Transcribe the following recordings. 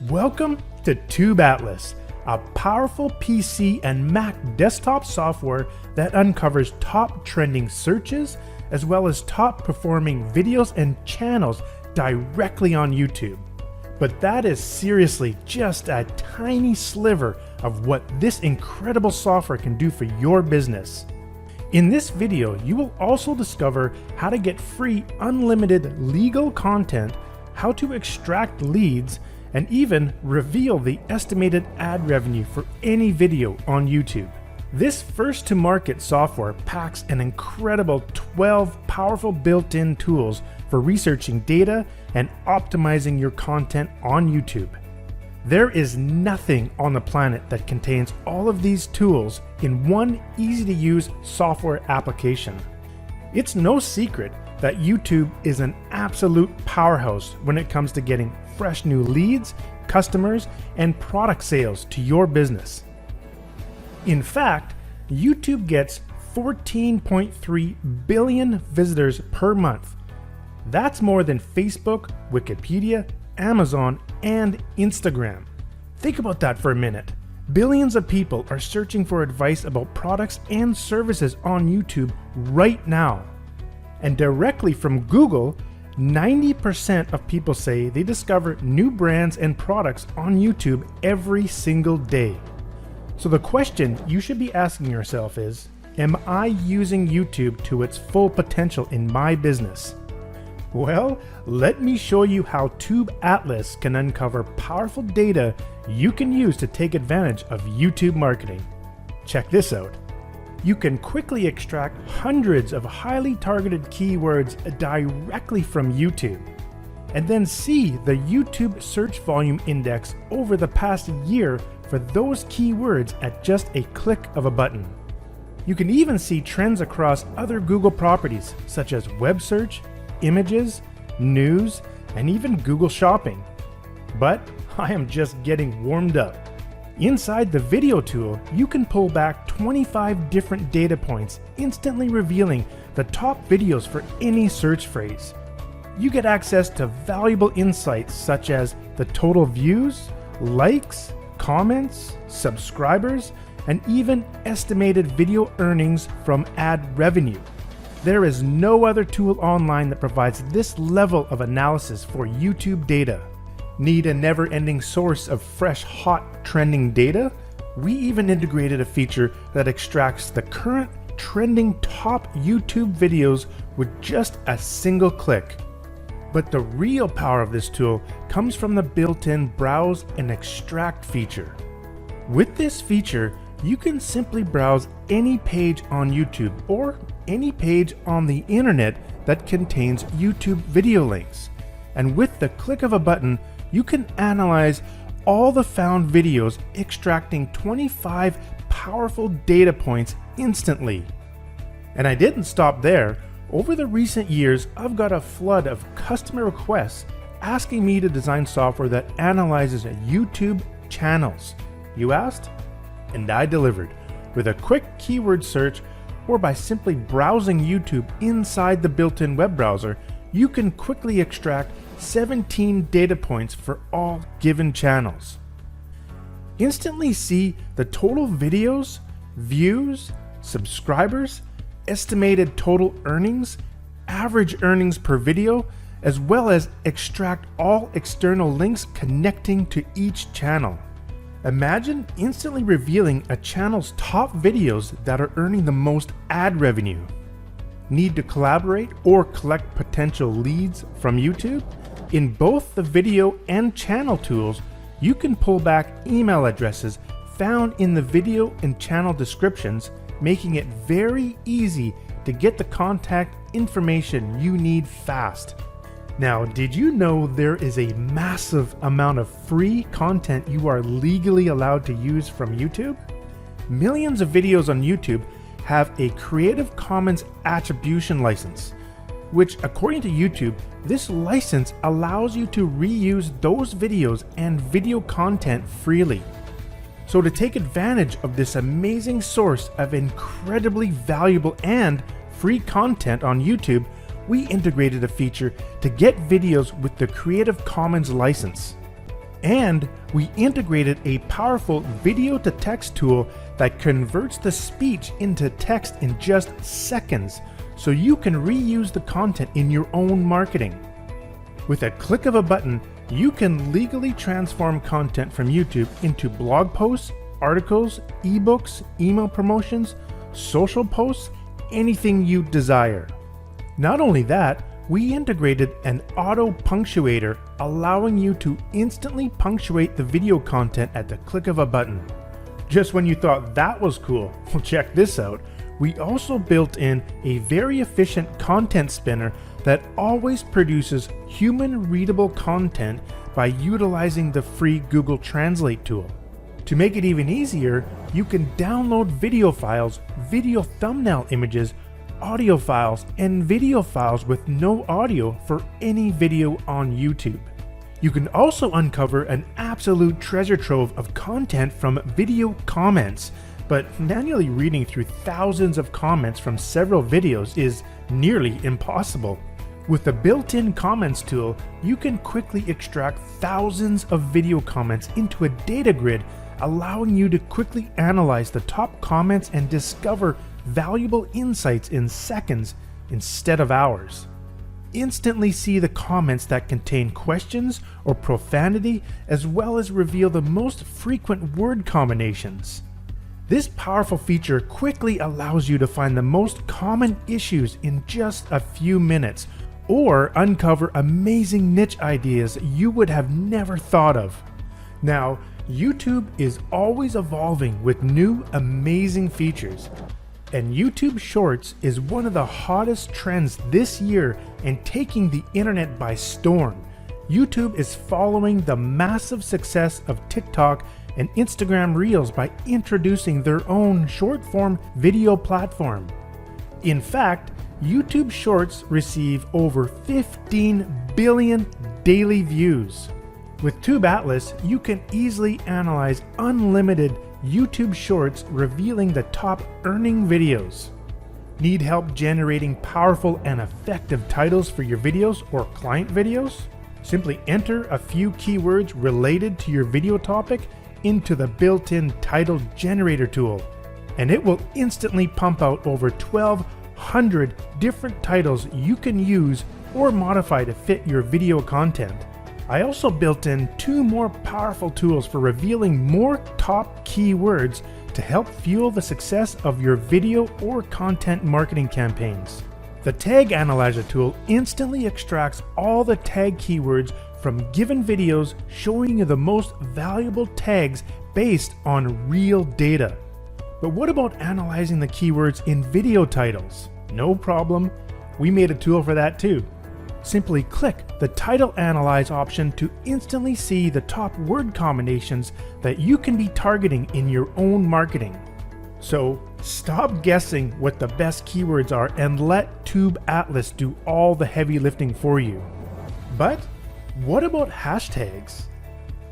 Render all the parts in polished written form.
Welcome to Tube Atlas, a powerful PC and Mac desktop software that uncovers top trending searches as well as top performing videos and channels directly on YouTube. But that is seriously just a tiny sliver of what this incredible software can do for your business. In this video, you will also discover how to get free unlimited legal content, how to extract leads, and even reveal the estimated ad revenue for any video on YouTube. This first-to-market software packs an incredible 12 powerful built-in tools for researching data and optimizing your content on YouTube. There is nothing on the planet that contains all of these tools in one easy-to-use software application. It's no secret that YouTube is an absolute powerhouse when it comes to getting fresh new leads, customers, and product sales to your business. In fact, YouTube gets 14.3 billion visitors per month. That's more than Facebook, Wikipedia, Amazon, and Instagram. Think about that for a minute. Billions of people are searching for advice about products and services on YouTube right now. And directly from Google, 90% of people say they discover new brands and products on YouTube every single day. So the question you should be asking yourself is, am I using YouTube to its full potential in my business? Well, let me show you how Tube Atlas can uncover powerful data you can use to take advantage of YouTube marketing. Check this out. You can quickly extract hundreds of highly targeted keywords directly from YouTube, and then see the YouTube search volume index over the past year for those keywords at just a click of a button. You can even see trends across other Google properties such as web search, images, news, and even Google Shopping. But I am just getting warmed up. Inside the video tool, you can pull back 25 different data points, instantly revealing the top videos for any search phrase. You get access to valuable insights such as the total views, likes, comments, subscribers, and even estimated video earnings from ad revenue. There is no other tool online that provides this level of analysis for YouTube data. Need a never-ending source of fresh, hot, trending data? We even integrated a feature that extracts the current trending top YouTube videos with just a single click. But the real power of this tool comes from the built-in Browse and Extract feature. With this feature, you can simply browse any page on YouTube or any page on the internet that contains YouTube video links. And with the click of a button, you can analyze all the found videos, extracting 25 powerful data points instantly. And I didn't stop there. Over the recent years, I've got a flood of customer requests asking me to design software that analyzes YouTube channels. You asked? And I delivered. With a quick keyword search or by simply browsing YouTube inside the built-in web browser, you can quickly extract 17 data points for all given channels. Instantly see the total videos, views, subscribers, estimated total earnings, average earnings per video, as well as extract all external links connecting to each channel. Imagine instantly revealing a channel's top videos that are earning the most ad revenue. Need to collaborate or collect potential leads from YouTube? In both the video and channel tools, you can pull back email addresses found in the video and channel descriptions, making it very easy to get the contact information you need fast. Now, did you know there is a massive amount of free content you are legally allowed to use from YouTube? Millions of videos on YouTube have a Creative Commons attribution license, which according to YouTube, this license allows you to reuse those videos and video content freely. So to take advantage of this amazing source of incredibly valuable and free content on YouTube, we integrated a feature to get videos with the Creative Commons license. And we integrated a powerful video to text tool that converts the speech into text in just seconds, so you can reuse the content in your own marketing. With a click of a button, you can legally transform content from YouTube into blog posts, articles, ebooks, email promotions, social posts, anything you desire. Not only that, we integrated an auto punctuator, allowing you to instantly punctuate the video content at the click of a button. Just when you thought that was cool, well, check this out. We also built in a very efficient content spinner that always produces human-readable content by utilizing the free Google Translate tool. To make it even easier, you can download video files, video thumbnail images, audio files, and video files with no audio for any video on YouTube. You can also uncover an absolute treasure trove of content from video comments, but manually reading through thousands of comments from several videos is nearly impossible. With the built-in comments tool, you can quickly extract thousands of video comments into a data grid, allowing you to quickly analyze the top comments and discover valuable insights in seconds instead of hours. Instantly see the comments that contain questions or profanity, as well as reveal the most frequent word combinations. This powerful feature quickly allows you to find the most common issues in just a few minutes, or uncover amazing niche ideas you would have never thought of. Now, YouTube is always evolving with new amazing features, and YouTube Shorts is one of the hottest trends this year and taking the internet by storm. YouTube is following the massive success of TikTok and Instagram Reels by introducing their own short-form video platform. In fact, YouTube Shorts receive over 15 billion daily views. With Tube Atlas, you can easily analyze unlimited YouTube Shorts, revealing the top earning videos. Need help generating powerful and effective titles for your videos or client videos? Simply enter a few keywords related to your video topic into the built-in title generator tool, and it will instantly pump out over 1,200 different titles you can use or modify to fit your video content. I also built in 2 more powerful tools for revealing more top keywords to help fuel the success of your video or content marketing campaigns. The Tag Analyzer tool instantly extracts all the tag keywords from given videos, showing you the most valuable tags based on real data. But what about analyzing the keywords in video titles? No problem, we made a tool for that too. Simply click the Title Analyze option to instantly see the top word combinations that you can be targeting in your own marketing. So stop guessing what the best keywords are and let Tube Atlas do all the heavy lifting for you. But what about hashtags?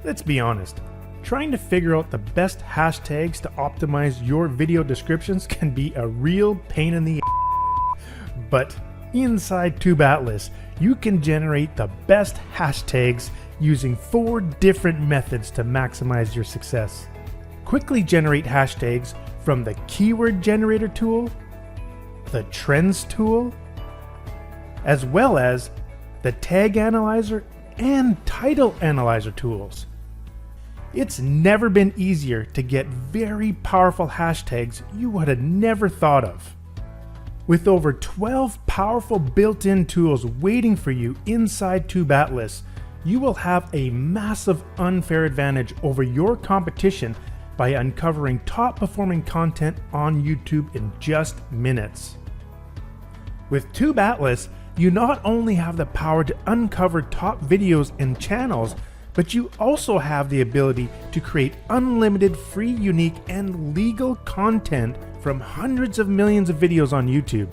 Let's be honest, trying to figure out the best hashtags to optimize your video descriptions can be a real pain in the ass. But inside Tube Atlas, you can generate the best hashtags using 4 different methods to maximize your success. Quickly generate hashtags from the Keyword Generator tool, the Trends tool, as well as the Tag Analyzer and Title Analyzer tools. It's never been easier to get very powerful hashtags you would have never thought of. With over 12 powerful built-in tools waiting for you inside Tube Atlas, you will have a massive unfair advantage over your competition by uncovering top-performing content on YouTube in just minutes. With Tube Atlas, you not only have the power to uncover top videos and channels, but you also have the ability to create unlimited free, unique, and legal content from hundreds of millions of videos on YouTube.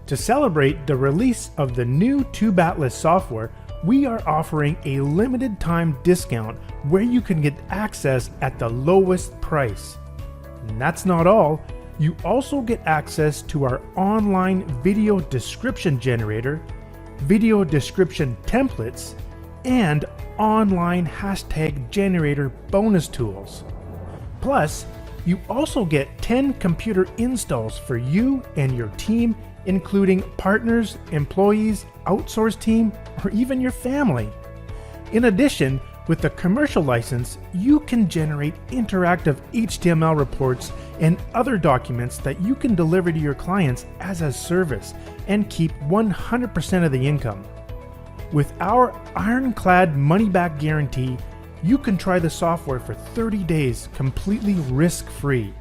To celebrate the release of the new Tube Atlas software, we are offering a limited time discount where you can get access at the lowest price. And that's not all. You also get access to our online video description generator, video description templates, and online hashtag generator bonus tools. Plus, you also get 10 computer installs for you and your team, including partners, employees, outsourced team, or even your family. In addition, with the commercial license, you can generate interactive HTML reports and other documents that you can deliver to your clients as a service and keep 100% of the income. With our ironclad money-back guarantee, you can try the software for 30 days completely risk-free.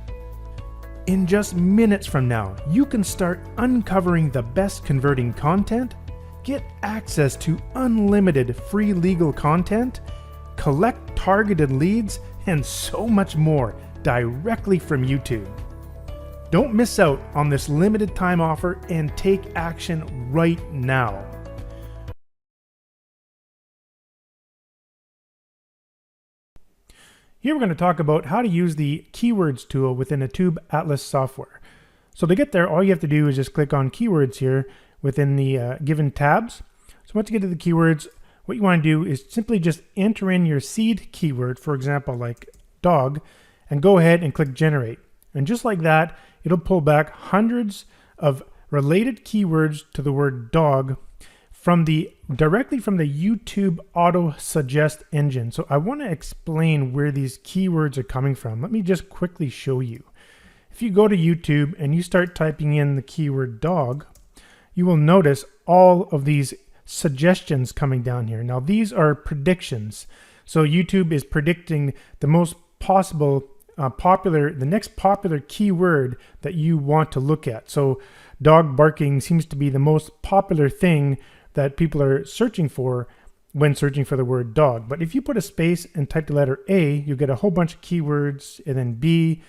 In just minutes from now, you can start uncovering the best converting content, get access to unlimited free legal content, collect targeted leads, and so much more directly from YouTube. Don't miss out on this limited time offer and take action right now. Here we're going to talk about how to use the keywords tool within a Tube Atlas software. So to get there, all you have to do is just click on keywords here within the given tabs. So once you get to the keywords, what you want to do is simply just enter in your seed keyword, for example, like dog, and go ahead and click generate. And just like that, it'll pull back hundreds of related keywords to the word dog directly from the YouTube auto suggest engine. So I want to explain where these keywords are coming from. Let me just quickly show you. If you go to YouTube and you start typing in the keyword dog, you will notice all of these suggestions coming down here. Now these are predictions. So YouTube is predicting the most possible the next popular keyword that you want to look at. So dog barking seems to be the most popular thing that people are searching for when searching for the word dog. But if you put a space and type the letter A, you get a whole bunch of keywords, and then B,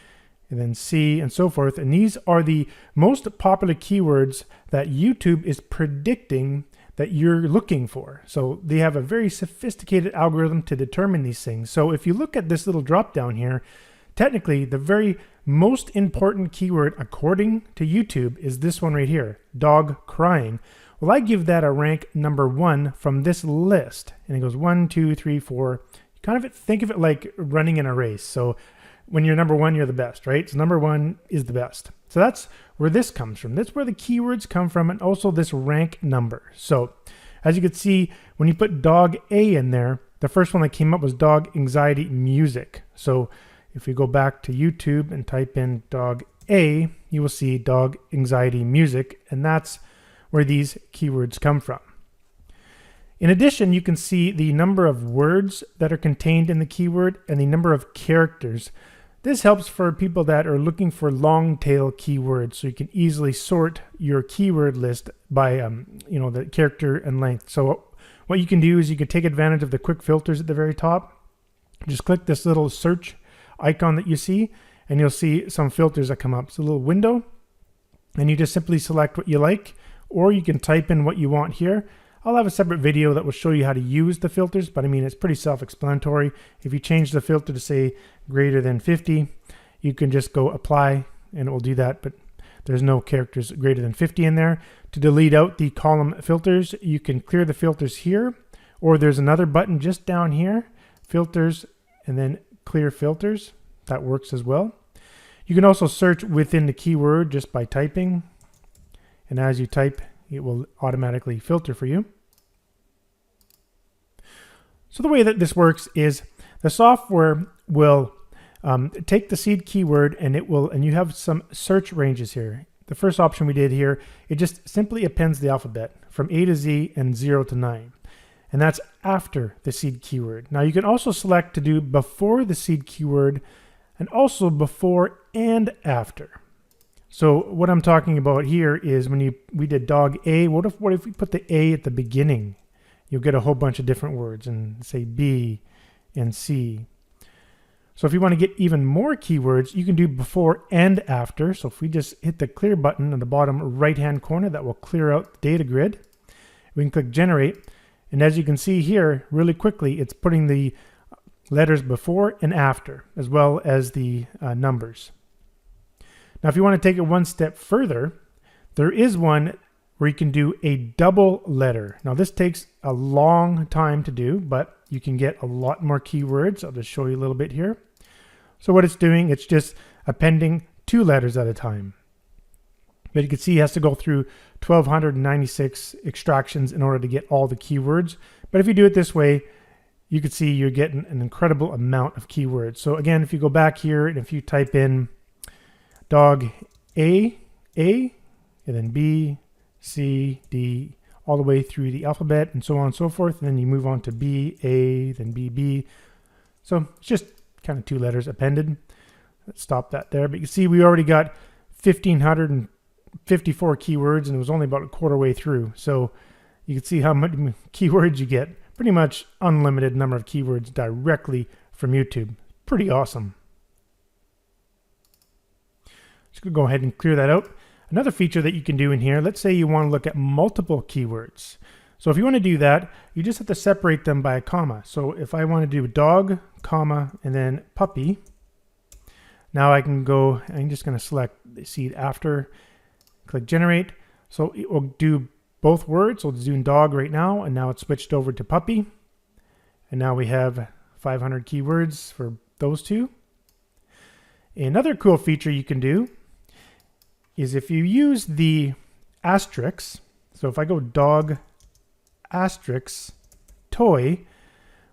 and then C, and so forth. And these are the most popular keywords that YouTube is predicting that you're looking for. So they have a very sophisticated algorithm to determine these things. So if you look at this little drop down here, technically the very most important keyword according to YouTube is this one right here, dog crying. Well, I give that a rank number 1 from this list. And it goes 1, 2, 3, 4. Kind of think of it like running in a race. So when you're number 1, you're the best, right? So number 1 is the best. So that's where this comes from. That's where the keywords come from, and also this rank number. So as you can see, when you put dog A in there, the first one that came up was dog anxiety music. So if you go back to YouTube and type in dog A, you will see dog anxiety music, and that's where these keywords come from. In addition, you can see the number of words that are contained in the keyword and the number of characters. This helps for people that are looking for long tail keywords, so you can easily sort your keyword list by the character and length. So what you can do is you can take advantage of the quick filters at the very top. Just click this little search icon that you see, and you'll see some filters that come up. It's a little window, and you just simply select what you like, or you can type in what you want here. I'll have a separate video that will show you how to use the filters, but I mean, it's pretty self-explanatory. If you change the filter to say greater than 50, you can just go apply and it will do that, but there's no characters greater than 50 in there. To delete out the column filters, you can clear the filters here, or there's another button just down here, filters, and then clear filters. That works as well. You can also search within the keyword just by typing, and as you type, it will automatically filter for you. So the way that this works is the software will take the seed keyword, and you have some search ranges here. The first option we did here, it just simply appends the alphabet from A to Z and 0 to 9. And that's after the seed keyword. Now you can also select to do before the seed keyword and also before and after. So what I'm talking about here is when we did dog A, what if we put the A at the beginning? You'll get a whole bunch of different words, and say B and C. So if you want to get even more keywords, you can do before and after. So if we just hit the clear button in the bottom right-hand corner, that will clear out the data grid. We can click generate. And as you can see here, really quickly, it's putting the letters before and after, as well as the numbers. Now, if you want to take it one step further, there is one where you can do a double letter. Now this takes a long time to do, but you can get a lot more keywords. I'll just show you a little bit here. So what it's doing, it's just appending 2 letters at a time. But you can see it has to go through 1,296 extractions in order to get all the keywords. But if you do it this way, you can see you're getting an incredible amount of keywords. So again, if you go back here and if you type in dog A, and then B, C, D, all the way through the alphabet and so on and so forth, and then you move on to B, A, then B, B. So it's just kind of 2 letters appended. Let's stop that there. But you can see we already got 1,554 keywords, and it was only about a quarter way through. So you can see how much keywords you get. Pretty much unlimited number of keywords directly from YouTube. Pretty awesome. Just gonna go ahead and clear that out. Another feature that you can do in here, let's say you want to look at multiple keywords. So if you want to do that, you just have to separate them by a comma. So if I want to do dog, comma, and then puppy, now I can go, I'm just going to select the seed after, click generate. So it will do both words. So it's doing dog right now, and now it's switched over to puppy. And now we have 500 keywords for those two. Another cool feature you can do is if you use the asterisk, so if I go dog asterisk toy,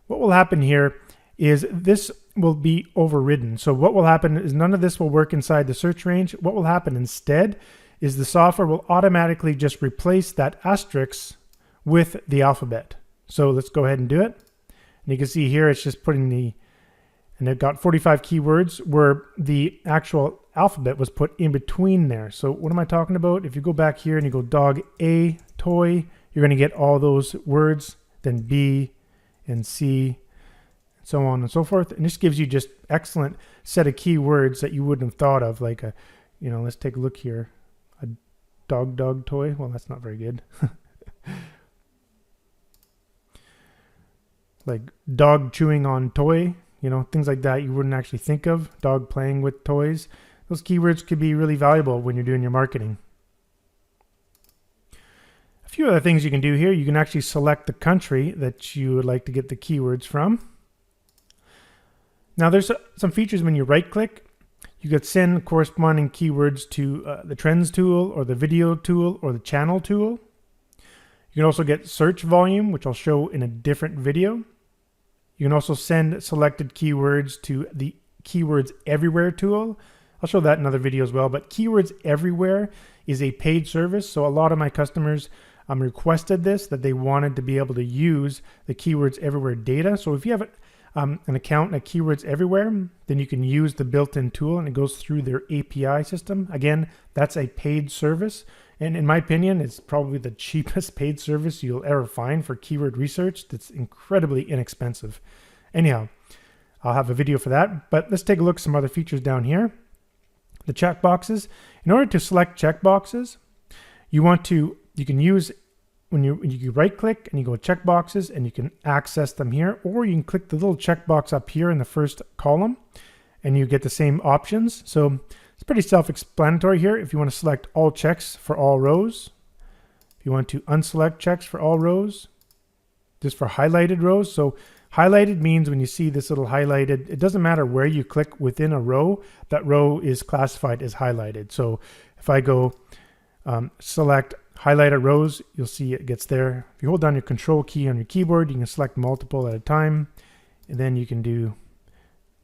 what will happen here is this will be overridden. So what will happen is none of this will work inside the search range. What will happen instead is the software will automatically just replace that asterisk with the alphabet. So let's go ahead and do it. And you can see here it's just putting the, and it got 45 keywords where the actual alphabet was put in between there. So what am I talking about? If you go back here and you go dog A toy, you're going to get all those words, then B and C, and so on and so forth. And this gives you just excellent set of keywords that you wouldn't have thought of, like a, you know, let's take a look here. A dog toy. Well, that's not very good. Like dog chewing on toy, you know, things like that you wouldn't actually think of. Dog playing with toys. Those keywords could be really valuable when you're doing your marketing. A few other things you can do here. You can actually select the country that you would like to get the keywords from. Now there's some features when you right click. You could send corresponding keywords to the trends tool or the video tool or the channel tool. You can also get search volume, which I'll show in a different video. You can also send selected keywords to the Keywords Everywhere tool. I'll show that in another video as well, but Keywords Everywhere is a paid service. So a lot of my customers requested this, that they wanted to be able to use the Keywords Everywhere data. So if you have an account at Keywords Everywhere, then you can use the built-in tool and it goes through their API system. Again, that's a paid service. And in my opinion, it's probably the cheapest paid service you'll ever find for keyword research. That's incredibly inexpensive. Anyhow, I'll have a video for that, but let's take a look at some other features down here. The checkboxes. In order to select checkboxes, you can use, when you right click and you go checkboxes and you can access them here, or you can click the little checkbox up here in the first column and you get the same options. So it's pretty self-explanatory here. If you want to select all checks for all rows, if you want to unselect checks for all rows, just for highlighted rows. So highlighted means when you see this little highlighted, it doesn't matter where you click within a row, that row is classified as highlighted. So if I go select highlighted rows, you'll see it gets there. If you hold down your control key on your keyboard, you can select multiple at a time, and then you can do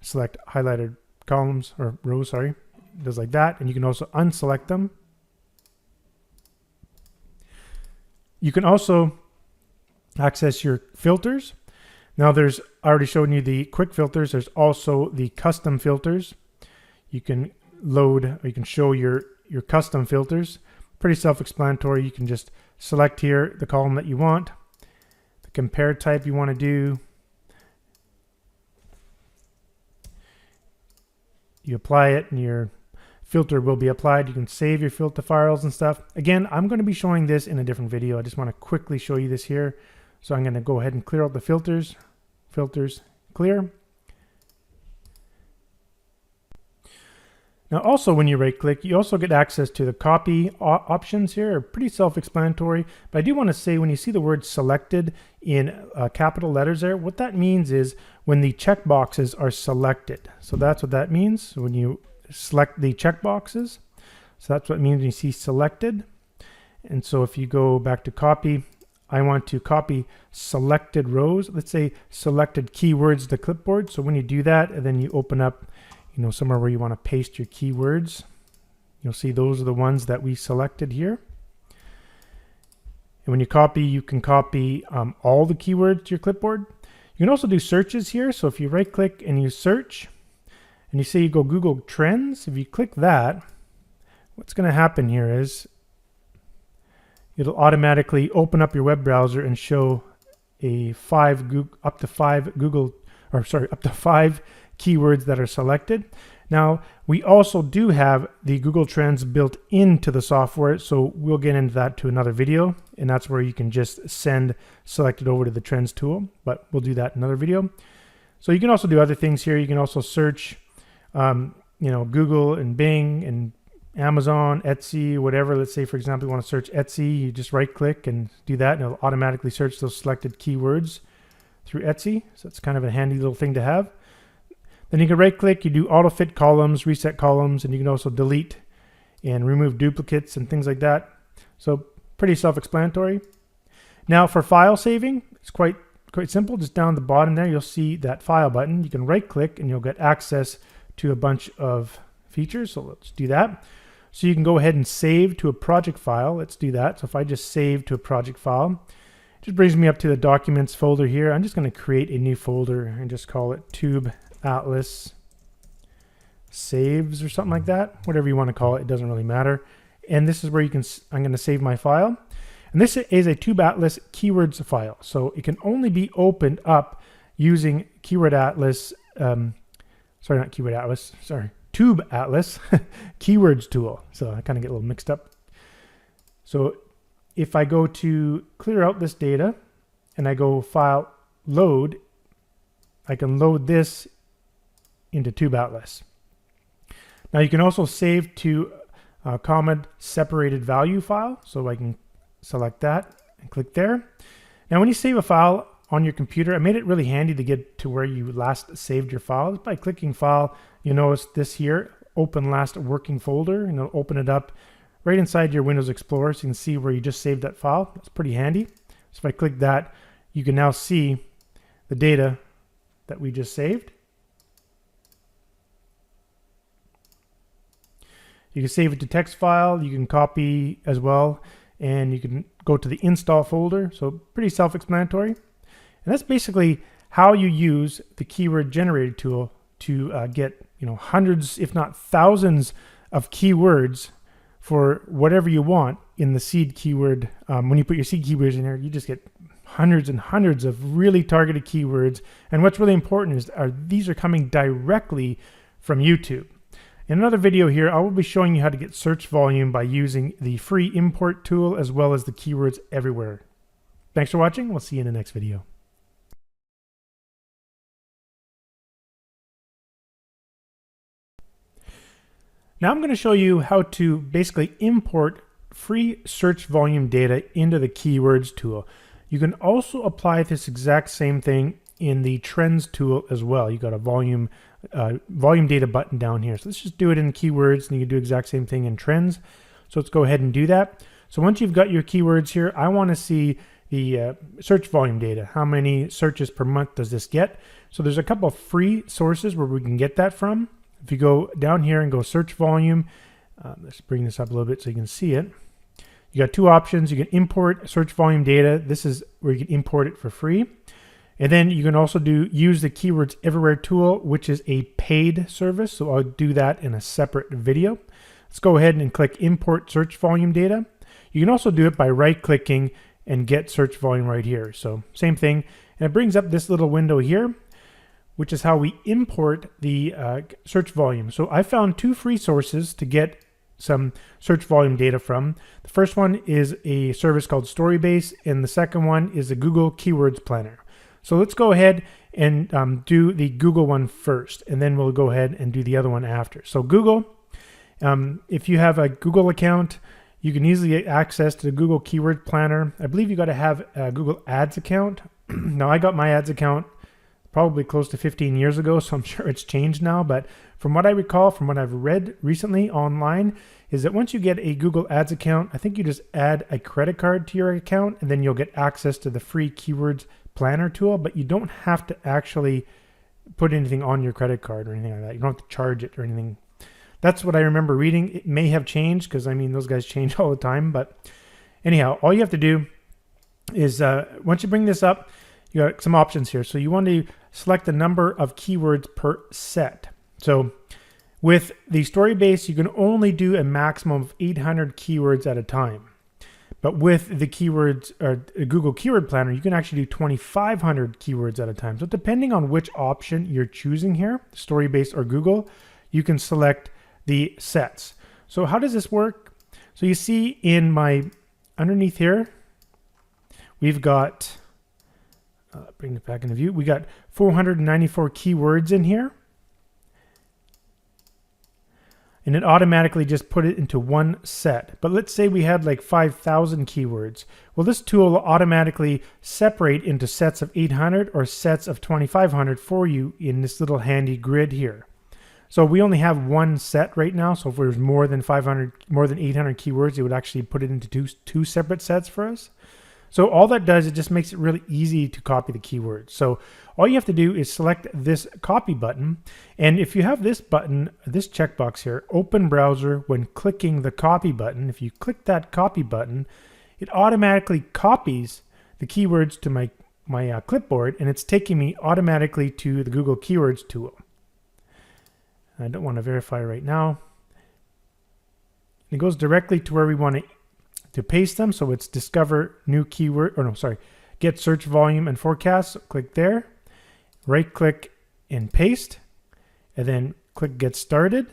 select highlighted columns or rows, sorry. It does like that, and you can also unselect them. You can also access your filters. Now there's, I already showed you the quick filters. There's also the custom filters. You can load, or you can show your custom filters. Pretty self-explanatory. You can just select here the column that you want, the compare type you want to do. You apply it and your filter will be applied. You can save your filter files and stuff. Again, I'm going to be showing this in a different video. I just want to quickly show you this here. So I'm going to go ahead and clear out the filters. Filters, clear. Now also when you right click, you also get access to the copy options here. Are pretty self-explanatory, but I do want to say when you see the word selected in capital letters there, what that means is when the checkboxes are selected. So that's what that means. So when you select the checkboxes, so that's what it means when you see selected. And so if you go back to copy, I want to copy selected rows. Let's say selected keywords to clipboard. So when you do that, and then you open up somewhere where you want to paste your keywords, you'll see those are the ones that we selected here. And when you copy, you can copy all the keywords to your clipboard. You can also do searches here. So if you right click and you search and you say you go Google Trends, if you click that, what's going to happen here is it'll automatically open up your web browser and show up to five keywords that are selected. Now, we also do have the Google Trends built into the software, so we'll get into that to another video, and that's where you can just send selected over to the Trends tool, but we'll do that in another video. So you can also do other things here. You can also search, Google and Bing and Amazon, Etsy, whatever. Let's say, for example, you want to search Etsy, you just right click and do that, and it'll automatically search those selected keywords through Etsy. So it's kind of a handy little thing to have. Then you can right click, you do auto fit columns, reset columns, and you can also delete and remove duplicates and things like that. So pretty self-explanatory. Now for file saving, it's quite simple. Just down the bottom there, you'll see that file button. You can right click and you'll get access to a bunch of features. So let's do that. So you can go ahead and save to a project file. Let's do that. So if I just save to a project file, it just brings me up to the documents folder here. I'm just going to create a new folder and just call it Tube Atlas Saves or something like that. Whatever you want to call it, it doesn't really matter. And this is where I'm going to save my file. And this is a Tube Atlas keywords file. So it can only be opened up using Tube Atlas keywords tool. So I kind of get a little mixed up. So if I go to clear out this data and I go file load, I can load this into Tube Atlas. Now you can also save to a comma separated value file. So I can select that and click there. Now when you save a file on your computer, I made it really handy to get to where you last saved your file. By clicking file, you notice this here, open last working folder, and it'll open it up right inside your Windows Explorer so you can see where you just saved that file. That's pretty handy. So if I click that, you can now see the data that we just saved. You can save it to text file, you can copy as well, and you can go to the install folder. So pretty self-explanatory. And that's basically how you use the keyword generator tool to get hundreds, if not thousands, of keywords for whatever you want in the seed keyword. When you put your seed keywords in there, you just get hundreds and hundreds of really targeted keywords. And what's really important is these are coming directly from YouTube. In another video here, I will be showing you how to get search volume by using the free import tool as well as the keywords everywhere. Thanks for watching. We'll see you in the next video. Now I'm going to show you how to basically import free search volume data into the keywords tool. You can also apply this exact same thing in the trends tool as well. You got a volume data button down here. So let's just do it in keywords, and you can do the exact same thing in trends. So let's go ahead and do that. So once you've got your keywords here, I want to see the search volume data. How many searches per month does this get? So there's a couple of free sources where we can get that from. If you go down here and go search volume, let's bring this up a little bit so you can see it. You got two options. You can import search volume data. This is where you can import it for free. And then you can also use the Keywords Everywhere tool, which is a paid service. So I'll do that in a separate video. Let's go ahead and click import search volume data. You can also do it by right clicking and get search volume right here. So same thing. And it brings up this little window here, which is how we import the search volume. So I found two free sources to get some search volume data from. The first one is a service called Storybase, and the second one is the Google Keywords Planner. So let's go ahead and do the Google one first, and then we'll go ahead and do the other one after. So Google, If you have a Google account, you can easily get access to the Google Keyword Planner. I believe you got to have a Google Ads account. Now, I got my ads account probably close to 15 years ago, so I'm sure it's changed now. But from what I recall, from what I've read recently online, is that once you get a Google Ads account, I think you just add a credit card to your account, and then you'll get access to the free Keywords Planner tool, but you don't have to actually put anything on your credit card or anything like that. You don't have to charge it or anything. That's what I remember reading. It may have changed because, I mean, those guys change all the time. But anyhow, all you have to do is once you bring this up, you got some options here. So you want to select the number of keywords per set. So with the story base, you can only do a maximum of 800 keywords at a time. But with the keywords or Google Keyword Planner, you can actually do 2,500 keywords at a time. So depending on which option you're choosing here, story based or Google, you can select the sets. So how does this work? So you see in my underneath here, we've got, bring it back into view. We got 494 keywords in here. And it automatically just put it into one set. But let's say we had like 5,000 keywords. Well, this tool will automatically separate into sets of 800 or sets of 2,500 for you in this little handy grid here. So we only have one set right now. So if there's more than 800 keywords, it would actually put it into two separate sets for us. So all that does, it just makes it really easy to copy the keywords. So all you have to do is select this copy button. And if you have this button, this checkbox here, open browser when clicking the copy button, if you click that copy button, it automatically copies the keywords to my clipboard, and it's taking me automatically to the Google Keywords tool. I don't want to verify right now. It goes directly to where we want to paste them. So it's discover new keyword, or no, sorry, get search volume and forecast. So click there, right click and paste, and then click get started.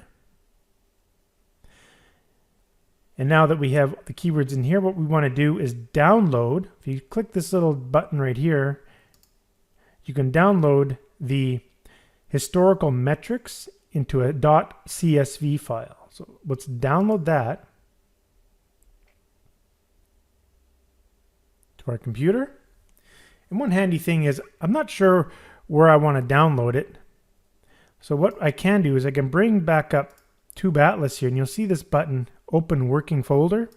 And now that we have the keywords in here, what we want to do is download. If you click this little button right here, you can download the historical metrics into a .csv file. So let's download that to our computer. And one handy thing is I'm not sure where I want to download it. So what I can do is I can bring back up Tube Atlas here, and you'll see this button, open working folder.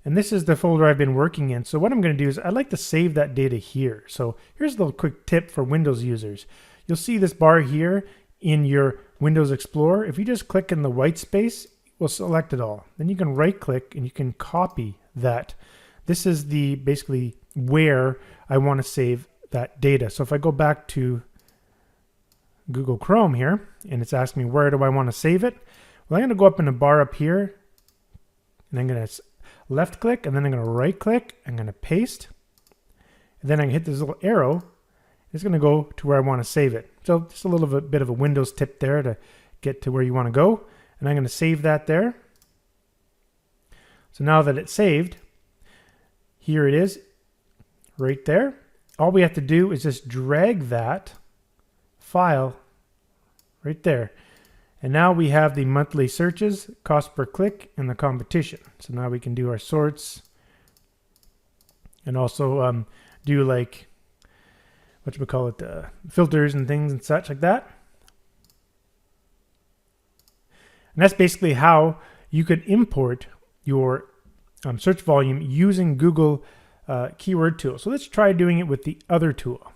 And this is the folder I've been working in. So what I'm going to do is I'd like to save that data here. So here's a little quick tip for Windows users. You'll see this bar here in your Windows Explorer. If you just click in the white space, we'll select it all. Then you can right click and you can copy that. This is the basically where I want to save that data. So if I go back to Google Chrome here, and it's asking me where do I want to save it? Well, I'm going to go up in the bar up here, and I'm going to left click, and then I'm going to right click. I'm going to paste, and then I can hit this little arrow. It's going to go to where I want to save it. So just a little bit of a Windows tip there to get to where you want to go. And I'm going to save that there. So now that it's saved, here it is right there. All we have to do is just drag that file right there. And now we have the monthly searches, cost per click, and the competition. So now we can do our sorts and also do like, filters and things and such like that. And that's basically how you could import your search volume using Google Keyword Tool. So let's try doing it with the other tool.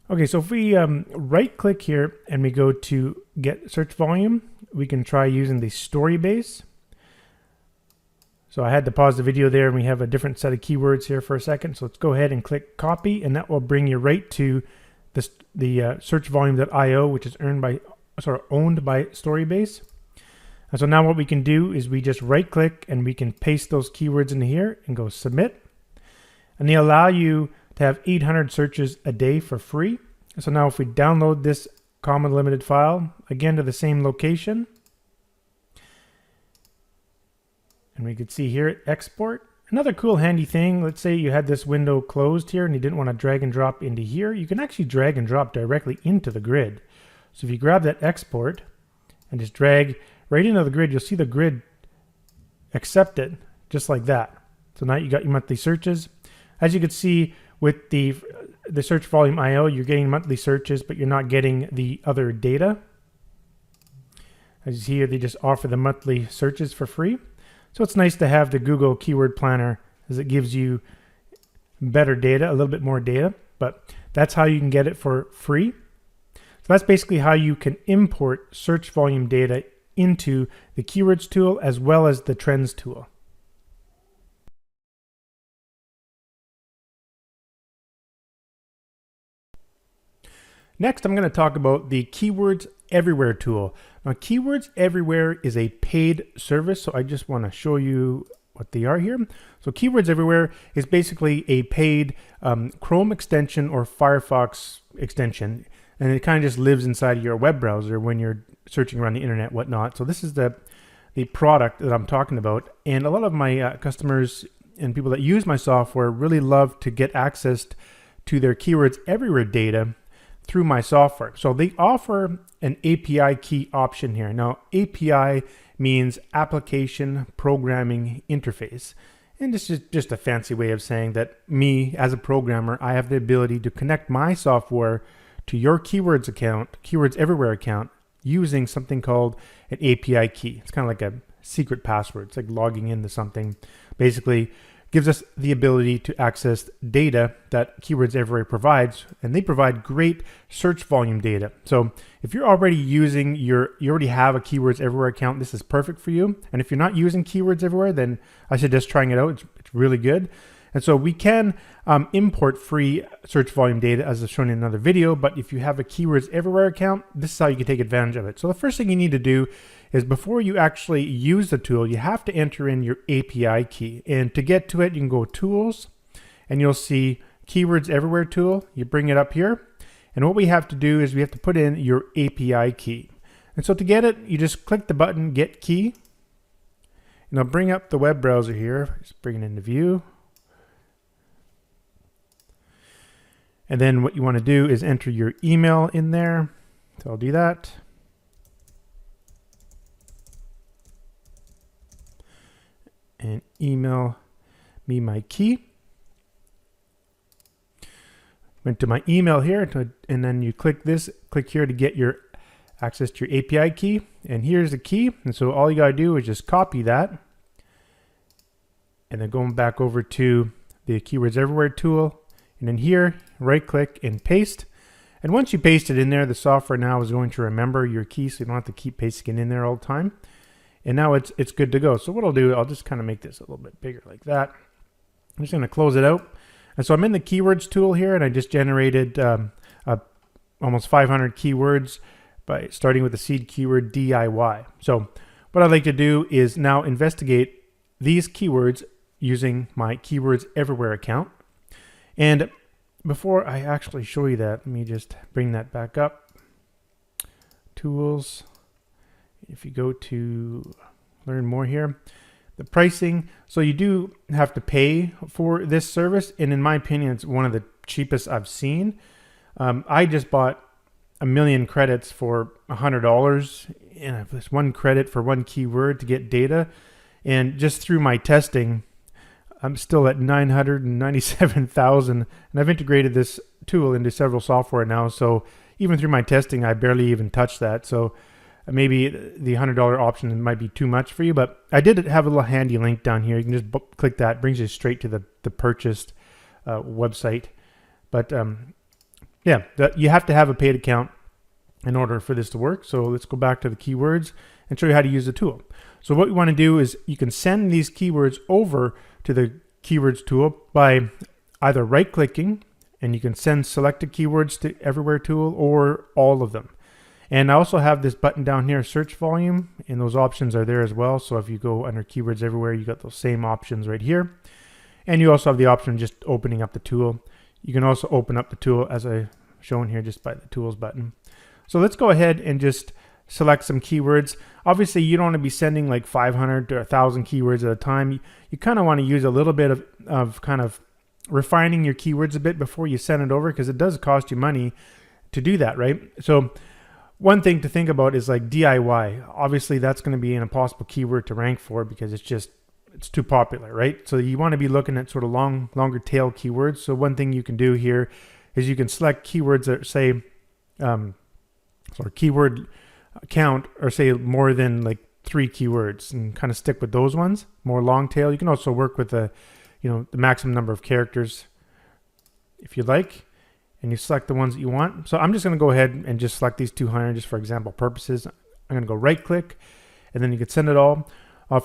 Okay, so if we right click here and we go to get search volume, we can try using the story base. So I had to pause the video there, and we have a different set of keywords here for a second. So let's go ahead and click copy, and that will bring you right to the search volume.io, which is owned by Storybase. And so now what we can do is we just right click and we can paste those keywords into here and go submit. And they allow you to have 800 searches a day for free. So now if we download this common limited file, again to the same location, and we could see here, export. Another cool handy thing, let's say you had this window closed here and you didn't want to drag and drop into here. You can actually drag and drop directly into the grid. So if you grab that export and just drag right into the grid, you'll see the grid accept it just like that. So now you got your monthly searches. As you can see with the search volume IO, you're getting monthly searches, but you're not getting the other data. As you see here, they just offer the monthly searches for free. So it's nice to have the Google Keyword Planner, as it gives you better data, a little bit more data, but that's how you can get it for free. So that's basically how you can import search volume data into the keywords tool as well as the trends tool. Next, I'm going to talk about the Keywords Everywhere tool. Now, Keywords Everywhere is a paid service, so I just want to show you what they are here. So Keywords Everywhere is basically a paid Chrome extension or Firefox extension, and it kind of just lives inside of your web browser when you're searching around the internet, whatnot. So this is the product that I'm talking about, and a lot of my customers and people that use my software really love to get access to their Keywords Everywhere data through my software. So they offer an API key option here. Now, API means application programming interface. And this is just a fancy way of saying that me as a programmer, I have the ability to connect my software to your Keywords account, Keywords Everywhere account, using something called an API key. It's kind of like a secret password. It's like logging into something. Basically, gives us the ability to access data that Keywords Everywhere provides, and they provide great search volume data. So if you're already using you already have a Keywords Everywhere account, this is perfect for you. And if you're not using Keywords Everywhere, then I suggest trying it out. It's really good. And so we can import free search volume data, as I've shown in another video, but if you have a Keywords Everywhere account, this is how you can take advantage of it. So the first thing you need to do is, before you actually use the tool, you have to enter in your API key. And to get to it, you can go Tools, and you'll see Keywords Everywhere tool. You bring it up here, and what we have to do is we have to put in your API key. And so to get it, you just click the button Get Key, and I'll bring up the web browser here. Just bring it into view. And then what you want to do is enter your email in there. So I'll do that. And email me my key. Went to my email here, and then you click here to get your access to your API key. And here's the key. And so all you got to do is just copy that. And then going back over to the Keywords Everywhere tool. And then here, right click and paste. And once you paste it in there, the software now is going to remember your key, so you don't have to keep pasting it in there all the time. And now it's good to go. So what I'll do, I'll just kind of make this a little bit bigger like that. I'm just going to close it out. And so I'm in the keywords tool here, and I just generated almost 500 keywords by starting with the seed keyword DIY. So what I'd like to do is now investigate these keywords using my Keywords Everywhere account. And before I actually show you that, let me just bring that back up. Tools. If you go to learn more here, the pricing. So you do have to pay for this service, and in my opinion, it's one of the cheapest I've seen. I just bought 1,000,000 credits for $100, and it's one credit for one keyword to get data. And just through my testing, I'm still at 997,000, and I've integrated this tool into several software now. So even through my testing, I barely even touched that. So maybe the $100 option might be too much for you, but I did have a little handy link down here. You can just click that, brings you straight to the purchased website. But yeah, you have to have a paid account in order for this to work. So let's go back to the keywords and show you how to use the tool. So what you want to do is you can send these keywords over to the keywords tool by either right clicking, and you can send selected keywords to Everywhere tool, or all of them. And I also have this button down here, search volume, and those options are there as well. So if you go under Keywords Everywhere, you got those same options right here. And you also have the option of just opening up the tool. You can also open up the tool as I've shown here just by the tools button. So let's go ahead and just select some keywords. Obviously, you don't want to be sending like 500 to 1,000 keywords at a time. You kind of want to use a little bit of kind of refining your keywords a bit before you send it over, because it does cost you money to do that, right? So one thing to think about is like DIY. Obviously, that's going to be an impossible keyword to rank for because it's too popular, right? So you want to be looking at sort of longer tail keywords. So one thing you can do here is you can select keywords that say, keyword count, or say more than like 3 keywords, and kind of stick with those ones. More long tail. You can also work with the maximum number of characters if you'd like, and you select the ones that you want. So I'm just going to go ahead and just select these 200 just for example purposes. I'm going to go right click, and then you can send it all.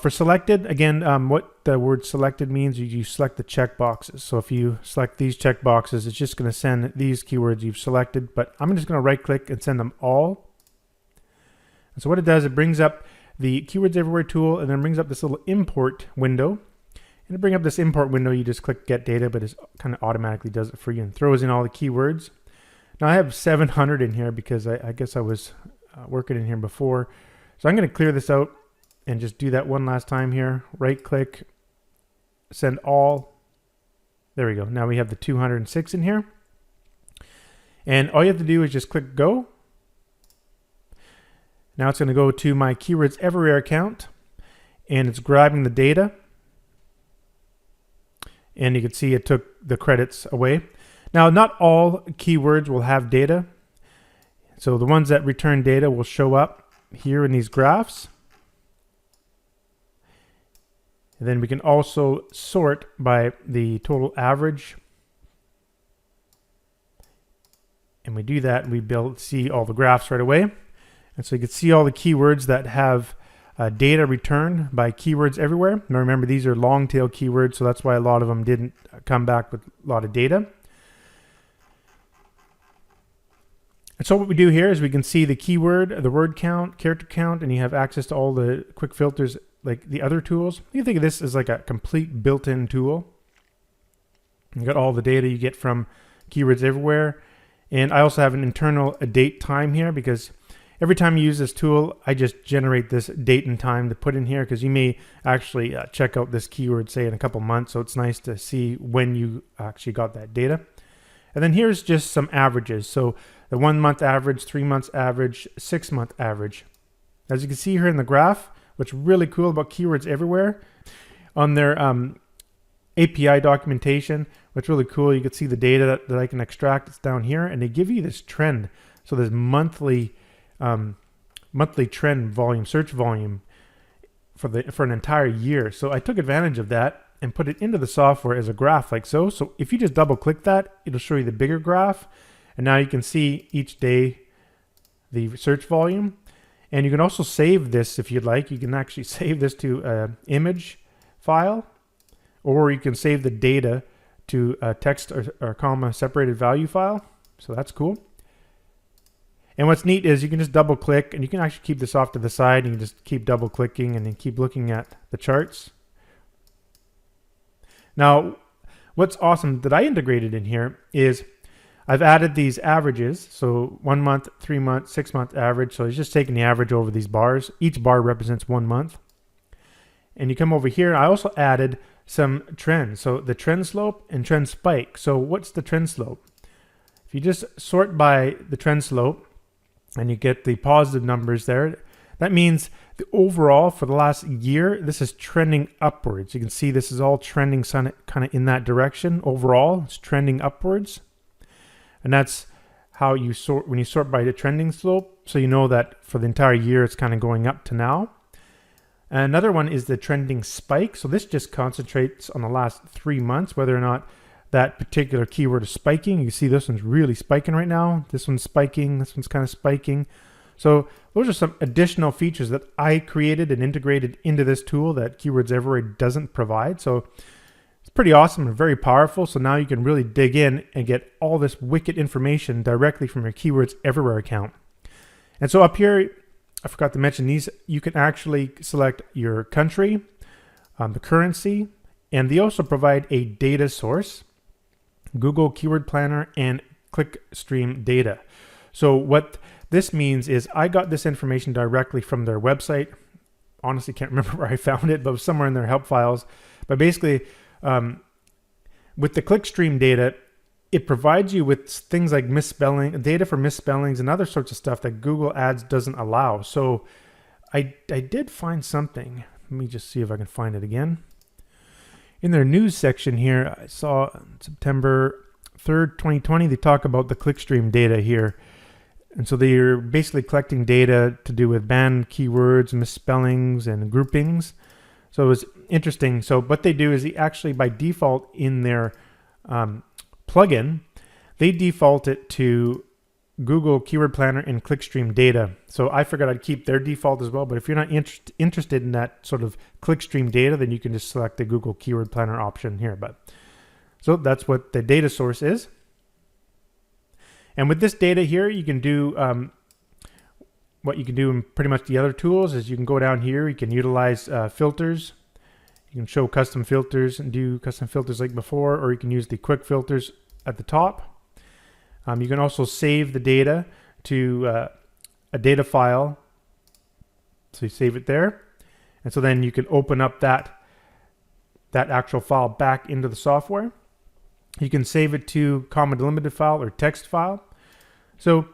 For selected, again, what the word selected means, you select the check boxes. So if you select these check boxes, it's just going to send these keywords you've selected, but I'm just going to right click and send them all. And so what it does, it brings up the Keywords Everywhere tool, and then brings up this little import window. And to bring up this import window, you just click Get Data, but it kind of automatically does it for you and throws in all the keywords. Now I have 700 in here because I guess I was working in here before. So I'm going to clear this out and just do that one last time here. Right click, send all. There we go. Now we have the 206 in here. And all you have to do is just click Go. Now it's going to go to my Keywords Everywhere account, and it's grabbing the data. And you can see it took the credits away. Now, not all keywords will have data. So the ones that return data will show up here in these graphs. And then we can also sort by the total average. And we do that, and we see all the graphs right away. And so you can see all the keywords that have data returned by Keywords Everywhere. Now remember, these are long tail keywords, so that's why a lot of them didn't come back with a lot of data. And so what we do here is we can see the keyword, the word count, character count, and you have access to all the quick filters like the other tools. You can think of this as like a complete built-in tool. You got all the data you get from Keywords Everywhere. And I also have an internal date time here, because every time you use this tool, I just generate this date and time to put in here, because you may actually check out this keyword, say, in a couple months. So it's nice to see when you actually got that data. And then here's just some averages. So the 1 month average, 3 months average, 6 month average. As you can see here in the graph, what's really cool about Keywords Everywhere, on their API documentation, what's really cool, you can see the data that I can extract. It's down here, and they give you this trend. So there's monthly trend volume, search volume for an entire year. So I took advantage of that and put it into the software as a graph like so. So if you just double click that, it'll show you the bigger graph. And now you can see each day the search volume. And you can also save this if you'd like. You can actually save this to an image file, or you can save the data to a text or comma separated value file. So that's cool. And what's neat is you can just double click, and you can actually keep this off to the side, and you can just keep double clicking and then keep looking at the charts. Now, what's awesome that I integrated in here is I've added these averages. So 1 month, 3 month, 6 month average. So it's just taking the average over these bars. Each bar represents 1 month. And you come over here, I also added some trends. So the trend slope and trend spike. So what's the trend slope? If you just sort by the trend slope, and you get the positive numbers there, that means the overall for the last year, this is trending upwards. You can see this is all trending kind of in that direction. Overall, it's trending upwards. And that's how you sort, when you sort by the trending slope. So you know that for the entire year, it's kind of going up to now. And another one is the trending spike. So this just concentrates on the last 3 months, whether or not that particular keyword is spiking. You see this one's really spiking right now. This one's spiking. This one's kind of spiking. So those are some additional features that I created and integrated into this tool that Keywords Everywhere doesn't provide. So it's pretty awesome and very powerful. So now you can really dig in and get all this wicked information directly from your Keywords Everywhere account. And so up here, I forgot to mention these, you can actually select your country, the currency, and they also provide a data source, Google Keyword Planner, and clickstream data. So what this means is I got this information directly from their website. Honestly, can't remember where I found it, but it was somewhere in their help files. But basically, with the clickstream data, it provides you with things like misspelling, data for misspellings and other sorts of stuff that Google Ads doesn't allow. So I did find something. Let me just see if I can find it again. In their news section here, I saw September 3rd, 2020, they talk about the clickstream data here. And so they're basically collecting data to do with banned keywords, misspellings, and groupings. So it was interesting. So what they do is they actually, by default in their plugin, they default it to Google Keyword Planner and clickstream data. So I figured I'd keep their default as well, but if you're not interested in that sort of clickstream data, then you can just select the Google Keyword Planner option here. So that's what the data source is. And with this data here, you can do what you can do in pretty much the other tools is you can go down here, you can utilize filters. You can show custom filters and do custom filters like before, or you can use the quick filters at the top. You can also save the data to a data file. So you save it there. And so then you can open up that actual file back into the software. You can save it to comma delimited file or text file. So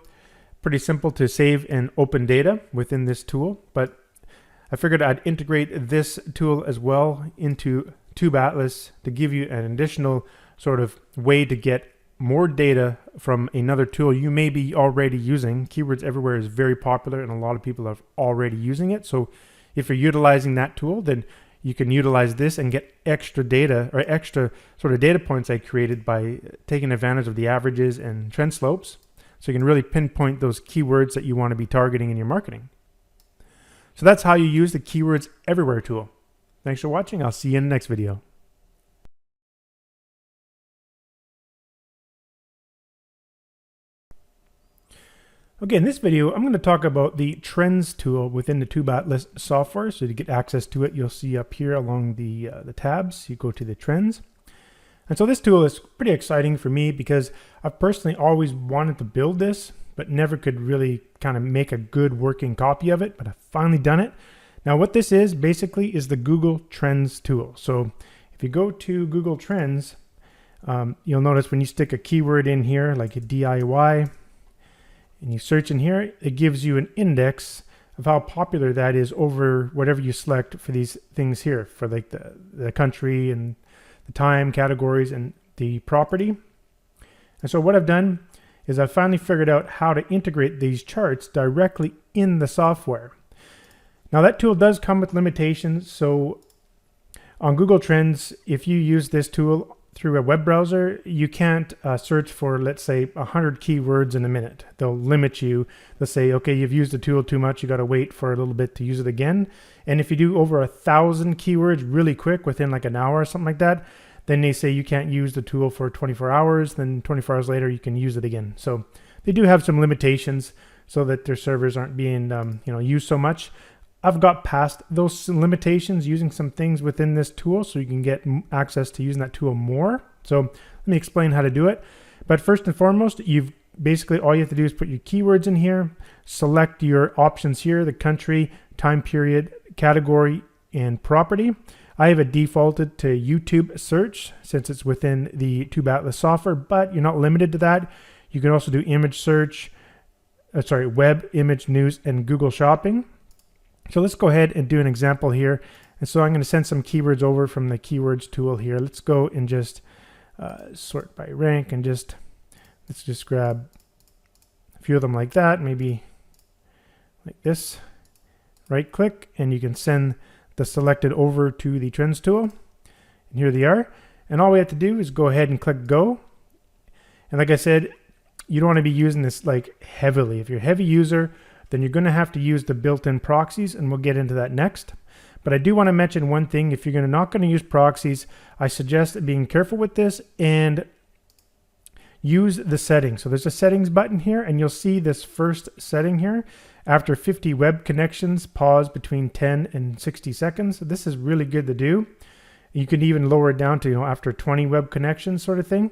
pretty simple to save and open data within this tool, but I figured I'd integrate this tool as well into TubeAtlas to give you an additional sort of way to get more data from another tool you may be already using. Keywords Everywhere is very popular and a lot of people are already using it. So if you're utilizing that tool, then you can utilize this and get extra data or extra sort of data points I created by taking advantage of the averages and trend slopes. So you can really pinpoint those keywords that you want to be targeting in your marketing. So that's how you use the Keywords Everywhere tool. Thanks for watching. I'll see you in the next video. Okay, in this video, I'm going to talk about the Trends tool within the TubeAtlas software. So to get access to it, you'll see up here along the tabs, you go to the Trends. And so this tool is pretty exciting for me because I've personally always wanted to build this, but never could really kind of make a good working copy of it, but I've finally done it. Now what this is basically is the Google Trends tool. So if you go to Google Trends, you'll notice when you stick a keyword in here, like a DIY, and you search in here, it gives you an index of how popular that is over whatever you select for these things here, for like the country and the time, categories, and the property. And so what I've done is I've finally figured out how to integrate these charts directly in the software. Now that tool does come with limitations. So on Google Trends, if you use this tool through a web browser, you can't search for, let's say, 100 keywords in a minute. They'll limit you. They'll say, okay, you've used the tool too much. You got to wait for a little bit to use it again. And if you do over 1,000 keywords really quick, within like an hour or something like that, then they say you can't use the tool for 24 hours. Then 24 hours later, you can use it again. So they do have some limitations so that their servers aren't being used so much. I've got past those limitations using some things within this tool so you can get access to using that tool more. So let me explain how to do it. But first and foremost, basically all you have to do is put your keywords in here, select your options here, the country, time period, category, and property. I have it defaulted to YouTube search since it's within the TubeAtlas software, but you're not limited to that. You can also do image search, web, image, news, and Google Shopping. So let's go ahead and do an example here. And so I'm going to send some keywords over from the keywords tool here. Let's go and just sort by rank and let's just grab a few of them like that, maybe like this. Right click and you can send the selected over to the Trends tool. And here they are. And all we have to do is go ahead and click go. And like I said, you don't want to be using this like heavily. If you're a heavy user, then you're going to have to use the built-in proxies, and we'll get into that next. But I do want to mention one thing. If you're not going to use proxies, I suggest being careful with this and use the settings. So there's a settings button here, and you'll see this first setting here. After 50 web connections, pause between 10 and 60 seconds. So this is really good to do. You can even lower it down to, after 20 web connections sort of thing.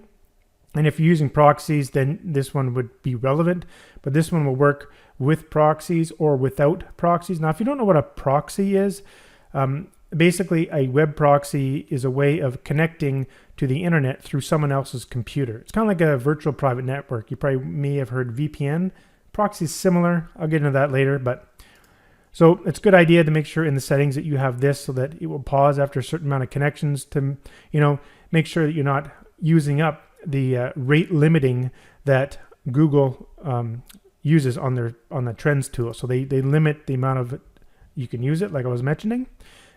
And if you're using proxies, then this one would be relevant, but this one will work with proxies or without proxies. Now, if you don't know what a proxy is, basically a web proxy is a way of connecting to the internet through someone else's computer. It's kind of like a virtual private network. You probably may have heard VPN. Proxy is similar. I'll get into that later, but so it's a good idea to make sure in the settings that you have this so that it will pause after a certain amount of connections to, make sure that you're not using up the rate limiting that Google uses on the trends tool. So they limit the amount of you can use it, like I was mentioning.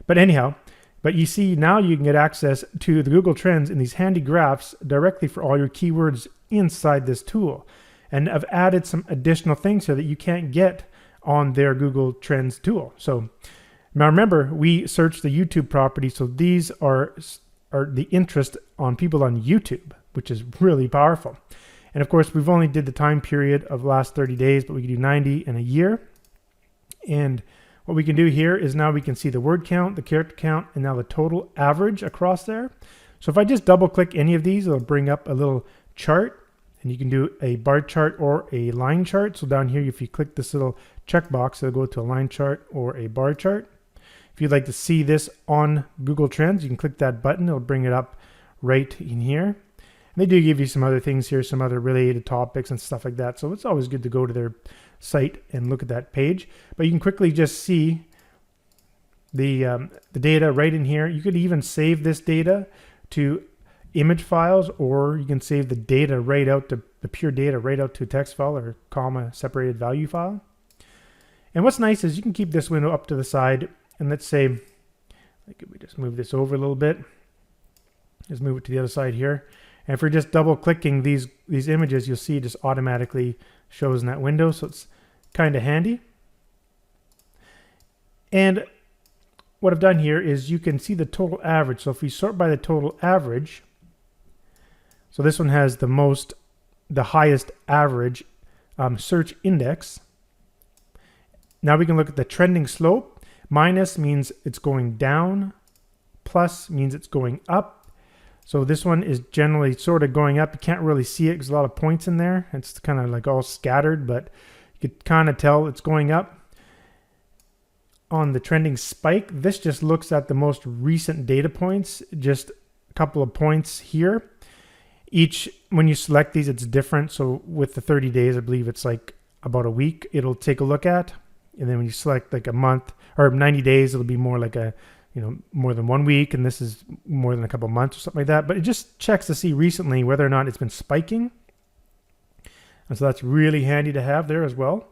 But anyhow, you see now you can get access to the Google Trends in these handy graphs directly for all your keywords inside this tool. And I've added some additional things here that you can't get on their Google Trends tool. So now remember, we searched the YouTube property, so these are the interest on people on YouTube, which is really powerful. And of course, we've only did the time period of last 30 days, but we can do 90 and a year. And what we can do here is now we can see the word count, the character count, and now the total average across there. So if I just double click any of these, it'll bring up a little chart, and you can do a bar chart or a line chart. So down here, if you click this little checkbox, it'll go to a line chart or a bar chart. If you'd like to see this on Google Trends, you can click that button. It'll bring it up right in here. And they do give you some other things here, some other related topics and stuff like that. So it's always good to go to their site and look at that page. But you can quickly just see the data right in here. You could even save this data to image files, or you can save the data right out to the pure data right out to a text file or comma separated value file. And what's nice is you can keep this window up to the side, and let's say, like if we just move this over a little bit, just move it to the other side here. And if we're just double clicking these images, you'll see it just automatically shows in that window. So it's kind of handy. And what I've done here is you can see the total average. So if we sort by the total average, so this one has the highest average search index. Now we can look at the trending slope. Minus means it's going down. Plus means it's going up. So this one is generally sort of going up. You can't really see it because there's a lot of points in there. It's kind of like all scattered, but you could kind of tell it's going up. On the trending spike, this just looks at the most recent data points, just a couple of points here. When you select these, it's different. So with the 30 days, I believe it's like about a week it'll take a look at. And then when you select like a month or 90 days, it'll be more like more than 1 week, and this is more than a couple months or something like that. But it just checks to see recently whether or not it's been spiking. And so that's really handy to have there as well.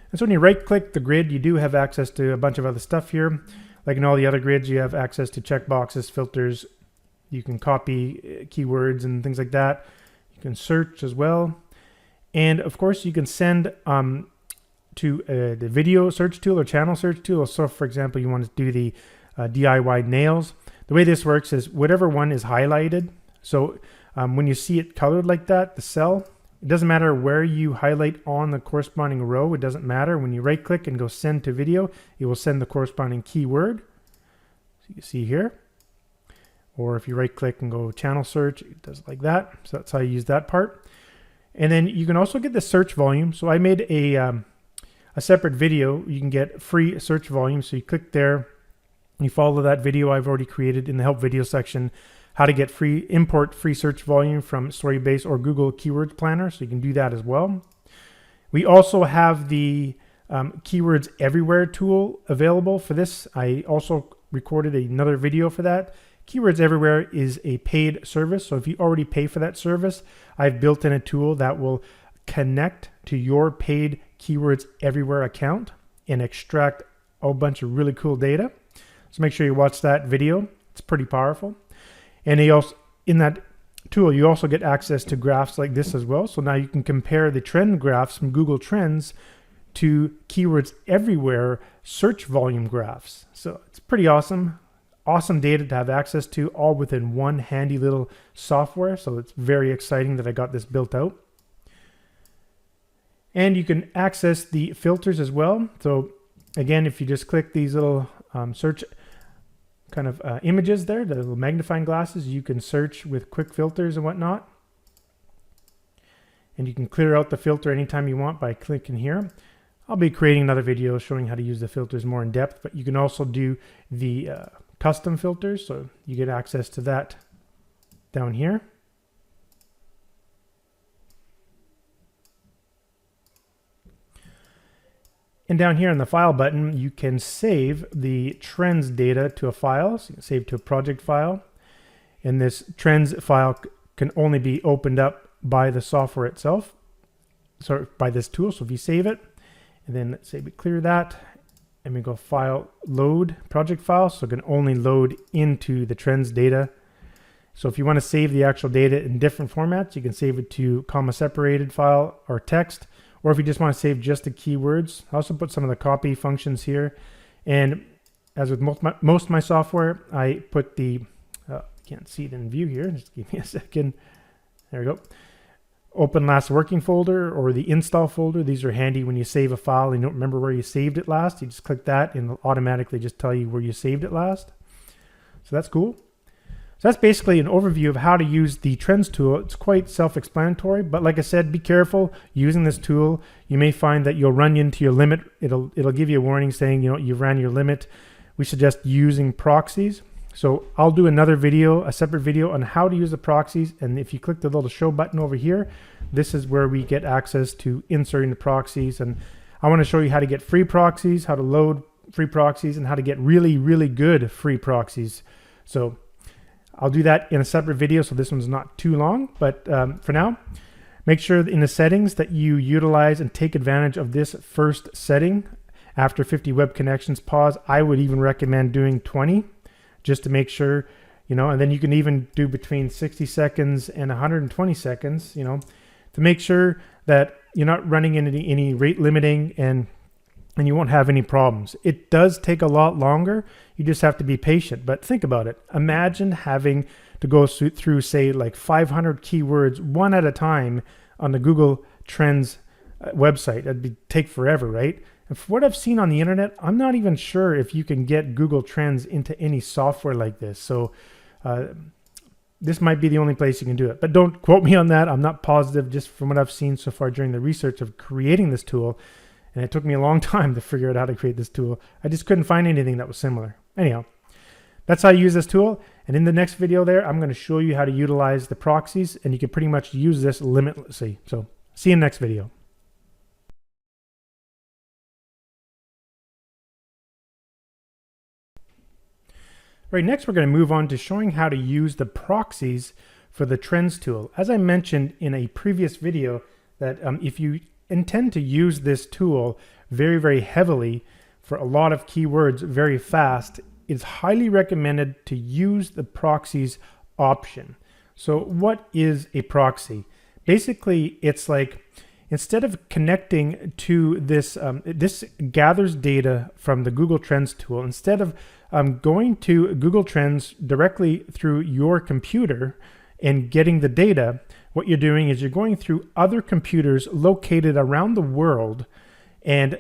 And so when you right click the grid, you do have access to a bunch of other stuff here. Like in all the other grids, you have access to checkboxes, filters. You can copy keywords and things like that. You can search as well. And of course, you can send to the video search tool or channel search tool. So for example, you want to do the DIY nails. The way this works is whatever one is highlighted. So when you see it colored like that, the cell, it doesn't matter where you highlight on the corresponding row. It doesn't matter. When you right click and go send to video, it will send the corresponding keyword. So you see here. Or if you right click and go channel search, it does it like that. So that's how you use that part. And then you can also get the search volume. So I made a separate video. You can get free search volume. So you click there, you follow that video I've already created in the help video section, how to get import free search volume from Storybase or Google Keywords Planner. So you can do that as well. We also have the Keywords Everywhere tool available for this. I also recorded another video for that. Keywords Everywhere is a paid service. So if you already pay for that service, I've built in a tool that will connect to your paid Keywords Everywhere account and extract a bunch of really cool data. So make sure you watch that video. It's pretty powerful. And in that tool, you also get access to graphs like this as well. So now you can compare the trend graphs from Google Trends to Keywords Everywhere search volume graphs. So it's pretty awesome. Awesome data to have access to, all within one handy little software. So it's very exciting that I got this built out. And you can access the filters as well. So again, if you just click these little search kind of images there, the little magnifying glasses, you can search with quick filters and whatnot. And you can clear out the filter anytime you want by clicking here. I'll be creating another video showing how to use the filters more in depth, but you can also do the custom filters, so you get access to that down here. And down here in the file button, you can save the trends data to a file. So you can save to a project file. And this trends file can only be opened up by the software itself, sorry, by this tool. So if you save it, and then let's say we clear that, and we go file, load project file, so it can only load into the trends data. So if you want to save the actual data in different formats, you can save it to comma separated file or text, or if you just want to save just the keywords. I also put some of the copy functions here. And as with most of my software, I put the, can't see it in view here, just give me a second. There we go. Open last working folder or the install folder. These are handy when you save a file and you don't remember where you saved it last. You just click that and it'll automatically just tell you where you saved it last. So that's cool. So that's basically an overview of how to use the trends tool. It's quite self-explanatory, but like I said, be careful using this tool. You may find that you'll run into your limit. It'll give you a warning saying, you know, you've ran your limit. We suggest using proxies. So I'll do another video, a separate video on how to use the proxies. And if you click the little show button over here, this is where we get access to inserting the proxies. And I want to show you how to get free proxies, how to load free proxies, and how to get really, really good free proxies. So I'll do that in a separate video, so this one's not too long. But for now, make sure in the settings that you utilize and take advantage of this first setting. After 50 web connections, pause. I would even recommend doing 20. Just to make sure, you know, and then you can even do between 60 seconds and 120 seconds, you know, to make sure that you're not running into any rate limiting and you won't have any problems. It does take a lot longer. You just have to be patient. But think about it. Imagine having to go through, say, like 500 keywords one at a time on the Google Trends website. That'd take forever, right? And for what I've seen on the internet, I'm not even sure if you can get Google Trends into any software like this. So this might be the only place you can do it. But don't quote me on that. I'm not positive, just from what I've seen so far during the research of creating this tool. And it took me a long time to figure out how to create this tool. I just couldn't find anything that was similar. Anyhow, that's how you use this tool. And in the next video there, I'm going to show you how to utilize the proxies. And you can pretty much use this limitlessly. So see you in the next video. Right, next we're going to move on to showing how to use the proxies for the trends tool. As I mentioned in a previous video, that if you intend to use this tool very, very heavily for a lot of keywords very fast, it's highly recommended to use the proxies option. So what is a proxy? Basically, it's like, instead of connecting to this, this gathers data from the Google Trends tool. Instead of going to Google Trends directly through your computer and getting the data, what you're doing is you're going through other computers located around the world, and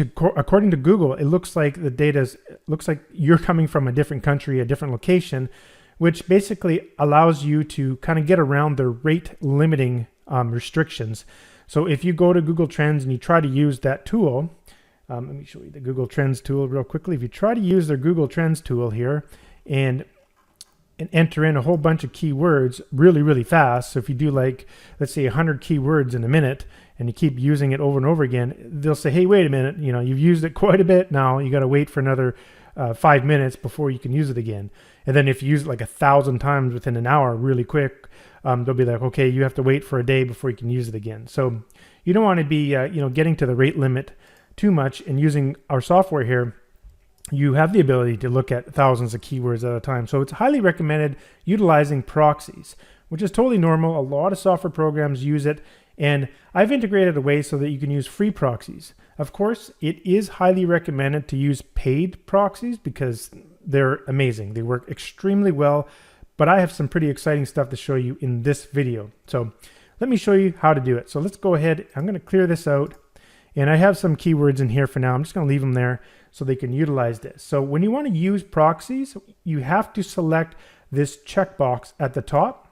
according to Google, it looks like the data looks like you're coming from a different country, a different location, which basically allows you to kind of get around the rate limiting restrictions. So if you go to Google Trends and you try to use that tool, let me show you the Google Trends tool real quickly. If you try to use their Google Trends tool here and enter in a whole bunch of keywords really, really fast. So if you do, like, let's say 100 keywords in a minute and you keep using it over and over again, they'll say, hey, wait a minute, you know, you've used it quite a bit now. You got to wait for another 5 minutes before you can use it again. And then if you use it like 1,000 times within an hour really quick, they'll be like, okay, you have to wait for a day before you can use it again. So you don't want to be, getting to the rate limit too much. And using our software here, you have the ability to look at thousands of keywords at a time. So it's highly recommended utilizing proxies, which is totally normal. A lot of software programs use it, and I've integrated a way so that you can use free proxies. Of course, it is highly recommended to use paid proxies because they're amazing. They work extremely well, but I have some pretty exciting stuff to show you in this video. So let me show you how to do it. So let's go ahead. I'm going to clear this out. And I have some keywords in here for now. I'm just going to leave them there so they can utilize this. So when you want to use proxies, you have to select this checkbox at the top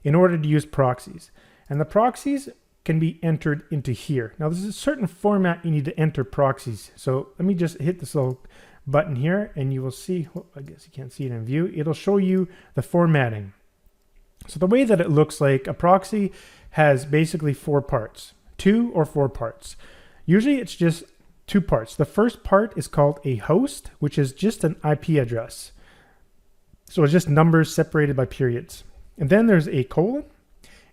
in order to use proxies. And the proxies can be entered into here. Now there's a certain format you need to enter proxies. So let me just hit this little button here and you will see, well, I guess you can't see it in view. It'll show you the formatting. So the way that it looks like, a proxy has basically 4 parts, 2 or 4 parts. Usually it's just 2 parts. The first part is called a host, which is just an IP address. So it's just numbers separated by periods. And then there's a colon,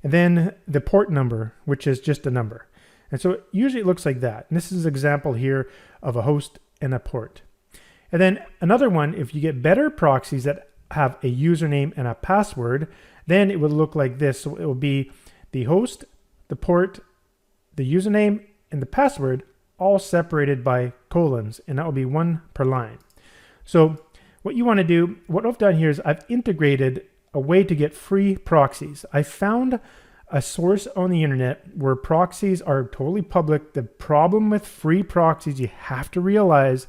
and then the port number, which is just a number. And so usually it looks like that. And this is an example here of a host and a port. And then another one, if you get better proxies that have a username and a password, then it would look like this. So it will be the host, the port, the username, and the password all separated by colons, and that will be 1 per line. So what you want to do, what I've done here is I've integrated a way to get free proxies. I found a source on the internet where proxies are totally public. The problem with free proxies, you have to realize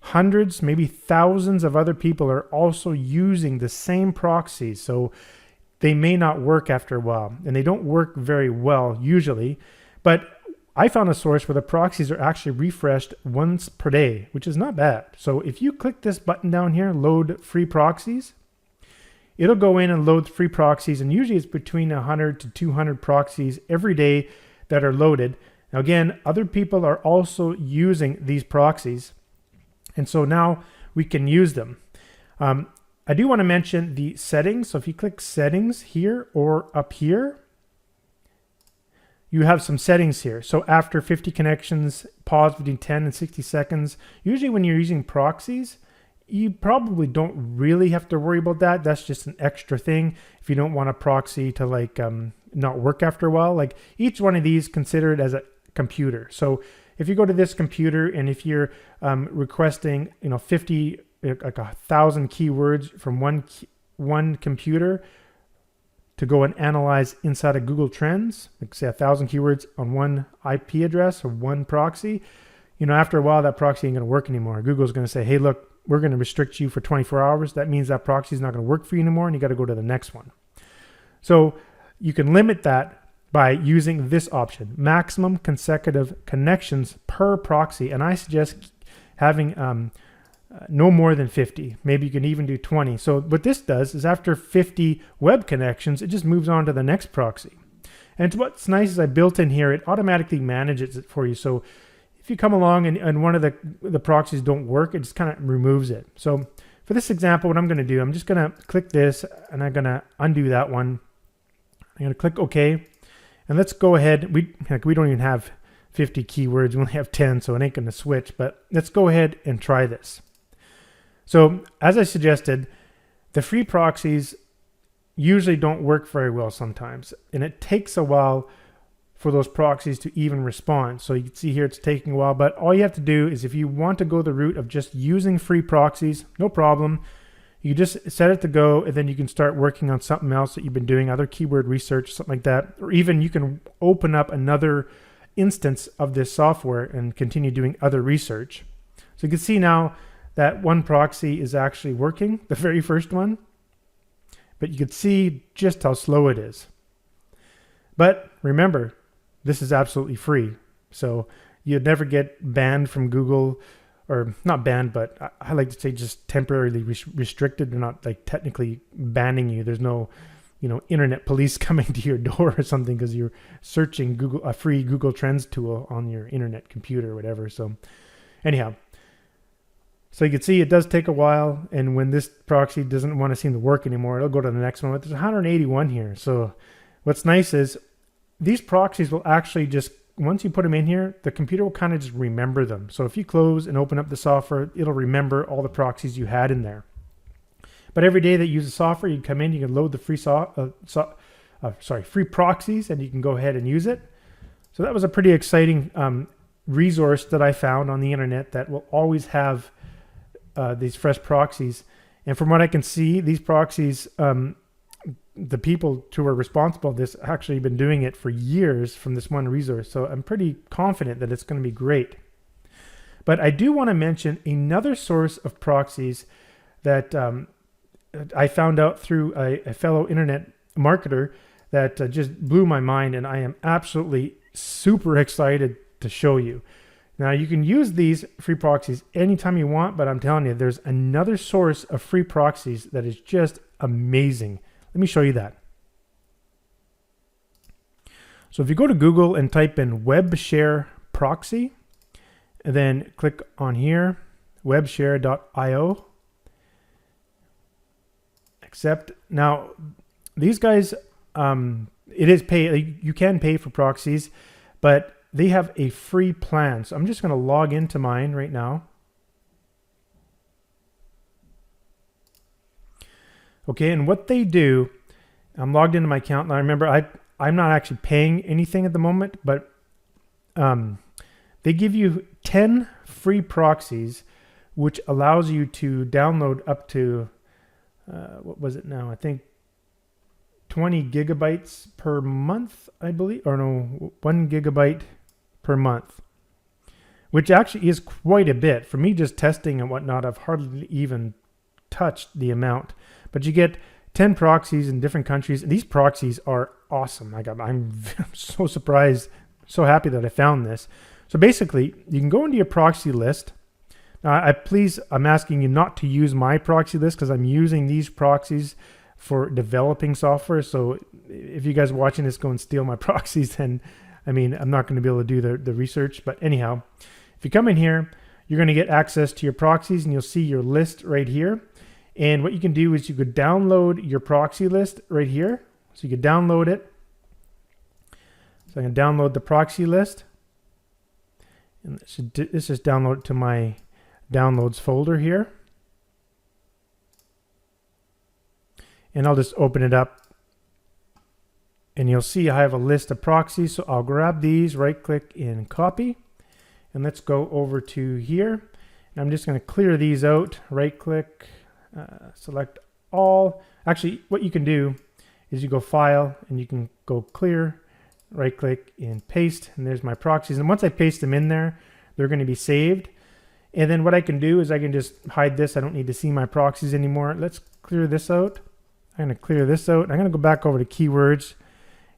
hundreds, maybe thousands of other people are also using the same proxies. So they may not work after a while, and they don't work very well usually. But I found a source where the proxies are actually refreshed once per day, which is not bad. So if you click this button down here, load free proxies, it'll go in and load free proxies. And usually it's between 100 to 200 proxies every day that are loaded. Now again, other people are also using these proxies. And so now we can use them. I do want to mention the settings. So if you click settings here or up here, you have some settings here. So after 50 connections, pause between 10 and 60 seconds. Usually when you're using proxies, you probably don't really have to worry about that. That's just an extra thing. If you don't want a proxy to like not work after a while, like each one of these consider it as a computer. So if you go to this computer and if you're requesting, 50, like 1,000 keywords from one computer to go and analyze inside of Google Trends, like say 1,000 keywords on one IP address or one proxy, after a while that proxy ain't going to work anymore. Google's going to say, hey, look, we're going to restrict you for 24 hours. That means that proxy is not going to work for you anymore, and you got to go to the next one. So you can limit that by using this option, maximum consecutive connections per proxy. And I suggest having no more than 50. Maybe you can even do 20. So what this does is after 50 web connections, it just moves on to the next proxy. And what's nice is I built in here, it automatically manages it for you. So if you come along and one of the proxies don't work, it just kind of removes it. So for this example, what I'm going to do, I'm just going to click this and I'm going to undo that one. I'm going to click OK. And let's go ahead. We don't even have 50 keywords. We only have 10, so it ain't going to switch. But let's go ahead and try this. So as I suggested, the free proxies usually don't work very well sometimes. And it takes a while for those proxies to even respond. So you can see here it's taking a while. But all you have to do is if you want to go the route of just using free proxies, no problem. You just set it to go, and then you can start working on something else that you've been doing, other keyword research, something like that. Or even you can open up another instance of this software and continue doing other research. So you can see now that one proxy is actually working, the very first one. But you can see just how slow it is. But remember, this is absolutely free. So you'd never get banned from Google, or not banned, but I like to say just temporarily restricted. They're not like technically banning you. There's no, internet police coming to your door or something because you're searching a free Google Trends tool on your internet computer or whatever. So anyhow, so you can see it does take a while. And when this proxy doesn't want to seem to work anymore, it'll go to the next one. But there's 181 here. So what's nice is these proxies will actually just, once you put them in here, the computer will kind of just remember them. So if you close and open up the software, it'll remember all the proxies you had in there. But every day that you use the software, you come in, you can load the free proxies, and you can go ahead and use it. So that was a pretty exciting resource that I found on the internet that will always have these fresh proxies. And from what I can see, these proxies, the people who are responsible for this actually been doing it for years from this one resource. So I'm pretty confident that it's going to be great. But I do want to mention another source of proxies that I found out through a fellow internet marketer that just blew my mind, and I am absolutely super excited to show you. Now you can use these free proxies anytime you want, but I'm telling you, there's another source of free proxies that is just amazing. Let me show you that. So if you go to Google and type in WebShare proxy, and then click on here, webshare.io, accept. Now these guys, it is pay. You can pay for proxies, but they have a free plan. So I'm just going to log into mine right now. Okay, and what they do, I'm logged into my account. Now remember, I'm not actually paying anything at the moment, but they give you 10 free proxies, which allows you to download up to, what was it now? I think 20 gigabytes per month, I believe, or no, 1 gigabyte per month, which actually is quite a bit. For me, just testing and whatnot, I've hardly even touched the amount. But you get 10 proxies in different countries. And these proxies are awesome. Like I'm so surprised, so happy that I found this. So basically, you can go into your proxy list. Now, I'm asking you not to use my proxy list because I'm using these proxies for developing software. So if you guys are watching this go and steal my proxies, then I mean, I'm not going to be able to do the research. But anyhow, if you come in here, you're going to get access to your proxies and you'll see your list right here. And what you can do is you could download your proxy list right here. So you could download it. So I can download the proxy list. And this just download it to my downloads folder here. And I'll just open it up. And you'll see I have a list of proxies. So I'll grab these, right click and copy. And let's go over to here. And I'm just going to clear these out, right click, select all. Actually, what you can do is you go file and you can go clear, right click and paste. And there's my proxies. And once I paste them in there, they're going to be saved. And then what I can do is I can just hide this. I don't need to see my proxies anymore. Let's clear this out. I'm going to clear this out. I'm going to go back over to keywords.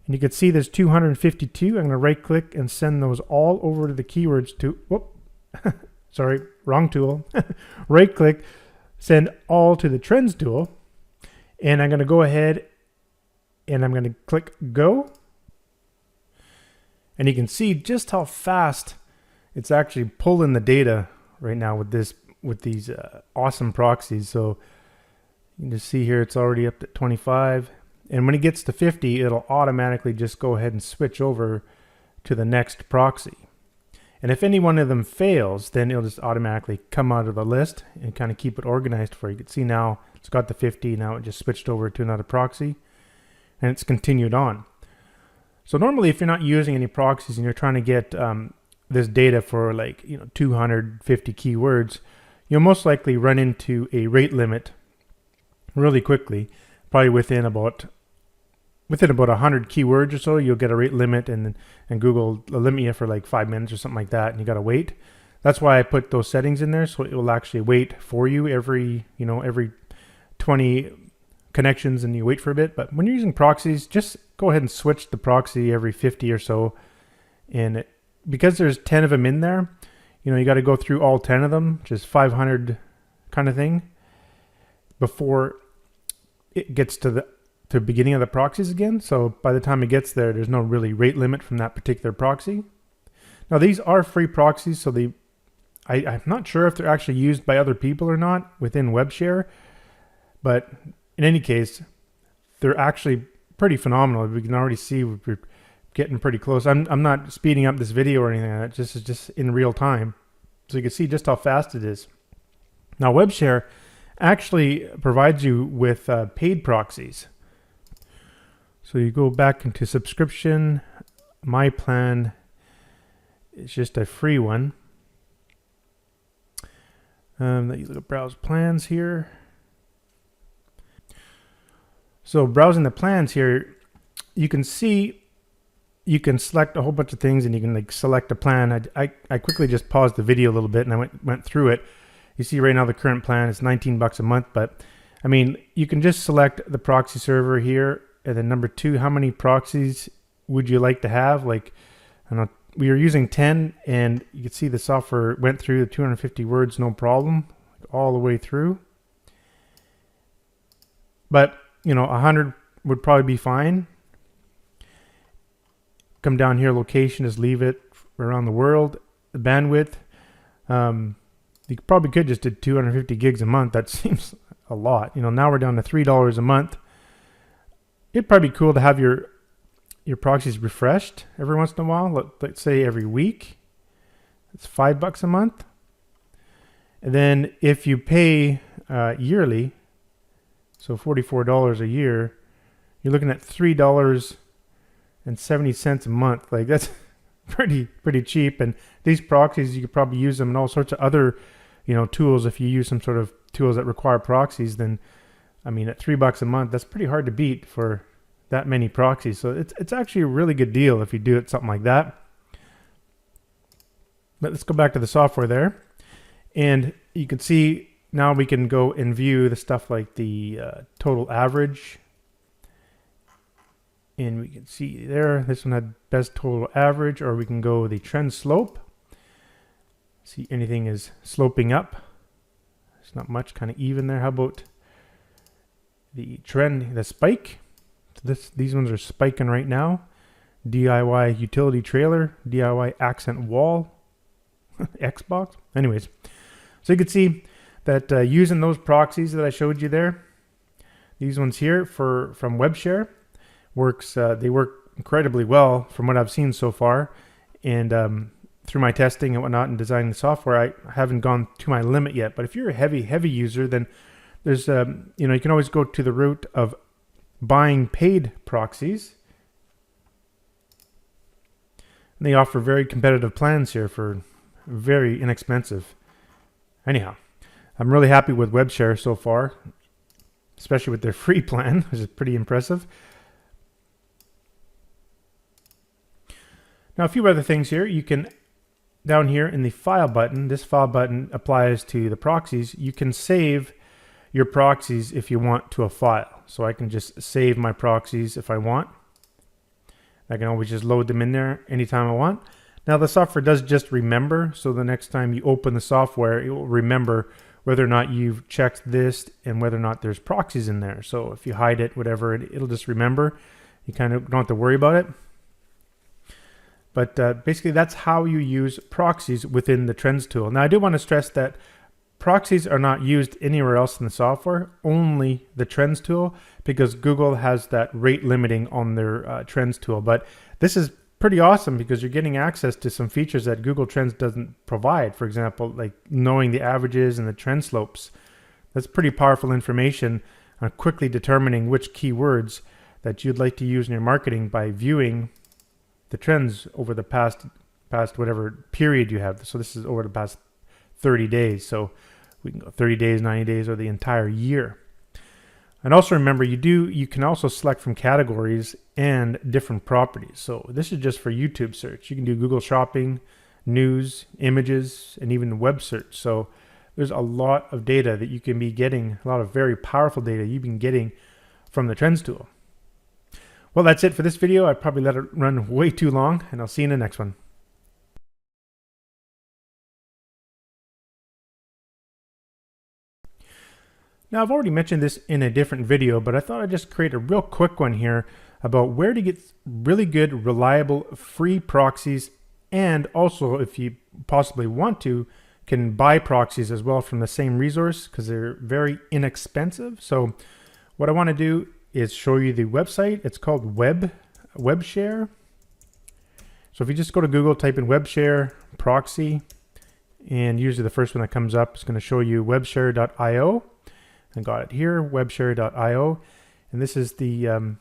And you can see there's 252. I'm going to right click and send those all over to the keywords to, whoop, sorry, wrong tool. Right click, send all to the trends tool. And I'm going to go ahead and I'm going to click go. And you can see just how fast it's actually pulling the data right now with these awesome proxies. So you can just see here it's already up to 25. And when it gets to 50, it'll automatically just go ahead and switch over to the next proxy. And if any one of them fails, then it'll just automatically come out of the list and kind of keep it organized for you. You can see now it's got the 50. Now it just switched over to another proxy and it's continued on. So normally if you're not using any proxies and you're trying to get this data for 250 keywords, you'll most likely run into a rate limit really quickly. Probably within about 100 keywords or so, you'll get a rate limit, and Google will limit you for like 5 minutes or something like that, and you got to wait. That's why I put those settings in there, so it will actually wait for you every 20 connections, and you wait for a bit. But when you're using proxies, just go ahead and switch the proxy every 50 or so, and because there's 10 of them in there, you got to go through all 10 of them, which is 500 kind of thing, before it gets to the beginning of the proxies again. So by the time it gets there, there's no really rate limit from that particular proxy. Now these are free proxies, so I'm not sure if they're actually used by other people or not within WebShare, but in any case, they're actually pretty phenomenal. We can already see we're getting pretty close. I'm not speeding up this video or anything like that. It's just in real time, so you can see just how fast it is. Now WebShare actually provides you with paid proxies. So you go back into subscription. My plan is just a free one. Let you look at browse plans here. So browsing the plans here, you can see you can select a whole bunch of things and you can select a plan. I quickly just paused the video a little bit and I went through it. You see right now the current plan is $19 a month, but I mean, you can just select the proxy server here, and then number 2, how many proxies would you like to have? And we were using 10, and you can see the software went through the 250 words no problem, all the way through. But 100 would probably be fine. Come down here, location, just leave it around the world. The bandwidth, you probably could just do 250 gigs a month. That seems a lot. Now we're down to $3 a month. It'd probably be cool to have your proxies refreshed every once in a while. Let's say every week. It's $5 a month. And then if you pay yearly, so $44 a year, you're looking at $3.70 a month. Like, that's pretty cheap. And these proxies, you could probably use them in all sorts of other tools. If you use some sort of tools that require proxies, then at $3 a month, that's pretty hard to beat for that many proxies. So it's actually a really good deal if you do it something like that. But let's go back to the software there, and you can see now we can go and view the stuff like the total average, and we can see there this one had best total average, or we can go the trend slope. See, anything is sloping up. It's not much, kind of even there. How about the trend, the spike? These ones are spiking right now. DIY utility trailer, DIY accent wall, Xbox. Anyways, so you can see that using those proxies that I showed you there, these ones here from WebShare works. They work incredibly well from what I've seen so far, and through my testing and whatnot and designing the software, I haven't gone to my limit yet. But if you're a heavy user, then there's you can always go to the route of buying paid proxies. And they offer very competitive plans here for very inexpensive. Anyhow, I'm really happy with WebShare so far, especially with their free plan, which is pretty impressive. Now, a few other things here. You can, down here in the file button, this file button applies to the proxies. You can save your proxies if you want to a file. So I can just save my proxies if I want. I can always just load them in there anytime I want. Now the software does just remember, so the next time you open the software, it will remember whether or not you've checked this and whether or not there's proxies in there. So if you hide it, whatever, it'll just remember. You kind of don't have to worry about it. But basically that's how you use proxies within the Trends tool. Now I do want to stress that proxies are not used anywhere else in the software, only the Trends tool, because Google has that rate limiting on their Trends tool. But this is pretty awesome because you're getting access to some features that Google Trends doesn't provide. For example, like knowing the averages and the trend slopes. That's pretty powerful information on quickly determining which keywords that you'd like to use in your marketing by viewing the trends over the past whatever period you have. So this is over the past 30 days. So we can go 30 days, 90 days, or the entire year. And also remember, you can also select from categories and different properties. So this is just for YouTube search. You can do Google Shopping, news, images, and even web search. So there's a lot of data that you can be getting, a lot of very powerful data you've been getting from the Trends tool. Well, that's it for this video. I probably let it run way too long, and I'll see you in the next one. Now, I've already mentioned this in a different video, but I thought I'd just create a real quick one here about where to get really good, reliable, free proxies, and also, if you possibly want to, can buy proxies as well from the same resource because they're very inexpensive. So what I want to do is show you the website. It's called WebShare. So if you just go to Google, type in WebShare proxy, and usually the first one that comes up is going to show you webshare.io. I got it here, webshare.io, and this is the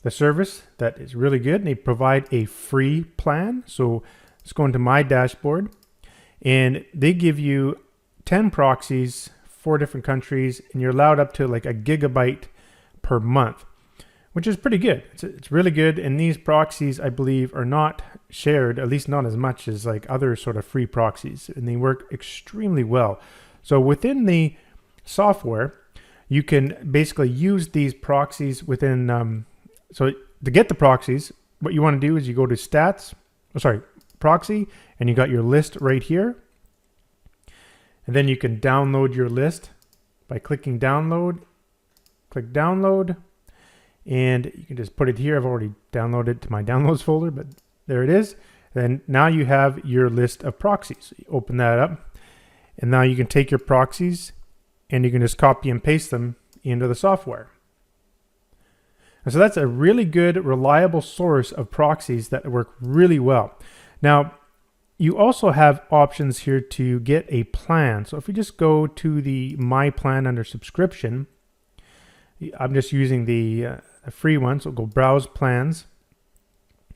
service that is really good. And they provide a free plan. So let's go into my dashboard, and they give you 10 proxies, 4 different countries, and you're allowed up to like a gigabyte per month, which is pretty good. It's really good. And these proxies, I believe, are not shared, at least not as much as like other sort of free proxies, and they work extremely well. So within the software, you can basically use these proxies within, so to get the proxies, what you want to do is you go to proxy, and you got your list right here. And then you can download your list by clicking download. Click download, and you can just put it here. I've already downloaded it to my downloads folder, but there it is. Then now you have your list of proxies. You open that up, and now you can take your proxies and you can just copy and paste them into the software. And so that's a really good, reliable source of proxies that work really well. Now, you also have options here to get a plan. So if we just go to the My Plan under subscription, I'm just using the free one, so we'll go Browse Plans.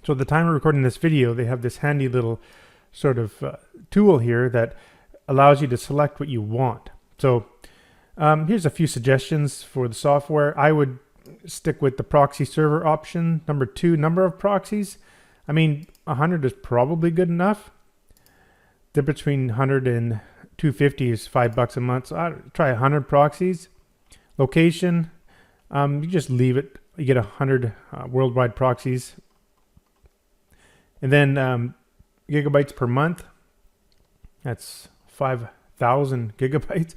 So at the time of recording this video, they have this handy little sort of tool here that allows you to select what you want. So here's a few suggestions for the software. I would stick with the proxy server option. Number 2, number of proxies. I mean, 100 is probably good enough. Difference between 100 and 250 is $5 a month. So I'd try 100 proxies. Location, you just leave it. You get 100 worldwide proxies. And then gigabytes per month. That's 5,000 gigabytes.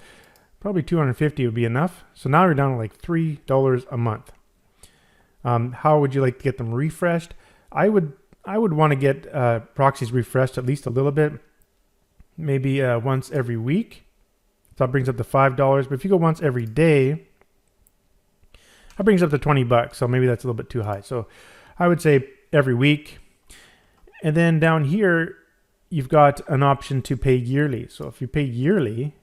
Probably 250 would be enough. So now you're down to like $3 a month. How would you like to get them refreshed? I would want to get proxies refreshed at least a little bit. Maybe once every week. So that brings up to $5. But if you go once every day, that brings up to $20. So maybe that's a little bit too high. So I would say every week. And then down here, you've got an option to pay yearly. So if you pay yearly,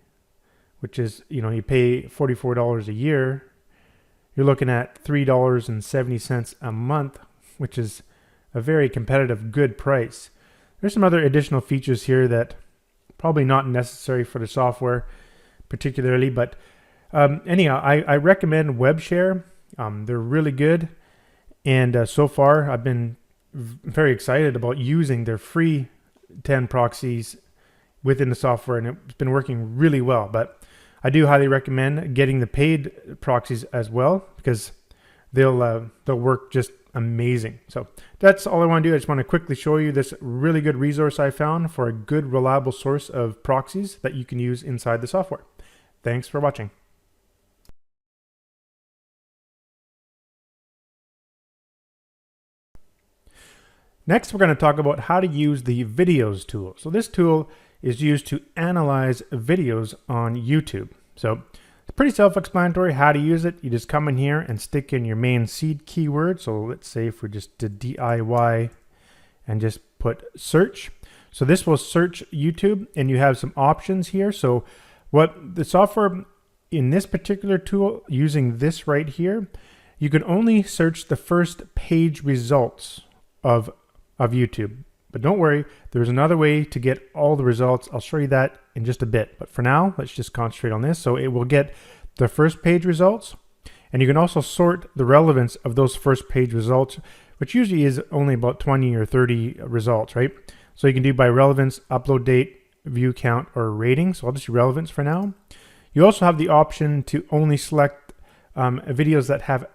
which is, you pay $44 a year, you're looking at $3.70 a month, which is a very competitive, good price. There's some other additional features here that probably not necessary for the software particularly, but anyhow, I recommend WebShare. They're really good, and so far I've been very excited about using their free 10 proxies within the software, and it's been working really well. But I do highly recommend getting the paid proxies as well, because they'll work just amazing. So that's all I want to do. I just want to quickly show you this really good resource I found for a good, reliable source of proxies that you can use inside the software. Thanks for watching. Next, we're going to talk about how to use the videos tool. So this tool is used to analyze videos on YouTube. So it's pretty self-explanatory how to use it. You just come in here and stick in your main seed keyword. So let's say if we just did DIY and just put search. So this will search YouTube, and you have some options here. So what the software in this particular tool, using this right here, you can only search the first page results of YouTube. But don't worry, there's another way to get all the results. I'll show you that in just a bit. But for now, let's just concentrate on this. So it will get the first page results, and you can also sort the relevance of those first page results, which usually is only about 20 or 30 results, right? So you can do by relevance, upload date, view count, or rating. So I'll just do relevance for now. You also have the option to only select videos that have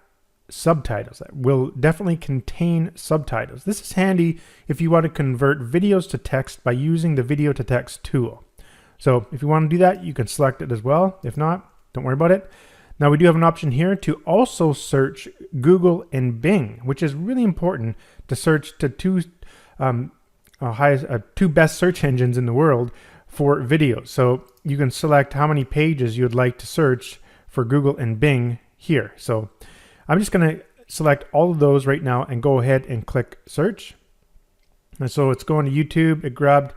subtitles, that will definitely contain subtitles. This is handy if you want to convert videos to text by using the video to text tool. So if you want to do that, you can select it as well. If not, don't worry about it. Now we do have an option here to also search Google and Bing, which is really important to search to two best search engines in the world for videos. So you can select how many pages you'd like to search for Google and Bing here. So I'm just going to select all of those right now and go ahead and click search. And so it's going to YouTube. It grabbed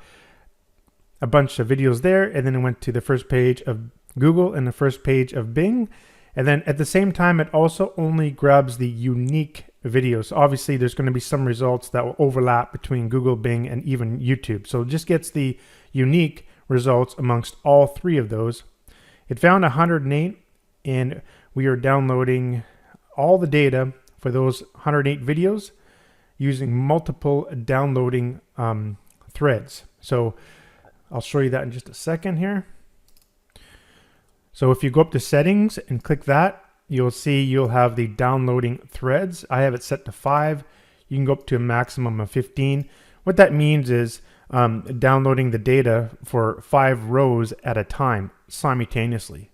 a bunch of videos there, and then it went to the first page of Google and the first page of Bing. And then at the same time, it also only grabs the unique videos. Obviously, there's going to be some results that will overlap between Google, Bing, and even YouTube. So it just gets the unique results amongst all three of those. It found 108, and we are downloading all the data for those 108 videos using multiple downloading threads. So I'll show you that in just a second here. So if you go up to settings and click that, you'll see you'll have the downloading threads. I have it set to 5. You can go up to a maximum of 15. What that means is downloading the data for 5 rows at a time simultaneously.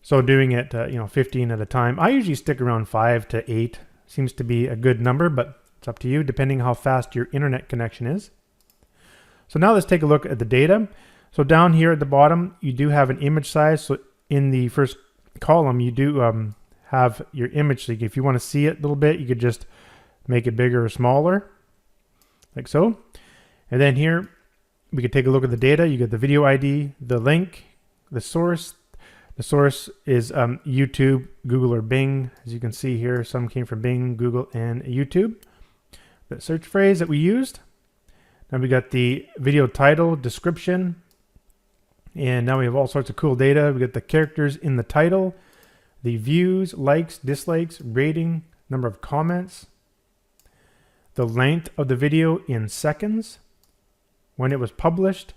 So doing it, 15 at a time. I usually stick around 5 to 8. Seems to be a good number, but it's up to you depending how fast your internet connection is. So now let's take a look at the data. So down here at the bottom, you do have an image size. So in the first column, you do have your image. So if you want to see it a little bit, you could just make it bigger or smaller, like so. And then here, we could take a look at the data. You get the video ID, the link, the source. The source is YouTube, Google, or Bing. As you can see here, some came from Bing, Google, and YouTube. The search phrase that we used. Now we got the video title, description, and now we have all sorts of cool data. We got the characters in the title, the views, likes, dislikes, rating, number of comments, the length of the video in seconds, when it was published,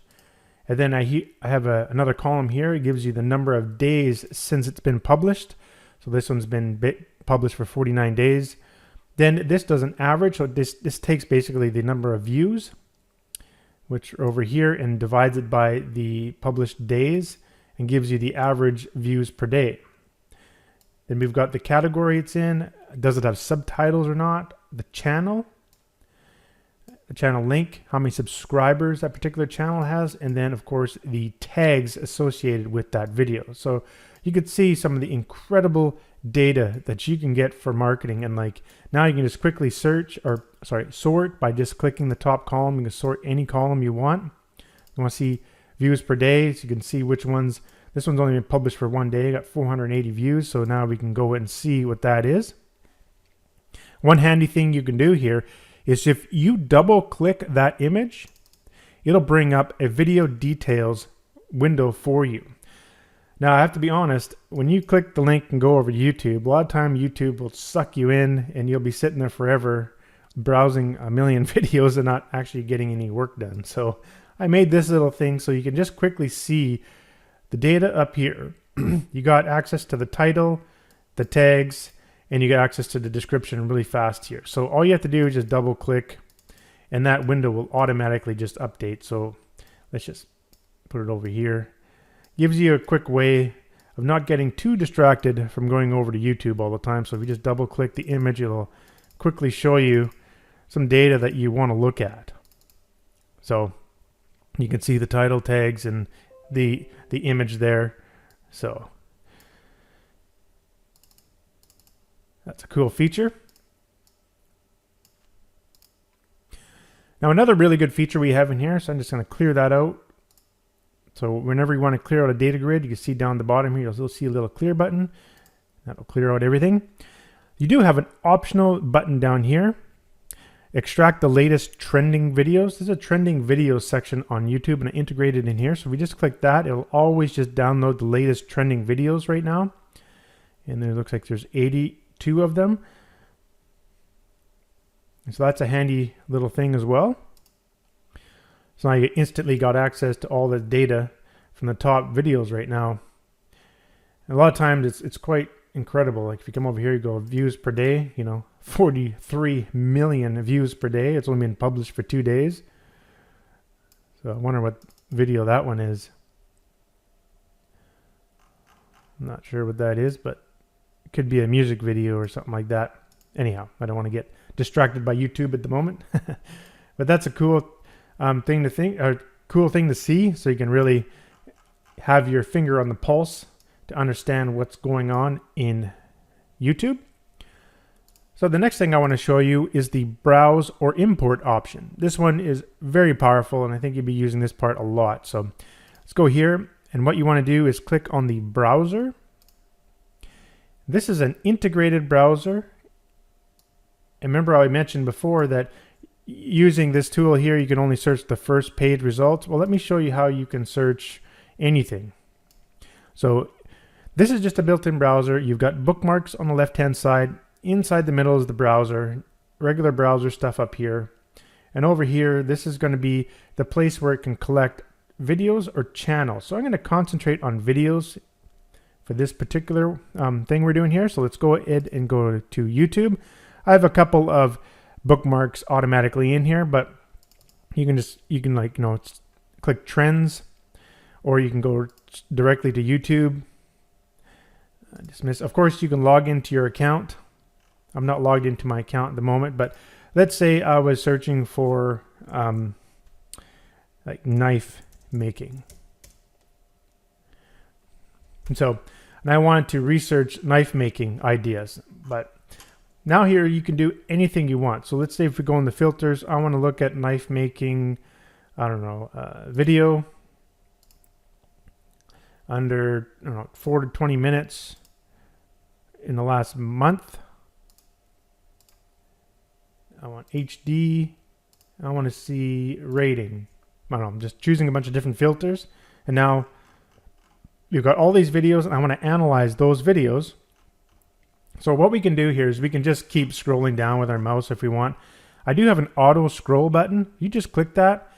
and then I have another column here. It gives you the number of days since it's been published. So this one's been published for 49 days. Then this does an average, so this takes basically the number of views, which are over here, and divides it by the published days and gives you the average views per day. Then we've got the category it's in. Does it have subtitles or not? The channel link, how many subscribers that particular channel has, and then of course the tags associated with that video. So you could see some of the incredible data that you can get for marketing. And like now you can just quickly sort by just clicking the top column. You can sort any column you want. You want to see views per day, so you can see which ones. This one's only been published for 1 day, got 480 views. So now we can go and see what that is. One handy thing you can do here is if you double click that image, it'll bring up a video details window for you. Now, I have to be honest, when you click the link and go over to YouTube, a lot of time YouTube will suck you in and you'll be sitting there forever browsing a million videos and not actually getting any work done. So I made this little thing so you can just quickly see the data up here. You got access to the title, the tags, and you get access to the description really fast here. So all you have to do is just double click and that window will automatically just update. So let's just put it over here. Gives you a quick way of not getting too distracted from going over to YouTube all the time. So if you just double click the image, it'll quickly show you some data that you want to look at. So you can see the title, tags, and the image there. So that's a cool feature. Now another really good feature we have in here, so I'm just going to clear that out. So whenever you want to clear out a data grid, you can see down the bottom here, you'll see a little clear button. That'll clear out everything. You do have an optional button down here. Extract the latest trending videos. There's a trending videos section on YouTube and I integrated in here. So if we just click that, it'll always just download the latest trending videos right now. And there looks like there's 82 of them. And so that's a handy little thing as well. So now you instantly got access to all the data from the top videos right now. And a lot of times it's quite incredible. Like if you come over here, you go views per day, 43 million views per day. It's only been published for 2 days. So I wonder what video that one is. I'm not sure what that is, but it could be a music video or something like that. Anyhow, I don't want to get distracted by YouTube at the moment. But that's a cool thing to think, or cool thing to see, so you can really have your finger on the pulse to understand what's going on in YouTube. So the next thing I want to show you is the browse or import option. This one is very powerful and I think you'll be using this part a lot. So let's go here, and what you want to do is click on the browser. This is an integrated browser. And remember how I mentioned before that using this tool here, you can only search the first page results. Well, let me show you how you can search anything. So this is just a built-in browser. You've got bookmarks on the left-hand side. Inside the middle is the browser, regular browser stuff up here. And over here, this is going to be the place where it can collect videos or channels. So I'm going to concentrate on videos for this particular thing we're doing here. So let's go ahead and go to YouTube. I have a couple of bookmarks automatically in here, but you can like, click trends, or you can go directly to YouTube. Dismiss. Of course, you can log into your account. I'm not logged into my account at the moment, but let's say I was searching for like knife making. And I wanted to research knife making ideas, but now here you can do anything you want. So let's say if we go in the filters, I want to look at knife making, I don't know, video under 4 to 20 minutes in the last month. I want HD. I want to see rating. I don't know, I'm just choosing a bunch of different filters. And now you've got all these videos, and I want to analyze those videos. So what we can do here is we can just keep scrolling down with our mouse if we want. I do have an auto scroll button. You just click that,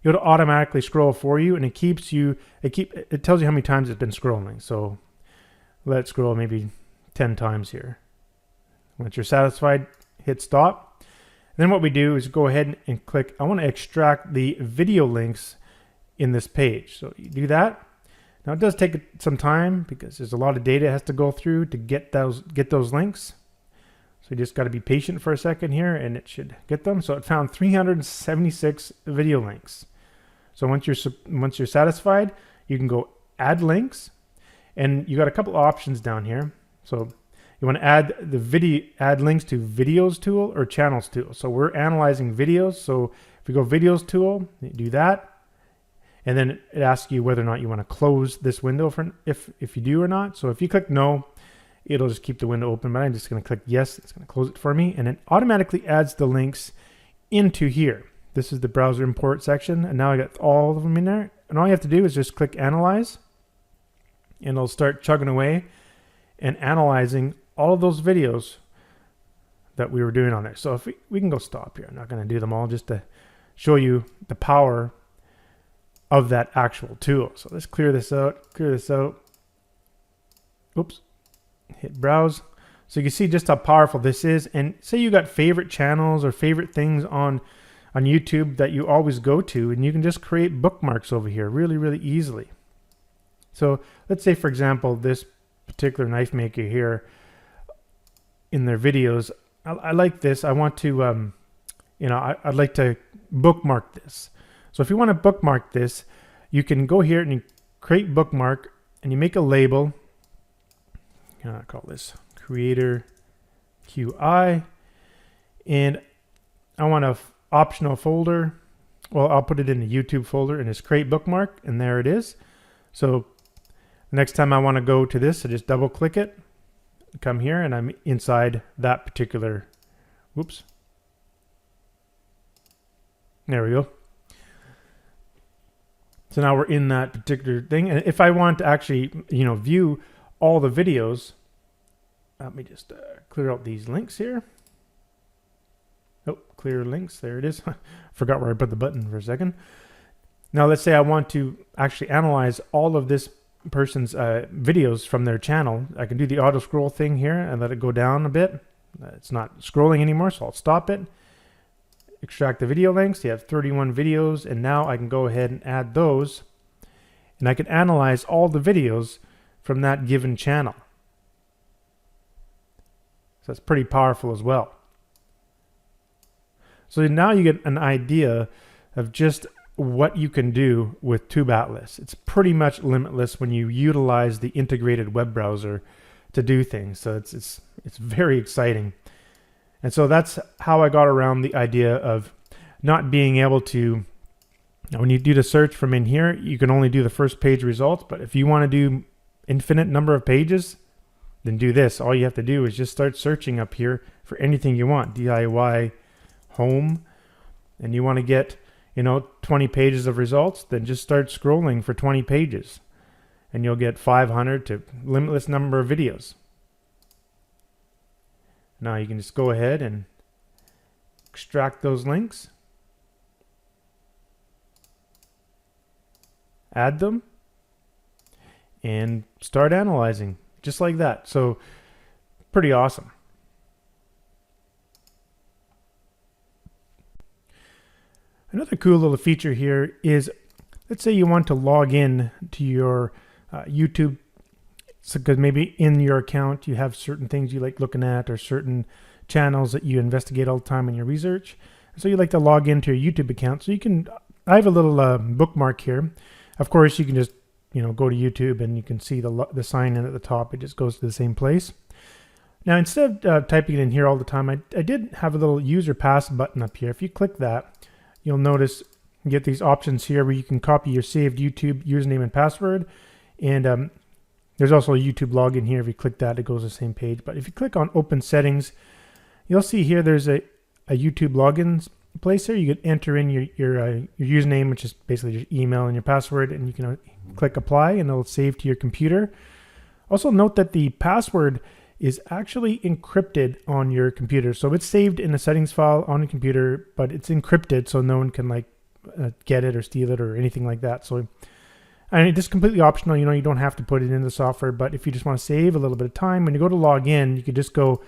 it'll automatically scroll for you, and it tells you how many times it's been scrolling. So let's scroll maybe 10 times here. Once you're satisfied, hit stop. Then what we do is go ahead and click, I want to extract the video links in this page. So you do that. Now it does take some time because there's a lot of data it has to go through to get those links. So you just got to be patient for a second here, and it should get them. So it found 376 video links. So once you're satisfied, you can go add links, and you got a couple options down here. So you want to add links to videos tool or channels tool. So we're analyzing videos. So if we go videos tool, you do that. And then it asks you whether or not you want to close this window for if you do or not. So if you click no, it'll just keep the window open, but I'm just going to click yes. It's going to close it for me, and it automatically adds the links into here. This is the browser import section, and now I got all of them in there. And all you have to do is just click analyze, and it'll start chugging away and analyzing all of those videos that we were doing on there. So if we can go stop here. I'm not going to do them all, just to show you the power of that actual tool. So let's clear this out. Oops. Hit browse. So you can see just how powerful this is. And say you got favorite channels or favorite things on YouTube that you always go to, and you can just create bookmarks over here really, really easily. So let's say, for example, this particular knife maker here, in their videos, I like this. I want to, I'd like to bookmark this. So if you want to bookmark this, you can go here and you create bookmark, and you make a label. I call this creator QI, and I want a optional folder. Well, I'll put it in the YouTube folder, and it's create bookmark, and there it is. So next time I want to go to this, I just double click it, come here, and I'm inside that particular, whoops. There we go. So now we're in that particular thing. And if I want to actually, view all the videos, let me just clear out these links here. Oh, clear links. There it is. Forgot where I put the button for a second. Now let's say I want to actually analyze all of this person's videos from their channel. I can do the auto scroll thing here and let it go down a bit. It's not scrolling anymore, so I'll stop it. Extract the video links. You have 31 videos, and now I can go ahead and add those, and I can analyze all the videos from that given channel. So that's pretty powerful as well. So now you get an idea of just what you can do with Tube Atlas. It's pretty much limitless when you utilize the integrated web browser to do things. So it's very exciting. And so that's how I got around the idea of not being able to, when you do the search from in here, you can only do the first page results. But if you want to do infinite number of pages, then do this. All you have to do is just start searching up here for anything you want. DIY home, and you want to get 20 pages of results, then just start scrolling for 20 pages, and you'll get 500 to limitless number of videos. Now you can just go ahead and extract those links, add them, and start analyzing just like that. So pretty awesome. Another cool little feature here is, let's say you want to log in to your YouTube, because maybe in your account you have certain things you like looking at or certain channels that you investigate all the time in your research. So you like to log into your YouTube account. So you can, I have a little bookmark here. Of course, you can just go to YouTube and you can see the sign in at the top. It just goes to the same place. Now, instead of typing it in here all the time, I did have a little user pass button up here. If you click that, you'll notice you get these options here where you can copy your saved YouTube username and password. And there's also a YouTube login here. If you click that, it goes to the same page. But if you click on Open Settings, you'll see here there's a YouTube login place here. You can enter in your username, which is basically your email, and your password, and you can click Apply, and it'll save to your computer. Also note that the password is actually encrypted on your computer. So it's saved in a settings file on your computer, but it's encrypted so no one can get it or steal it or anything like that. So, and it's completely optional. You don't have to put it in the software, but if you just want to save a little bit of time, when you go to log in, you could just go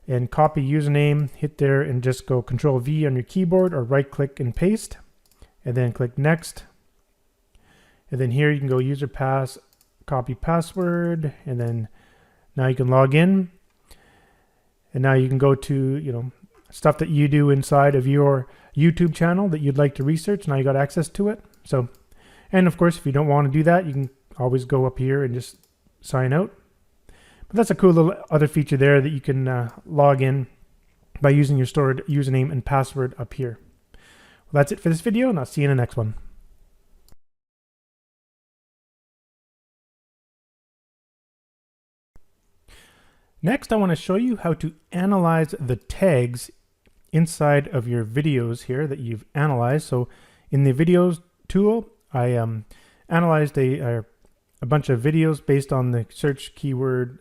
and copy username, hit there and just go Control V on your keyboard, or right click and paste, and then click Next. And then here you can go user pass, copy password, and then now you can log in, and now you can go to, stuff that you do inside of your YouTube channel that you'd like to research. Now you got access to it. So, and of course, if you don't want to do that, you can always go up here and just sign out. But that's a cool little other feature there that you can log in by using your stored username and password up here. Well, that's it for this video, and I'll see you in the next one. Next, I want to show you how to analyze the tags inside of your videos here that you've analyzed. So in the videos tool, I analyzed a bunch of videos based on the search keyword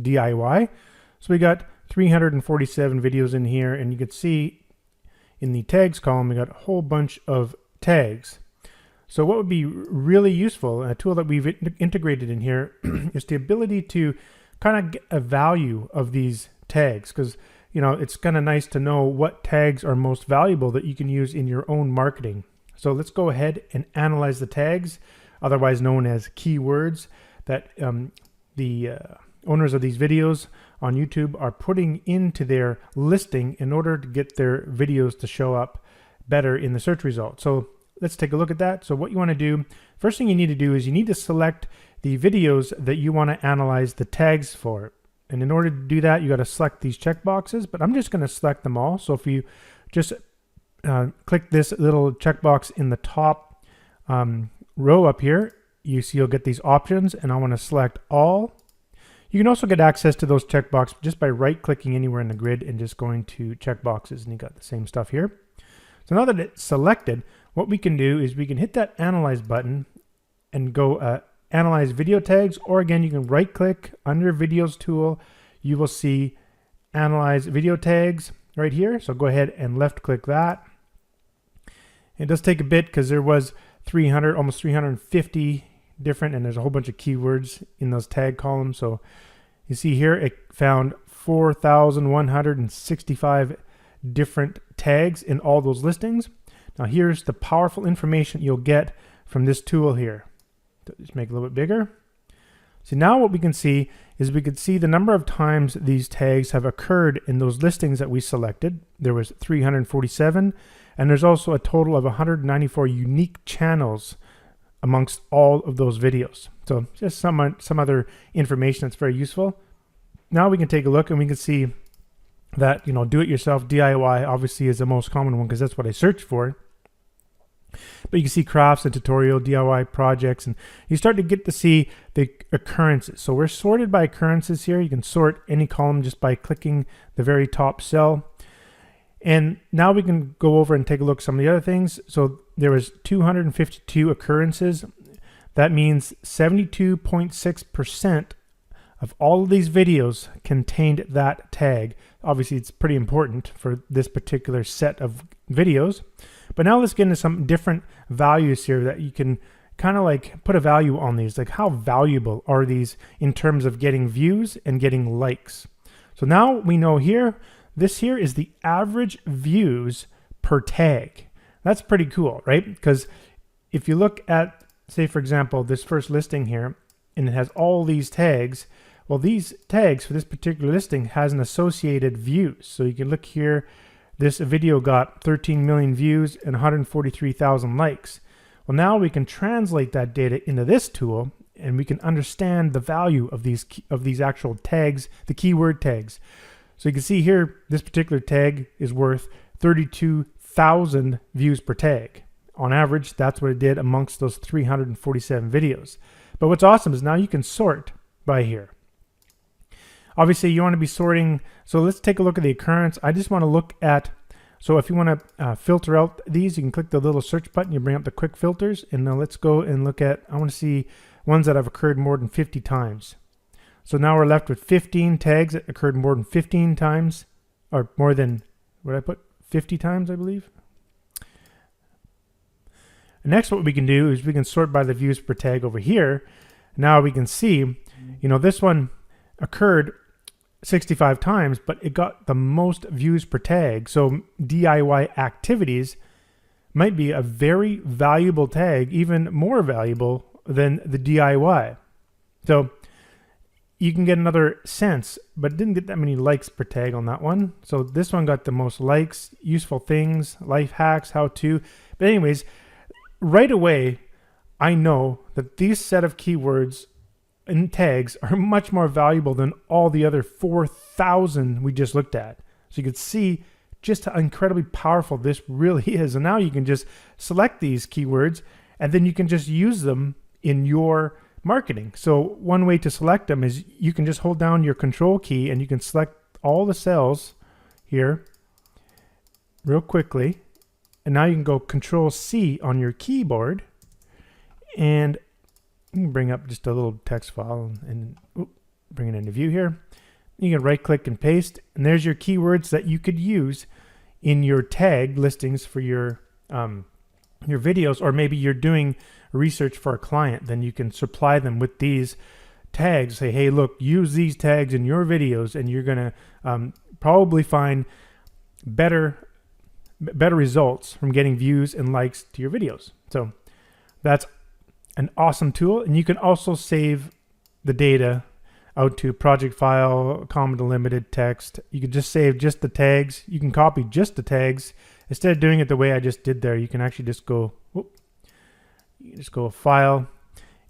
DIY. So we got 347 videos in here, and you can see in the tags column, we got a whole bunch of tags. So what would be really useful, a tool that we've integrated in here, is the ability to kind of get a value of these tags, because it's kind of nice to know what tags are most valuable that you can use in your own marketing. So let's go ahead and analyze the tags, otherwise known as keywords, that the owners of these videos on YouTube are putting into their listing in order to get their videos to show up better in the search results. So let's take a look at that. So what you want to do, first thing you need to do is you need to select the videos that you want to analyze the tags for. And in order to do that, you got to select these checkboxes, but I'm just going to select them all. So if you just click this little checkbox in the top row up here, you see you'll get these options, and I want to select all. You can also get access to those checkboxes just by right-clicking anywhere in the grid and just going to checkboxes, and you got the same stuff here. So now that it's selected, what we can do is we can hit that Analyze button and go Analyze Video Tags, or again, you can right-click under Videos tool. You will see Analyze Video Tags right here. So go ahead and left-click that. It does take a bit because there was almost 350 different, and there's a whole bunch of keywords in those tag columns. So you see here, it found 4,165 different tags in all those listings. Now here's the powerful information you'll get from this tool here. Just make it a little bit bigger. So now what we can see is we can see the number of times these tags have occurred in those listings that we selected. There was 347, and there's also a total of 194 unique channels amongst all of those videos. So just some other information that's very useful. Now we can take a look and we can see that, do-it-yourself DIY obviously is the most common one because that's what I searched for. But you can see crafts and tutorial, DIY projects, and you start to get to see the occurrences. So we're sorted by occurrences here. You can sort any column just by clicking the very top cell. And now we can go over and take a look at some of the other things. So there was 252 occurrences. That means 72.6% of all of these videos contained that tag. Obviously, it's pretty important for this particular set of videos. But now let's get into some different values here that you can kind of put a value on these. Like, how valuable are these in terms of getting views and getting likes? So now we know here, this here is the average views per tag. That's pretty cool, right? Because if you look at, say for example, this first listing here, and it has all these tags, well, these tags for this particular listing has an associated views. So you can look here, this video got 13 million views and 143,000 likes. Well, now we can translate that data into this tool, and we can understand the value of these actual tags, the keyword tags. So you can see here, this particular tag is worth 32,000 views per tag. On average, that's what it did amongst those 347 videos. But what's awesome is now you can sort by here. Obviously, you want to be sorting. So let's take a look at the occurrence. I just want to look at, so if you want to filter out these, you can click the little search button, you bring up the quick filters, and now let's go and look at, I want to see ones that have occurred more than 50 times. So now we're left with 15 tags that occurred more than 15 times, or more than, what did I put? 50 times, I believe. And next, what we can do is we can sort by the views per tag over here. Now we can see, this one occurred 65 times, but it got the most views per tag. So DIY activities might be a very valuable tag, even more valuable than the DIY. So you can get another sense, but it didn't get that many likes per tag on that one. So this one got the most likes, useful things, life hacks, how to. But anyways, right away, I know that these set of keywords and tags are much more valuable than all the other 4,000 we just looked at. So you can see just how incredibly powerful this really is. And now you can just select these keywords, and then you can just use them in your marketing. So one way to select them is you can just hold down your control key and you can select all the cells here real quickly. And now you can go Control C on your keyboard, and you can bring up just a little text file and bring it into view here. You can right click and paste, and there's your keywords that you could use in your tag listings for your videos, or maybe you're doing research for a client, then you can supply them with these tags. Say, hey, look, use these tags in your videos, and you're going to probably find better results from getting views and likes to your videos. So that's an awesome tool. And you can also save the data out to project file, comma delimited text. You can just save just the tags. You can copy just the tags. Instead of doing it the way I just did there, you can actually just go, file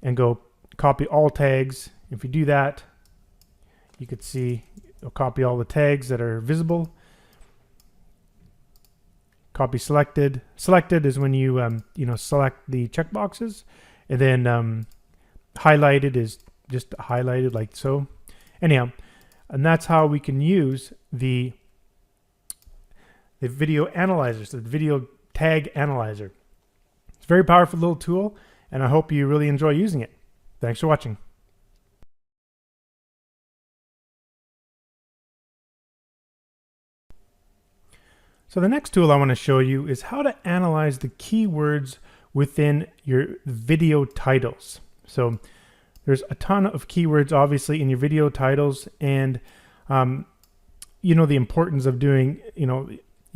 and go copy all tags. If you do that, you could see it'll copy all the tags that are visible. Copy selected. Selected is when you select the checkboxes, and then highlighted is just highlighted like so. Anyhow, and that's how we can use the video analyzer, so the video tag analyzer. It's a very powerful little tool, and I hope you really enjoy using it. Thanks for watching. So the next tool I want to show you is how to analyze the keywords within your video titles. So there's a ton of keywords obviously in your video titles, and the importance of doing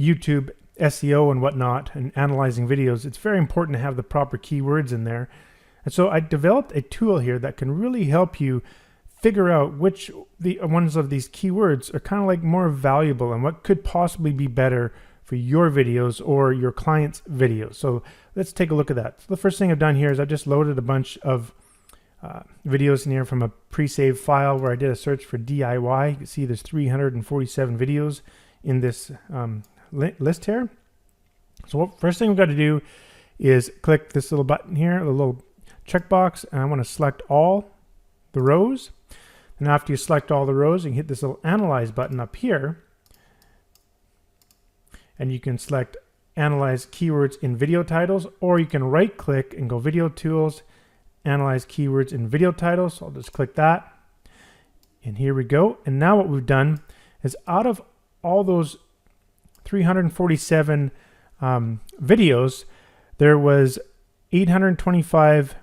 YouTube SEO and whatnot and analyzing videos. It's very important to have the proper keywords in there. And so I developed a tool here that can really help you figure out which ones of these keywords are kind of like more valuable and what could possibly be better for your videos or your clients' videos. So let's take a look at that. So the first thing I've done here is I've just loaded a bunch of videos in here from a pre-saved file where I did a search for DIY. You can see there's 347 videos in this list here. So first thing we've got to do is click this little button here, the little checkbox, and I want to select all the rows. And after you select all the rows, you can hit this little analyze button up here, and you can select analyze keywords in video titles, or you can right click and go video tools, analyze keywords in video titles. So I'll just click that, and here we go. And now what we've done is out of all those 347 videos, there was 825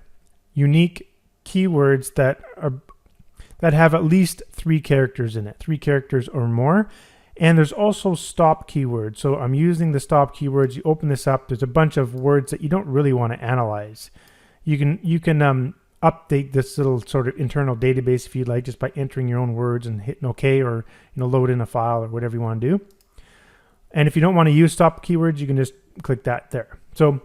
unique keywords that have at least 3 characters in it, 3 characters or more. And there's also stop keywords. So I'm using the stop keywords. You open this up, there's a bunch of words that you don't really want to analyze. You can update this little sort of internal database if you'd like, just by entering your own words and hitting OK, or load in a file or whatever you want to do. And if you don't want to use stop keywords, you can just click that there. So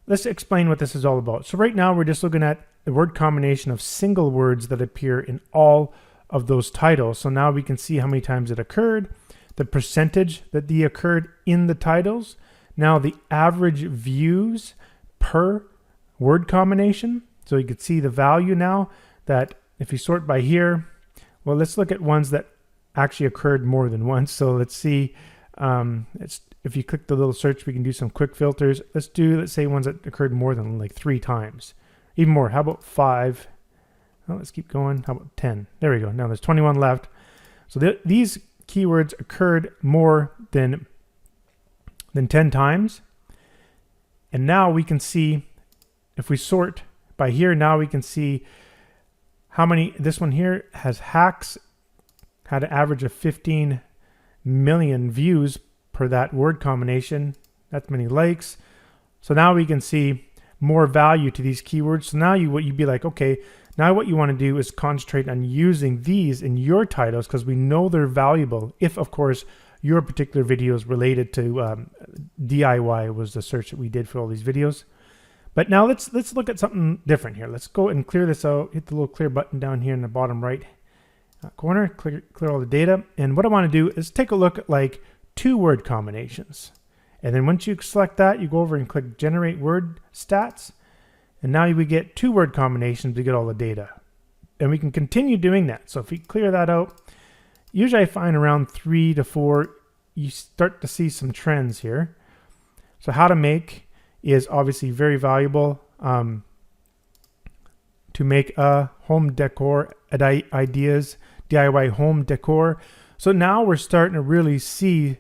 let's explain what this is all about. So right now we're just looking at the word combination of single words that appear in all of those titles. So now we can see how many times it occurred, the percentage that they occurred in the titles, now the average views per word combination. So you can see the value now that if you sort by here, well, let's look at ones that actually occurred more than once. So let's see, if you click the little search, we can do some quick filters. Let's say ones that occurred more than like 3 times, even more. How about 5? Well, let's keep going. How about 10? There we go. Now there's 21 left. So these keywords occurred more than 10 times. And now we can see, if we sort by here, now we can see how many. This one here has hacks, had an average of 15 million views per that word combination. That's many likes. So now we can see more value to these keywords. So now what you'd be like, okay, now what you want to do is concentrate on using these in your titles, because we know they're valuable. If, of course, your particular video is related to DIY was the search that we did for all these videos. But now let's look at something different here. Let's go and clear this out. Hit the little clear button down here in the bottom right corner. Clear all the data. And what I want to do is take a look at like 2 word combinations. And then once you select that, you go over and click Generate Word Stats. And now we get 2 word combinations to get all the data. And we can continue doing that. So if we clear that out, usually I find around 3 to 4, you start to see some trends here. So how to make is obviously very valuable. To make a home decor ideas, DIY home decor. So now we're starting to really see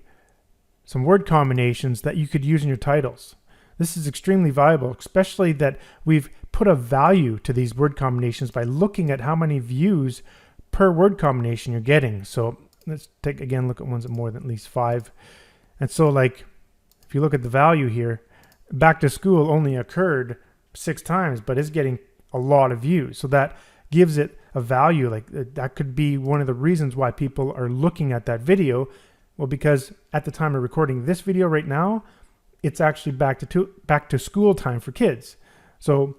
some word combinations that you could use in your titles. This is extremely valuable, especially that we've put a value to these word combinations by looking at how many views per word combination you're getting. So let's take again, look at ones that more than at least 5. And so like, if you look at the value here, back to school only occurred 6 times, but it's getting a lot of views. So that gives it a value. Like that could be one of the reasons why people are looking at that video. Well, because at the time of recording this video right now, it's actually back to school time for kids. So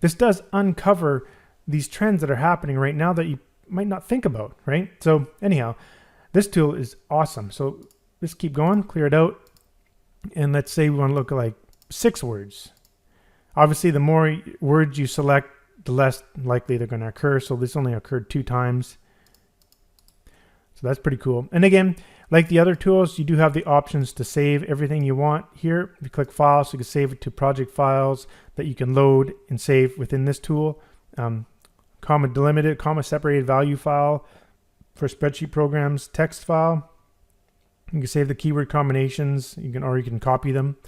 this does uncover these trends that are happening right now that you might not think about, right? So anyhow, this tool is awesome. So let's keep going, clear it out. And let's say we want to look at like 6 words. Obviously, the more words you select, the less likely they're going to occur. So this only occurred 2 times. So that's pretty cool. And again, like the other tools, you do have the options to save everything you want here. If you click File, so you can save it to project files that you can load and save within this tool. Comma delimited, comma separated value file for spreadsheet programs, text file. You can save the keyword combinations. You can copy them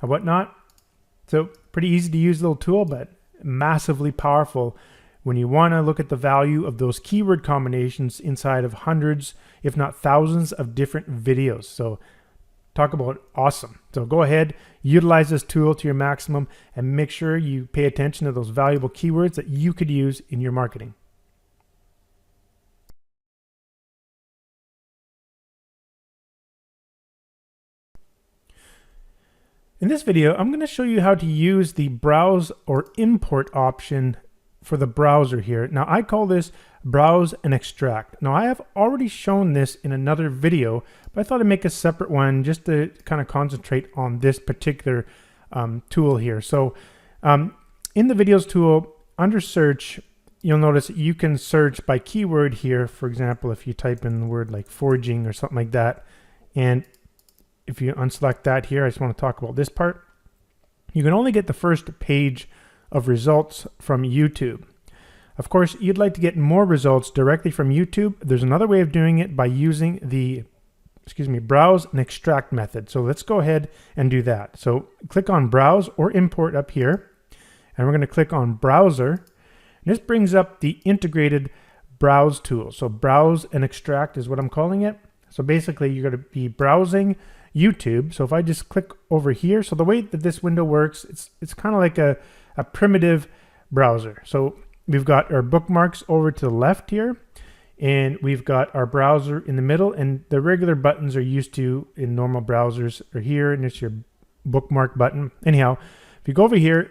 and whatnot. So pretty easy to use little tool, but massively powerful when you want to look at the value of those keyword combinations inside of hundreds, if not thousands of different videos. So talk about awesome. So go ahead, utilize this tool to your maximum and make sure you pay attention to those valuable keywords that you could use in your marketing. In this video, I'm going to show you how to use the browse or import option for the browser here. Now I call this browse and extract. Now I have already shown this in another video, but I thought I'd make a separate one just to kind of concentrate on this particular tool here. So in the videos tool, under search, you'll notice you can search by keyword here. For example, if you type in the word like foraging or something like that, and if you unselect that here, I just want to talk about this part. You can only get the first page of results from YouTube. Of course, you'd like to get more results directly from YouTube. There's another way of doing it by using the, browse and extract method. So let's go ahead and do that. So click on browse or import up here, and we're going to click on browser. And this brings up the integrated browse tool. So browse and extract is what I'm calling it. So basically you're going to be browsing YouTube. So if I just click over here, so the way that this window works, it's kind of like a primitive browser. So we've got our bookmarks over to the left here, and we've got our browser in the middle, and the regular buttons are used to in normal browsers are here, and it's your bookmark button. Anyhow, if you go over here,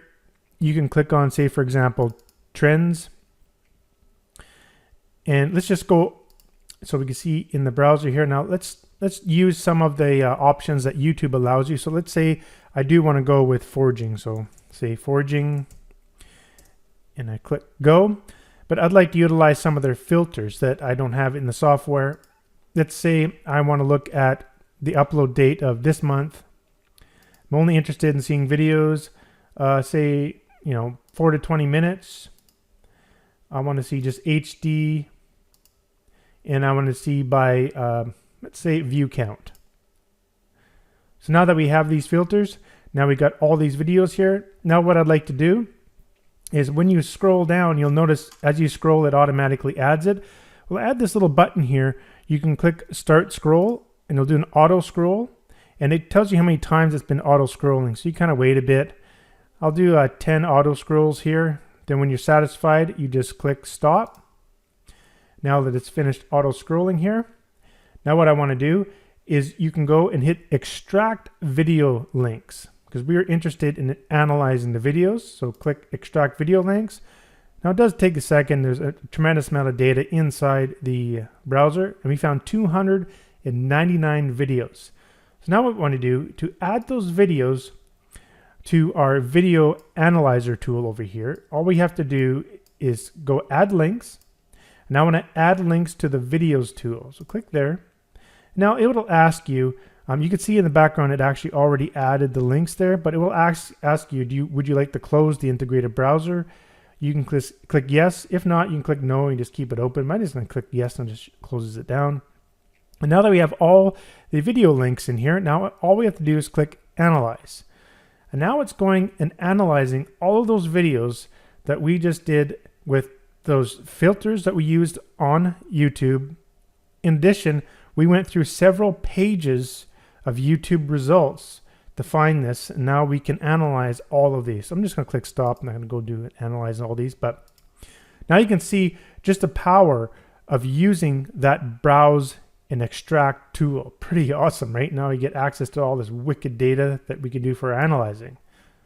you can click on, say for example, trends, and let's just go so we can see in the browser here. Now let's use some of the options that YouTube allows you. So let's say I do want to go with forging, so say forging, and I click go, but I'd like to utilize some of their filters that I don't have in the software. Let's say I want to look at the upload date of this month. I'm only interested in seeing videos, say, 4 to 20 minutes. I want to see just HD, and I want to see by, let's say, view count. So now that we have these filters, now we got all these videos here. Now what I'd like to do is when you scroll down, you'll notice as you scroll, it automatically adds it. We'll add this little button here. You can click start scroll, and it'll do an auto scroll, and it tells you how many times it's been auto scrolling. So you kind of wait a bit. I'll do 10 auto scrolls here. Then when you're satisfied, you just click stop. Now that it's finished auto scrolling here, now what I want to do is you can go and hit extract video links, because we are interested in analyzing the videos. So click extract video links. Now it does take a second. There's a tremendous amount of data inside the browser, and we found 299 videos. So now what we want to do to add those videos to our video analyzer tool over here, all we have to do is go add links. Now I want to add links to the videos tool. So click there. Now it will ask you, you can see in the background it actually already added the links there, but it will ask you, would you like to close the integrated browser? You can click yes. If not, you can click no and just keep it open. I'm just going to click yes and just closes it down. And now that we have all the video links in here, now all we have to do is click analyze. And now it's going and analyzing all of those videos that we just did with those filters that we used on YouTube. In addition, we went through several pages of YouTube results to find this, and now we can analyze all of these. So I'm just going to click stop, and I'm going to go do it, analyze all these. But now you can see just the power of using that browse and extract tool. Pretty awesome, right? Now you get access to all this wicked data that we can do for analyzing.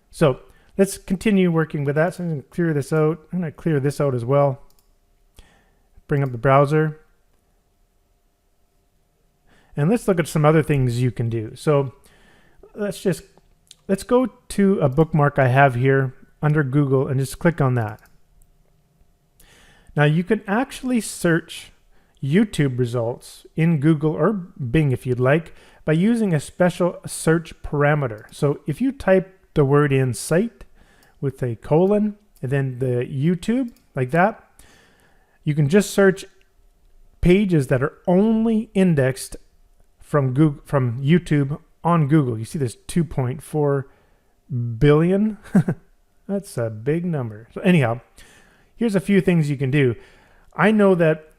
So let's continue working with that. So I'm going to clear this out. I'm going to clear this out as well. Bring up the browser. And let's look at some other things you can do. So let's go to a bookmark I have here under Google and just click on that. Now you can actually search YouTube results in Google or Bing if you'd like by using a special search parameter. So if you type the word in site with a colon and then the YouTube like that, you can just search pages that are only indexed from Google, from YouTube on Google. You see this 2.4 billion. That's a big number. So anyhow, here's a few things you can do. I know that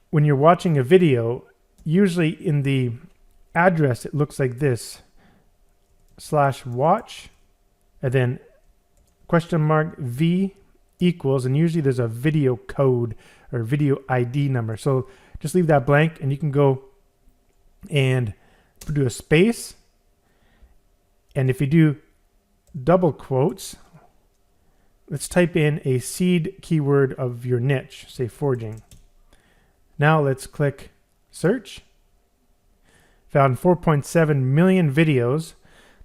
when you're watching a video, usually in the address, it looks like this, /watch, and then $V equals, and usually there's a video code or video ID number. So just leave that blank, and you can go and do a space. And if you do double quotes, let's type in a seed keyword of your niche, say forging. Now let's click search. Found 4.7 million videos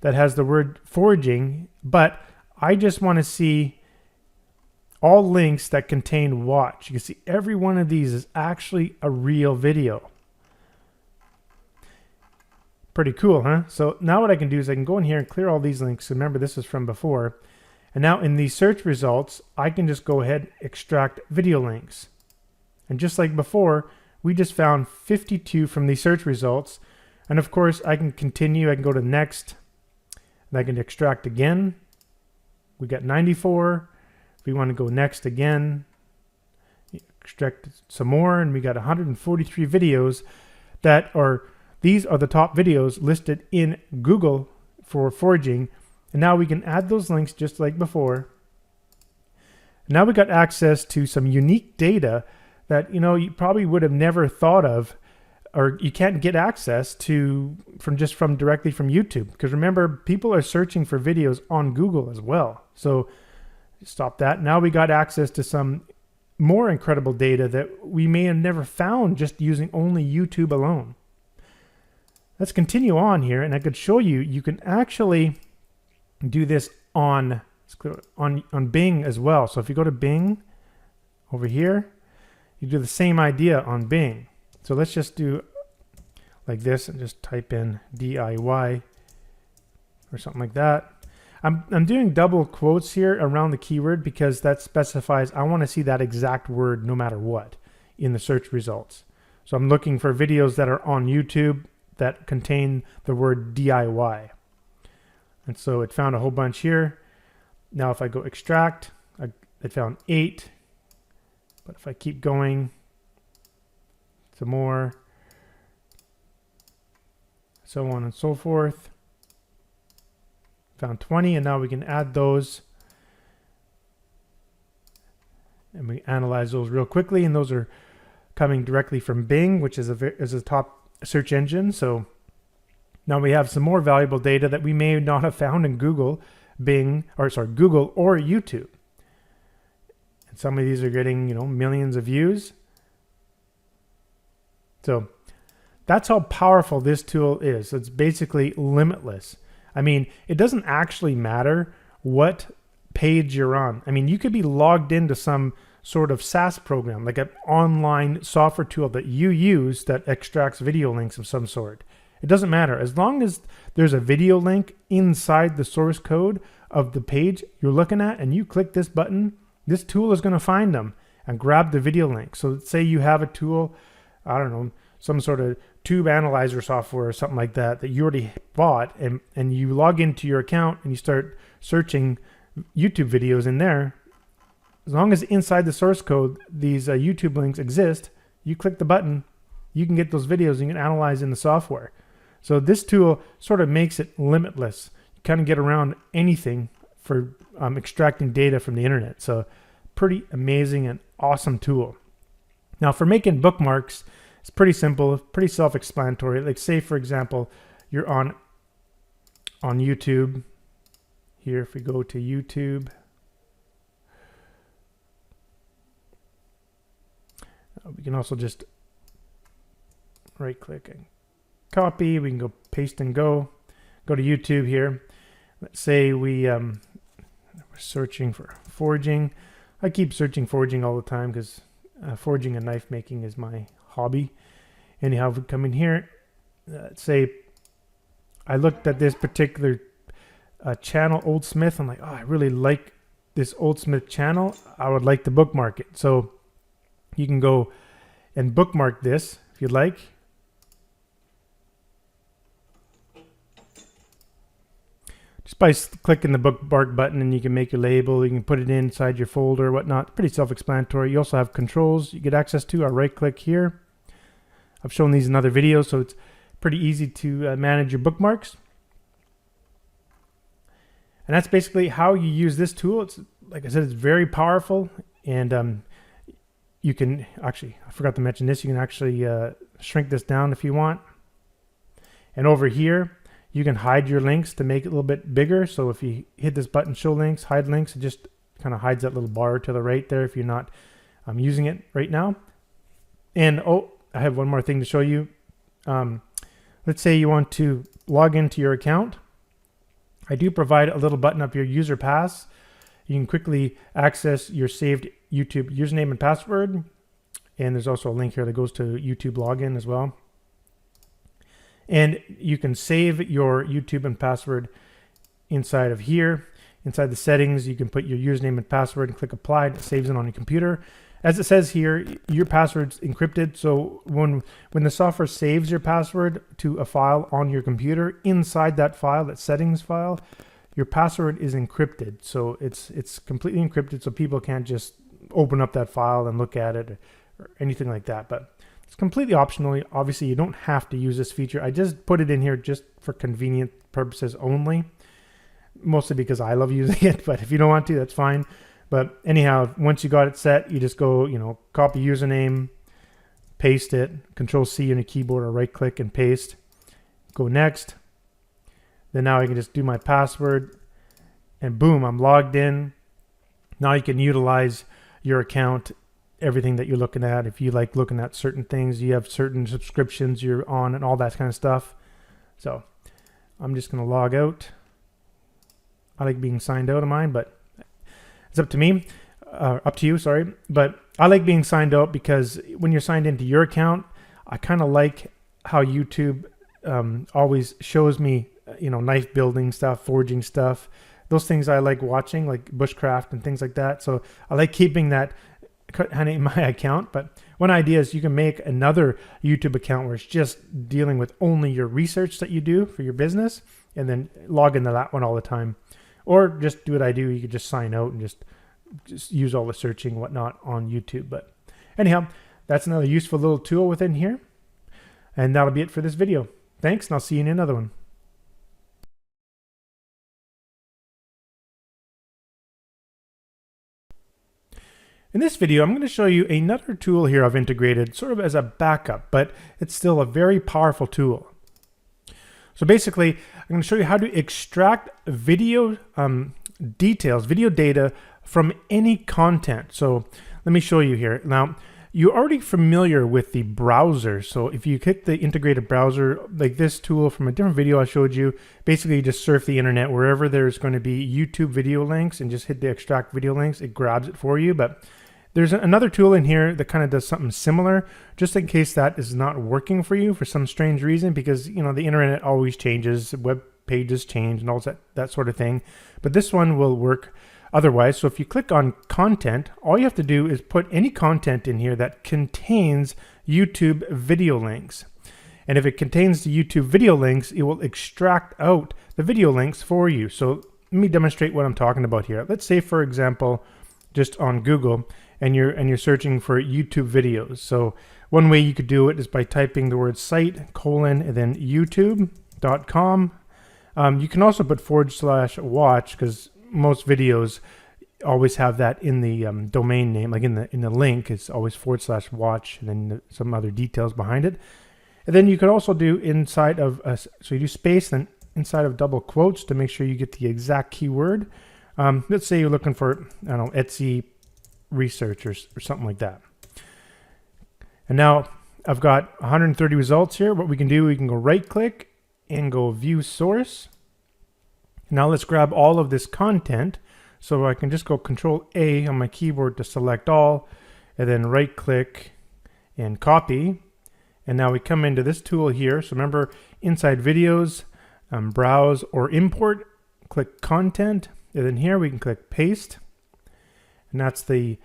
that has the word forging, but I just want to see all links that contain watch. You can see every one of these is actually a real video. Pretty cool, huh? So now what I can do is I can go in here and clear all these links. Remember, this is from before. And now in these search results, I can just go ahead and extract video links. And just like before, we just found 52 from these search results. And of course, I can continue. I can go to next, and I can extract again. We got 94. If we want to go next again, extract some more, and we got 143 videos these are the top videos listed in Google for foraging. And now we can add those links just like before. Now we got access to some unique data that you probably would have never thought of, or you can't get access to from directly from YouTube. Because remember, people are searching for videos on Google as well. So stop that. Now we got access to some more incredible data that we may have never found just using only YouTube alone. Let's continue on here, and I could show you, you can actually do this on Bing as well. So if you go to Bing over here, you do the same idea on Bing. So let's just do like this and just type in DIY or something like that. I'm doing double quotes here around the keyword because that specifies I want to see that exact word no matter what in the search results. So I'm looking for videos that are on YouTube that contain the word DIY. And so it found a whole bunch here. Now if I go extract, it found 8. But if I keep going, some more, so on and so forth. Found 20, and now we can add those. And we analyze those real quickly, and those are coming directly from Bing, which is a top search engine. So now we have some more valuable data that we may not have found in Google, Google or YouTube. And some of these are getting, millions of views. So that's how powerful this tool is. It's basically limitless. I mean, it doesn't actually matter what page you're on. I mean, you could be logged into some sort of SaaS program, like an online software tool that you use that extracts video links of some sort. It doesn't matter. As long as there's a video link inside the source code of the page you're looking at and you click this button, this tool is going to find them and grab the video link. So say you have a tool, I don't know, some sort of tube analyzer software or something like that you already bought, and you log into your account and you start searching YouTube videos in there. As long as inside the source code these YouTube links exist, you click the button, you can get those videos you can analyze in the software. So this tool sort of makes it limitless. You kind of get around anything for extracting data from the internet. So pretty amazing and awesome tool. Now for making bookmarks, it's pretty simple, pretty self-explanatory. Like say, for example, you're on YouTube. Here, if we go to YouTube, we can also just right-click and copy. We can go paste and go to YouTube here. Let's say we're searching for foraging. I keep searching foraging all the time because foraging and knife making is my hobby. Anyhow, we come in here. Say I looked at this particular channel, Old Smith. I'm like, oh, I really like this Old Smith channel. I would like to bookmark it. So you can go and bookmark this if you'd like. Just by clicking the bookmark button, and you can make your label, you can put it inside your folder, whatnot. Pretty self-explanatory. You also have controls you get access to. I'll right-click here. I've shown these in other videos, so it's pretty easy to manage your bookmarks. And that's basically how you use this tool. It's, like I said, it's very powerful, and you can actually, I forgot to mention this, you can actually shrink this down if you want. And over here, you can hide your links to make it a little bit bigger. So if you hit this button, show links, hide links, it just kind of hides that little bar to the right there if you're not using it right now. And oh, I have one more thing to show you. Let's say you want to log into your account. I do provide a little button up here, user pass. You can quickly access your saved YouTube username and password. And there's also a link here that goes to YouTube login as well. And you can save your YouTube and password inside of here. Inside the settings, you can put your username and password and click apply. It saves it on your computer. As it says here, your password's encrypted. So when the software saves your password to a file on your computer, inside that file, that settings file, your password is encrypted. So it's completely encrypted, so people can't just open up that file and look at it or anything like that. But It's completely optional. Obviously, you don't have to use this feature. I just put it in here just for convenient purposes only, mostly because I love using it, but if you don't want to, that's fine. But anyhow, once you got it set, you just go, copy username, paste it, Control C on your keyboard or right click and paste. Go next. Then now I can just do my password and boom, I'm logged in. Now you can utilize your account, everything that you're looking at. If you like looking at certain things, you have certain subscriptions you're on and all that kind of stuff. So I'm just going to log out. I like being signed out of mine, but it's up to me, up to you, sorry. But I like being signed out because when you're signed into your account, I kind of like how YouTube always shows me, knife building stuff, forging stuff, those things I like watching, like bushcraft and things like that. So I like keeping that in my account. But one idea is you can make another YouTube account where it's just dealing with only your research that you do for your business, and then log into that one all the time. Or just do what I do. You could just sign out and just use all the searching and whatnot on YouTube. But anyhow, that's another useful little tool within here. And that'll be it for this video. Thanks, and I'll see you in another one. In this video, I'm going to show you another tool here I've integrated sort of as a backup, but it's still a very powerful tool. So basically, I'm going to show you how to extract video details, video data from any content. So let me show you here. Now, you're already familiar with the browser. So if you click the integrated browser, like this tool from a different video I showed you, basically you just surf the internet wherever there's going to be YouTube video links and just hit the extract video links. It grabs it for you. But there's another tool in here that kind of does something similar, just in case that is not working for you for some strange reason, because the internet always changes, web pages change and all that sort of thing. But this one will work otherwise. So if you click on content, all you have to do is put any content in here that contains YouTube video links. And if it contains the YouTube video links, it will extract out the video links for you. So let me demonstrate what I'm talking about here. Let's say, for example, just on Google, and you're searching for YouTube videos. So one way you could do it is by typing the word site, and then youtube.com. You can also put /watch, because most videos always have that in the domain name, like in the link, it's always /watch, and then some other details behind it. And then you could also do inside of, so you do space, then inside of double quotes to make sure you get the exact keyword. Let's say you're looking for, I don't know, Etsy research or something like that. And now I've got 130 results here. What we can do, we can go right click and go view source. Now let's grab all of this content. So I can just go Control A on my keyboard to select all, and then right click and copy. And now we come into this tool here. So remember, inside videos, browse or import, click content, and then here we can click paste. And that's the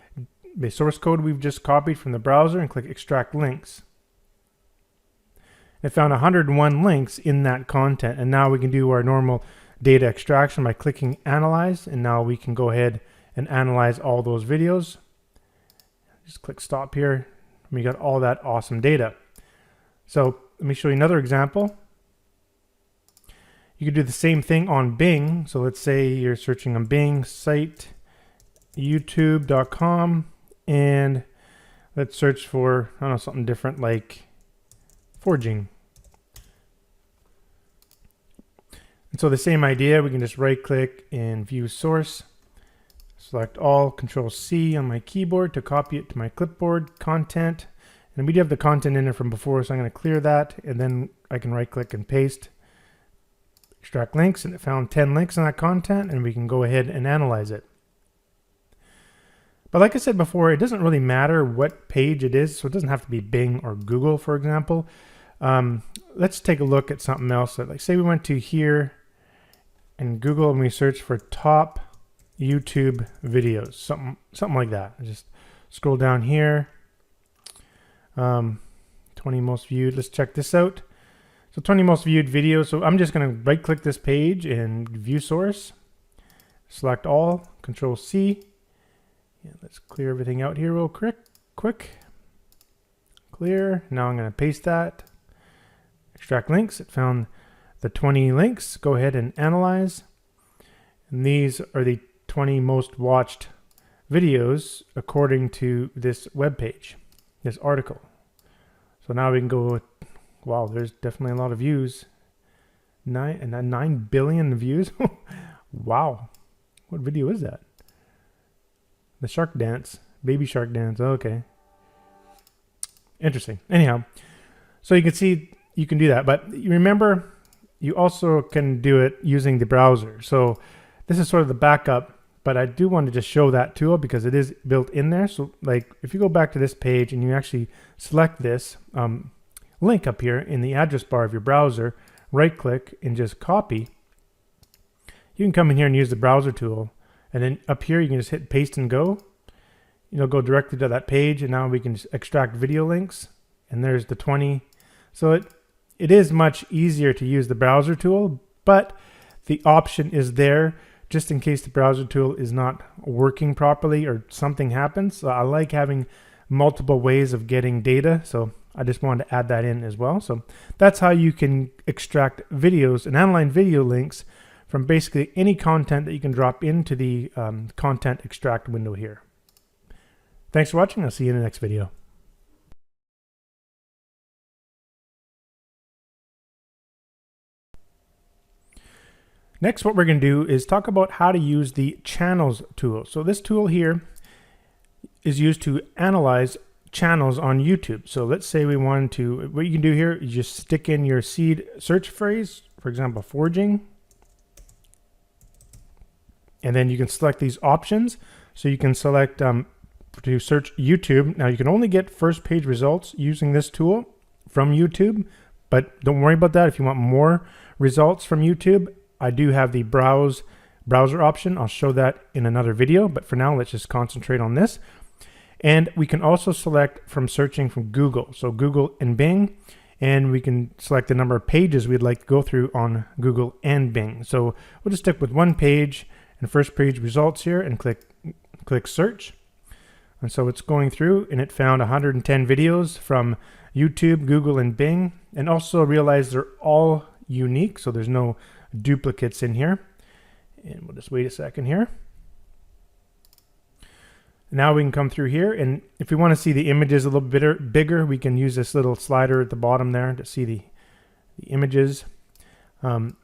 source code we've just copied from the browser, and click extract links. It found 101 links in that content, and now we can do our normal data extraction by clicking analyze, and now we can go ahead and analyze all those videos. Just click stop here, and we got all that awesome data. So let me show you another example. You could do the same thing on Bing. So let's say you're searching on Bing site youtube.com, and let's search for, I don't know, something different like forging. And so the same idea, we can just right click and view source, select all, Control C on my keyboard to copy it to my clipboard, content, and we do have the content in there from before, so I'm going to clear that, and then I can right click and paste, extract links, and it found 10 links in that content, and we can go ahead and analyze it. But like I said before, it doesn't really matter what page it is, so it doesn't have to be Bing or Google, for example. Let's take a look at something else. Like say we went to here in Google and we search for top YouTube videos, something like that. Just scroll down here. 20 most viewed. Let's check this out. So 20 most viewed videos. So I'm just going to right click this page and view source. Select all, Control C. Yeah, let's clear everything out here real quick. Clear. Now I'm going to paste that. Extract links. It found the 20 links. Go ahead and analyze. And these are the 20 most watched videos according to this web page, this article. So now we can go, wow, there's definitely a lot of views. 9 billion views. Wow. What video is that? The shark dance. Baby shark dance. Okay. Interesting. Anyhow, so you can see you can do that. But you remember, you also can do it using the browser. So this is sort of the backup, but I do want to just show that tool because it is built in there. So like if you go back to this page and you actually select this link up here in the address bar of your browser, right click and just copy, you can come in here and use the browser tool. And then up here, you can just hit paste and go. It'll go directly to that page. And now we can just extract video links. And there's the 20. So it is much easier to use the browser tool, but the option is there just in case the browser tool is not working properly or something happens. So I like having multiple ways of getting data. So I just wanted to add that in as well. So that's how you can extract videos and analyze video links from basically any content that you can drop into the content extract window here. Thanks for watching. I'll see you in the next video. Next, what we're going to do is talk about how to use the channels tool. So this tool here is used to analyze channels on YouTube. So let's say we wanted to, what you can do here is just stick in your seed search phrase, for example, foraging. And then you can select these options. So you can select to search YouTube. Now you can only get first page results using this tool from YouTube, but don't worry about that. If you want more results from YouTube, I do have the browser option. I'll show that in another video, but for now, let's just concentrate on this. And we can also select from searching from Google. So Google and Bing, and we can select the number of pages we'd like to go through on Google and Bing. So we'll just stick with one page and first page results here and click search. And so it's going through and it found 110 videos from YouTube, Google, and Bing, and also realize they're all unique. So there's no duplicates in here. And we'll just wait a second here. Now we can come through here, and if we want to see the images a little bit bigger, we can use this little slider at the bottom there to see the images. Come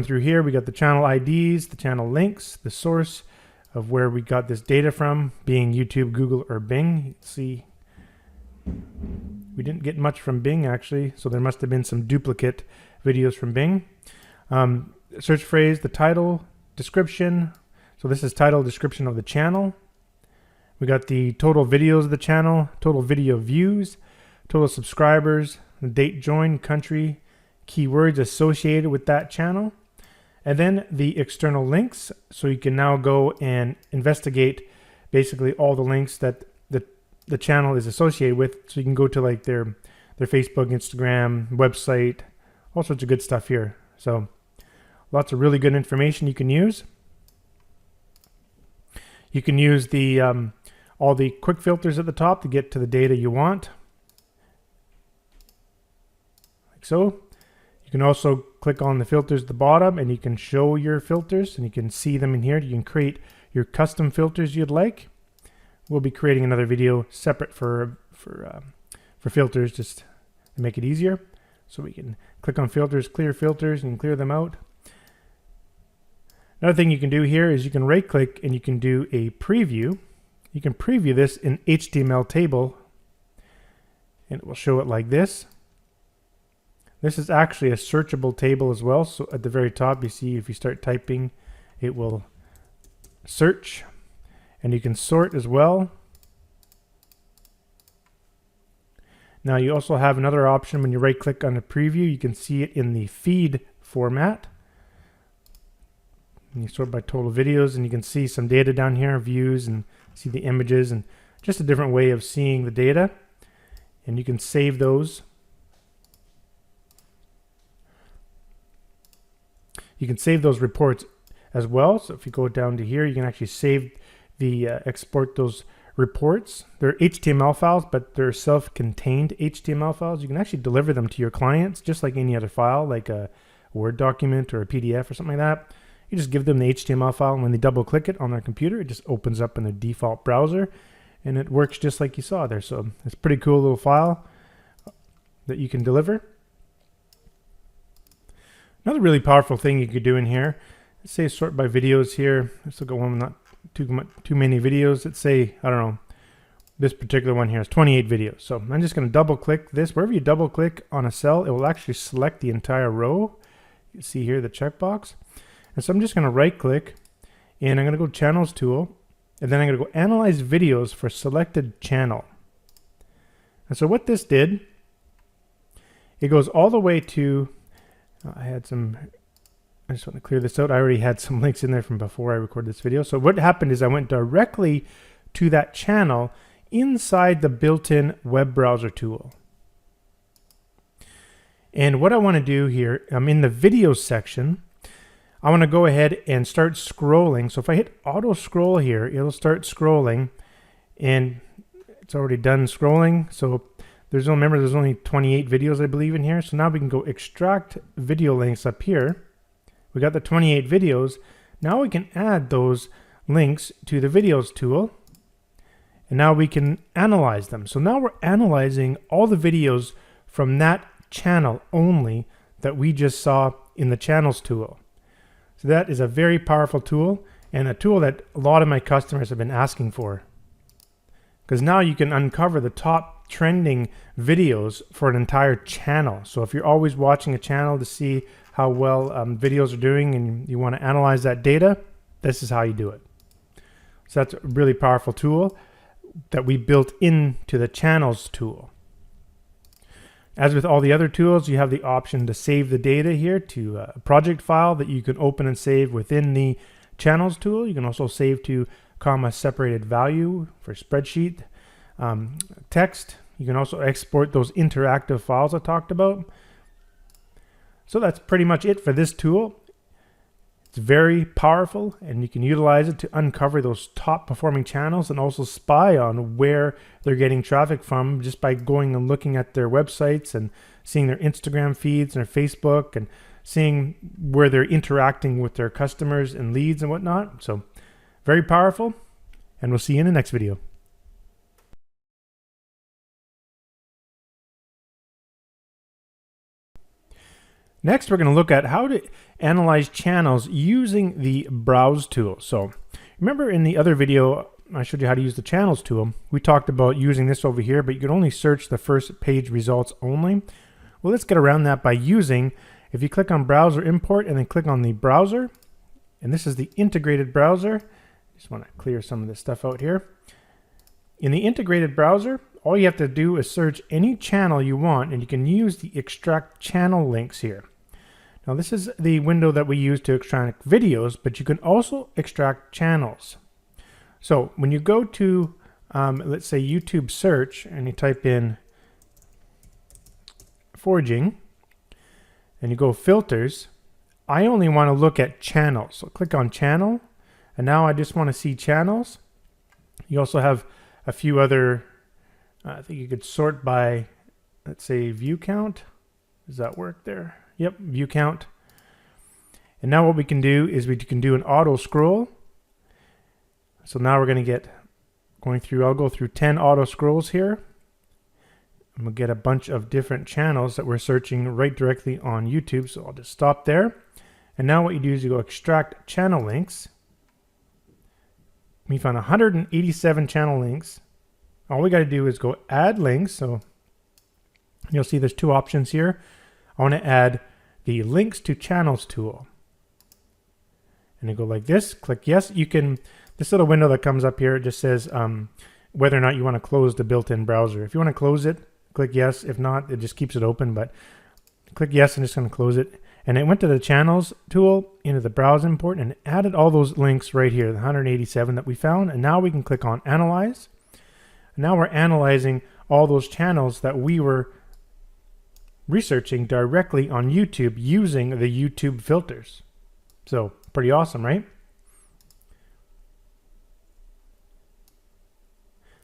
through here, we got the channel IDs, the channel links, the source of where we got this data from, being YouTube, Google, or Bing. You can see we didn't get much from Bing actually, so there must have been some duplicate videos from Bing. Search phrase, the title, description. So this is title, description of the channel. We got the total videos of the channel, total video views, total subscribers, the date joined, country, keywords associated with that channel, and then the external links. So you can now go and investigate basically all the links that the channel is associated with. So you can go to like their Facebook, Instagram, website, all sorts of good stuff here. So lots of really good information you can use. You can use the all the quick filters at the top to get to the data you want, like so. You can also click on the filters at the bottom and you can show your filters and you can see them in here. You can create your custom filters you'd like. We'll be creating another video separate for filters just to make it easier. So we can click on filters, clear filters, and clear them out. Another thing you can do here is you can right click and you can do a preview. You can preview this in HTML table and it will show it like this. This is actually a searchable table as well. So at the very top, you see if you start typing, it will search, and you can sort as well. Now you also have another option when you right click on the preview, you can see it in the feed format. And you sort by total videos and you can see some data down here, views, and see the images, and just a different way of seeing the data. And you can save those. You can save those reports as well. So if you go down to here, you can actually save the export those reports. They're HTML files, but they're self-contained HTML files. You can actually deliver them to your clients just like any other file, like a Word document or a PDF or something like that. You just give them the HTML file, and when they double click it on their computer, it just opens up in their default browser, and it works just like you saw there. So it's a pretty cool little file that you can deliver. Another really powerful thing you could do in here, let's say sort by videos here. Let's look at one with not too many videos. Let's say, I don't know, this particular one here is 28 videos. So I'm just going to double click this. Wherever you double click on a cell, it will actually select the entire row. You see here the checkbox. And so I'm just going to right click, and I'm going to go Channels tool, and then I'm going to go Analyze Videos for selected channel. And so what this did, it goes all the way to, I just want to clear this out. I already had some links in there from before I recorded this video. So what happened is I went directly to that channel inside the built-in web browser tool. And what I want to do here, I'm in the videos section. I want to go ahead and start scrolling. So if I hit auto scroll here, it'll start scrolling, and it's already done scrolling. So there's only 28 videos, I believe, in here. So now we can go extract video links up here. We got the 28 videos. Now we can add those links to the videos tool, and now we can analyze them. So now we're analyzing all the videos from that channel only that we just saw in the channels tool. So that is a very powerful tool, and a tool that a lot of my customers have been asking for, because now you can uncover the top trending videos for an entire channel. So if you're always watching a channel to see how well videos are doing and you want to analyze that data, this is how you do it. So that's a really powerful tool that we built into the channels tool. As with all the other tools, you have the option to save the data here to a project file that you can open and save within the channels tool. You can also save to comma separated value for spreadsheet text. You can also export those interactive files I talked about. So that's pretty much it for this tool. It's very powerful, and you can utilize it to uncover those top performing channels and also spy on where they're getting traffic from just by going and looking at their websites and seeing their Instagram feeds and their Facebook and seeing where they're interacting with their customers and leads and whatnot. So very powerful, and we'll see you in the next video. Next, we're going to look at how to analyze channels using the Browse tool. So remember in the other video, I showed you how to use the channels tool. We talked about using this over here, but you can only search the first page results only. Well, let's get around that by using, if you click on Browser Import and then click on the browser, and this is the integrated browser. Just want to clear some of this stuff out here. In the integrated browser, all you have to do is search any channel you want, and you can use the extract channel links here. Now this is the window that we use to extract videos, but you can also extract channels. So when you go to, let's say YouTube search, and you type in foraging, and you go filters, I only want to look at channels. So click on channel, and now I just want to see channels. You also have a few other, I think you could sort by, let's say, view count. Does that work there? Yep, view count. And now what we can do is we can do an auto scroll. So now we're going to get going through, I'll go through 10 auto scrolls here. And we'll get a bunch of different channels that we're searching right directly on YouTube. So I'll just stop there. And now what you do is you go extract channel links. We found 187 channel links. All we got to do is go add links. So you'll see there's two options here. I want to add the links to channels tool. And you go like this, click yes. You can, this little window that comes up here, it just says whether or not you want to close the built-in browser. If you want to close it, click yes. If not, it just keeps it open, but click yes, I'm just going to close it. And it went to the channels tool, into the browse import, and added all those links right here, the 187 that we found. And now we can click on analyze. And now we're analyzing all those channels that we were researching directly on YouTube using the YouTube filters. So pretty awesome, right?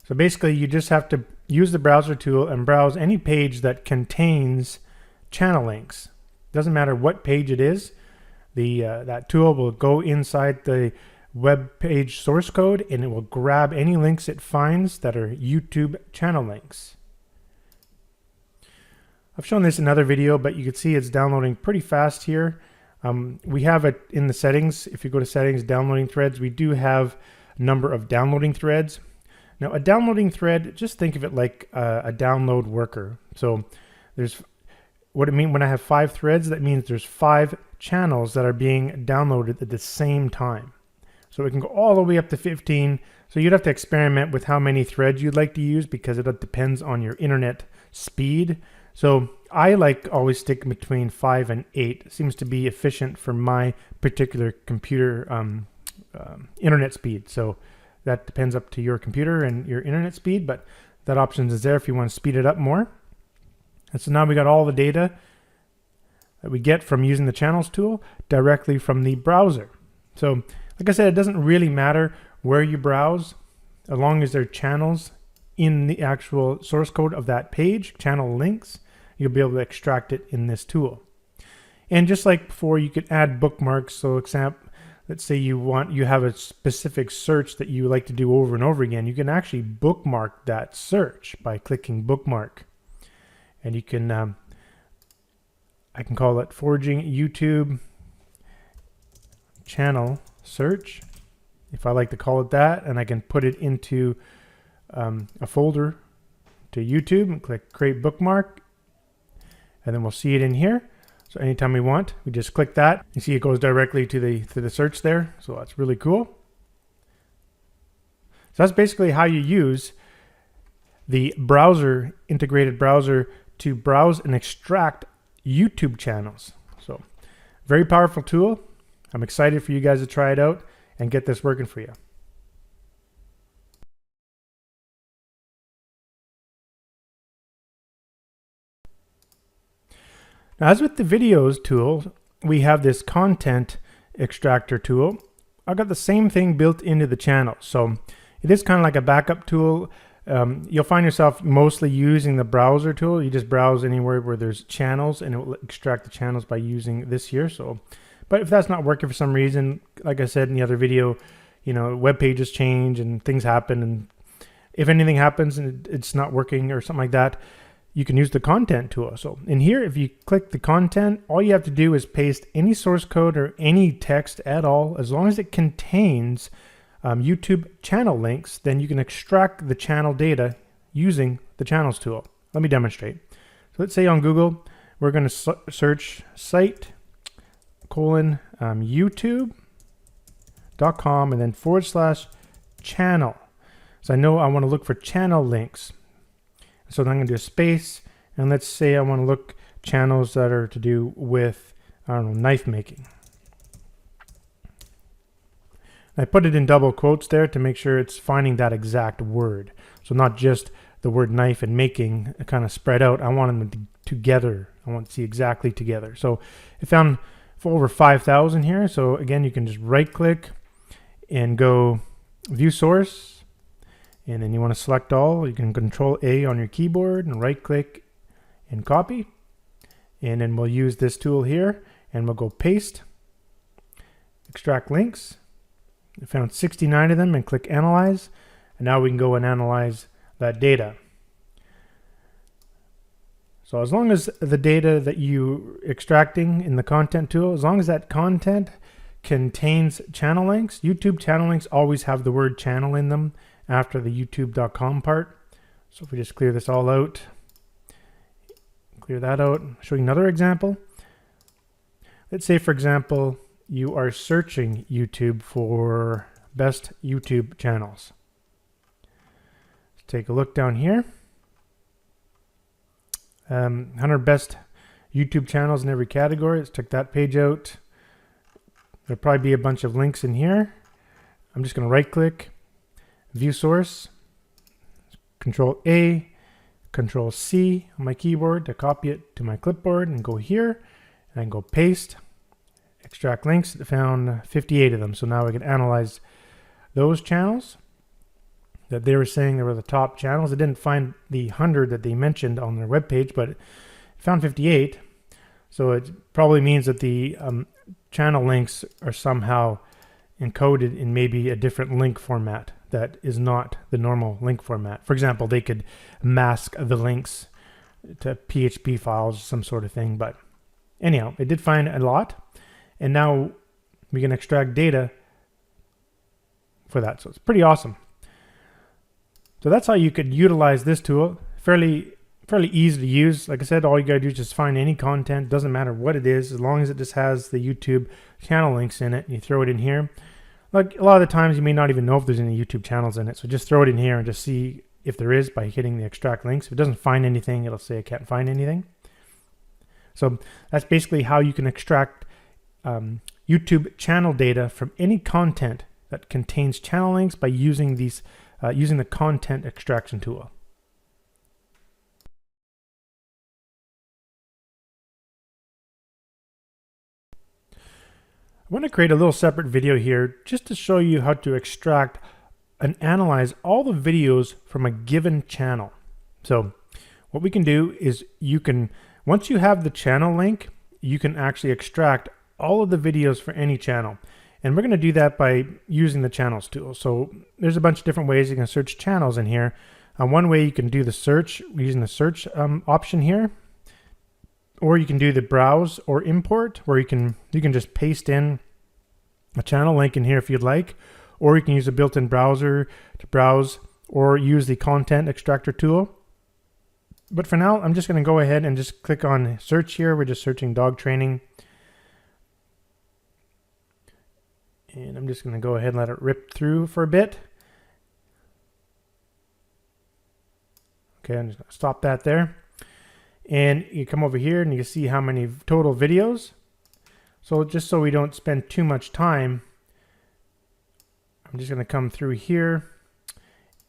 So basically you just have to use the browser tool and browse any page that contains channel links. Doesn't matter what page it is. That tool will go inside the web page source code and it will grab any links it finds that are YouTube channel links. I've shown this in another video, but you can see it's downloading pretty fast here. We have it in the settings. If you go to settings, downloading threads, we do have a number of downloading threads. Now a downloading thread, just think of it like a download worker. So there's what it means when I have 5 threads, that means there's 5 channels that are being downloaded at the same time. So it can go all the way up to 15. So you'd have to experiment with how many threads you'd like to use because it depends on your internet speed. So I always stick between 5 and 8. It seems to be efficient for my particular computer internet speed. So that depends up to your computer and your internet speed, but that option is there if you want to speed it up more. And so now we got all the data that we get from using the channels tool directly from the browser. So like I said, it doesn't really matter where you browse as long as there are channels in the actual source code of that page, channel links, you'll be able to extract it in this tool. And just like before, you could add bookmarks. So let's say you have a specific search that you like to do over and over again. You can actually bookmark that search by clicking bookmark. And you can, I can call it forging YouTube channel search, if I like to call it that, and I can put it into a folder to YouTube and click create bookmark, and then we'll see it in here. So anytime we want, we just click that. You see it goes directly to the search there. So that's really cool. So that's basically how you use the browser, integrated browser, to browse and extract YouTube channels. So very powerful tool. I'm excited for you guys to try it out and get this working for you. Now, as with the videos tool, we have this content extractor tool. I've got the same thing built into the channel. So it is kind of like a backup tool. You'll find yourself mostly using the browser tool. You just browse anywhere where there's channels and it will extract the channels by using this here. So, but if that's not working for some reason, like I said in the other video, web pages change and things happen. And if anything happens and it's not working or something like that, you can use the content tool. So in here, if you click the content, all you have to do is paste any source code or any text at all, as long as it contains YouTube channel links, then you can extract the channel data using the channels tool. Let me demonstrate. So let's say on Google, we're going to search site YouTube.com and then /channel. So I know I want to look for channel links. So then I'm going to do a space, and let's say I want to look channels that are to do with, I don't know, knife making. I put it in double quotes there to make sure it's finding that exact word. So not just the word knife and making kind of spread out. I want them together. I want to see exactly together. So it found for over 5,000 here. So again, you can just right click and go view source. And then you want to select all. You can Control A on your keyboard and right click and copy. And then we'll use this tool here and we'll go paste, extract links. I found 69 of them and click analyze. And now we can go and analyze that data. So as long as the data that you extracting in the content tool, as long as that content contains channel links, YouTube channel links always have the word channel in them after the youtube.com part. So if we just clear this all out, clear that out, show you another example. Let's say, for example, you are searching YouTube for best YouTube channels. Let's take a look down here. 100 best YouTube channels in every category. Let's check that page out. There'll probably be a bunch of links in here. I'm just going to right click, view source, Control A, Control C on my keyboard to copy it to my clipboard and go here and then go paste, extract links. I found 58 of them. So now I can analyze those channels. that they were saying they were the top channels. It didn't find the 100 that they mentioned on their webpage, but it found 58. So it probably means that the channel links are somehow encoded in maybe a different link format that is not the normal link format. For example, they could mask the links to PHP files, some sort of thing. But anyhow, it did find a lot, and now we can extract data for that. So it's pretty awesome. So that's how you could utilize this tool. Fairly easy to use. Like I said, all you gotta do is just find any content. Doesn't matter what it is, as long as it just has the YouTube channel links in it, and you throw it in here. Like a lot of the times you may not even know if there's any YouTube channels in it. So just throw it in here and just see if there is by hitting the extract links. If it doesn't find anything, it'll say I can't find anything. So that's basically how you can extract YouTube channel data from any content that contains channel links by using these using the content extraction tool. I want to create a little separate video here just to show you how to extract and analyze all the videos from a given channel. So what we can do is once you have the channel link, you can actually extract all of the videos for any channel. And we're going to do that by using the channels tool. So there's a bunch of different ways you can search channels in here. One way you can do the search using the search option here, or you can do the browse or import, where you can just paste in a channel link in here if you'd like, or you can use a built-in browser to browse, or use the content extractor tool. But for now, I'm just going to go ahead and just click on search here. We're just searching dog training. And I'm just going to go ahead and let it rip through for a bit. Okay, I'm just going to stop that there. And you come over here and you can see how many total videos. So just so we don't spend too much time, I'm just going to come through here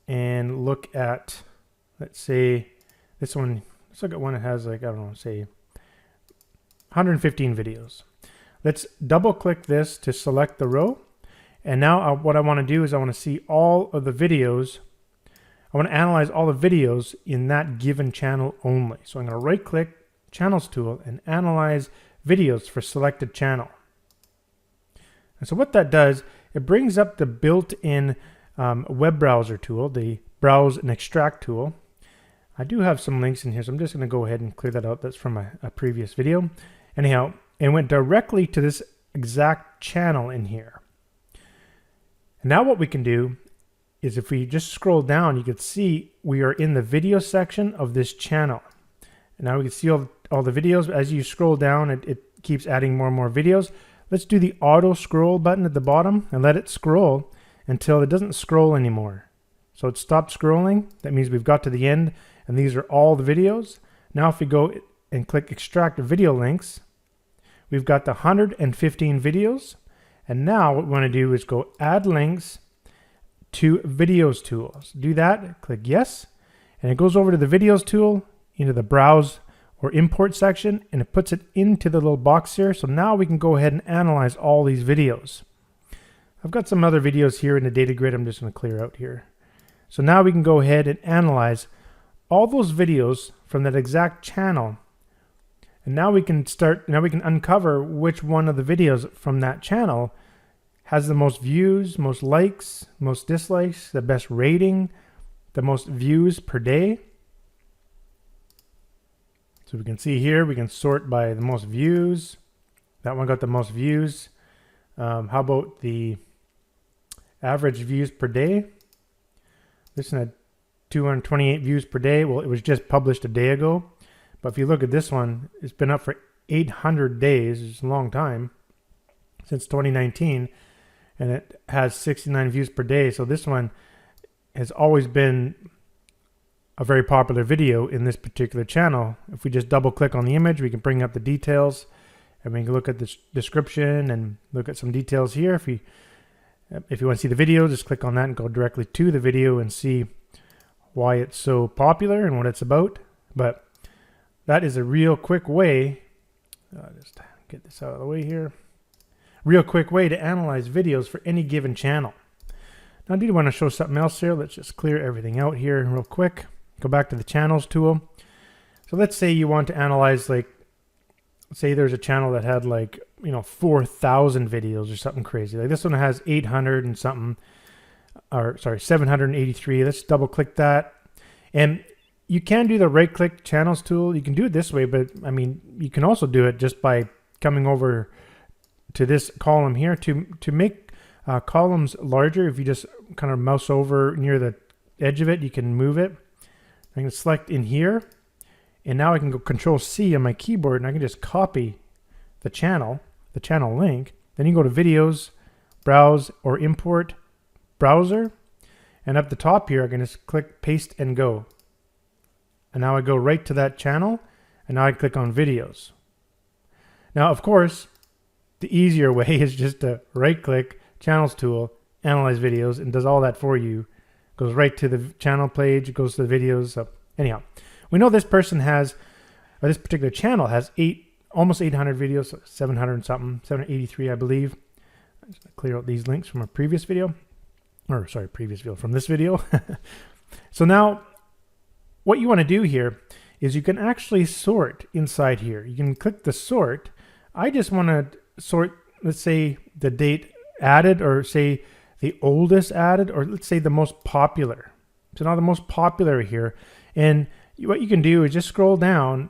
and look at, let's say, this one. Let's look at one that has, like, I don't know, say 115 videos. Let's double click this to select the row. And now what I want to do is I want to see all of the videos. I want to analyze all the videos in that given channel only. So I'm going to right click channels tool and analyze videos for selected channel. And so what that does, it brings up the built-in web browser tool, the browse and extract tool. I do have some links in here, so I'm just going to go ahead and clear that out. That's from a previous video. Anyhow, it went directly to this exact channel in here. And now what we can do is, if we just scroll down, you can see we are in the video section of this channel. And now we can see all the videos. As you scroll down, it keeps adding more and more videos. Let's do the auto scroll button at the bottom and let it scroll until it doesn't scroll anymore. So it stopped scrolling. That means we've got to the end, and these are all the videos. Now if we go and click extract video links, we've got the 115 videos. And now what we want to do is go add links to videos tools. Do that, click yes, and it goes over to the videos tool, into the browse or import section, and it puts it into the little box here. So now we can go ahead and analyze all these videos. I've got some other videos here in the data grid I'm just going to clear out here. So now we can go ahead and analyze all those videos from that exact channel. And now we can uncover which one of the videos from that channel has the most views, most likes, most dislikes, the best rating, the most views per day. So we can see here, we can sort by the most views. That one got the most views. How about the average views per day? This one had 228 views per day. Well, it was just published a day ago. But if you look at this one, it's been up for 800 days. It's a long time, since 2019. And it has 69 views per day. So this one has always been a very popular video in this particular channel. If we just double click on the image, we can bring up the details, and we can look at the description and look at some details here. If you want to see the video, just click on that and go directly to the video and see why it's so popular and what it's about. But that is a real quick way, just get this out of the way here, real quick way to analyze videos for any given channel. Now I do want to show something else here. Let's just clear everything out here real quick. Go back to the channels tool. So let's say you want to analyze, like, say there's a channel that had, like, 4,000 videos or something crazy. Like this one has 800 and something, or sorry, 783. Let's double click that. And you can do the right click channels tool. You can do it this way, but I mean, you can also do it just by coming over to this column here to make columns larger. If you just kind of mouse over near the edge of it, you can move it. I can select in here, and now I can go Control C on my keyboard, and I can just copy the channel link. Then you go to Videos, Browse, or Import Browser, and up the top here I can just click Paste and Go. And now I go right to that channel, and now I click on Videos. Now, of course, the easier way is just to right-click, Channels tool, Analyze Videos, and does all that for you. Goes right to the channel page, goes to the videos. So anyhow, we know this person has, or this particular channel has almost 800 videos, so 700 and something, 783, I believe. I'm just gonna clear out these links from a previous video, or sorry, previous video from this video. So now, what you want to do here is you can actually sort inside here. You can click the sort. I just want to sort, let's say the date added, or say the oldest added, or let's say the most popular. So now the most popular here, and what you can do is just scroll down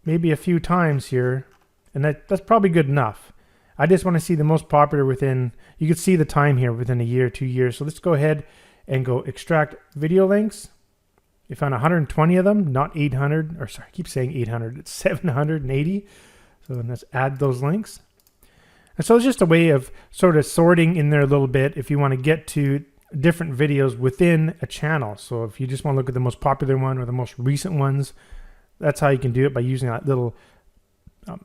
maybe a few times here, and that's probably good enough. I just want to see the most popular within, you can see the time here within a year, 2 years. So let's go ahead and go extract video links. You found 120 of them, not 800, or sorry, I keep saying 800, it's 780. So then let's add those links. And so it's just a way of sort of sorting in there a little bit if you want to get to different videos within a channel. So if you just want to look at the most popular one or the most recent ones, that's how you can do it, by using that little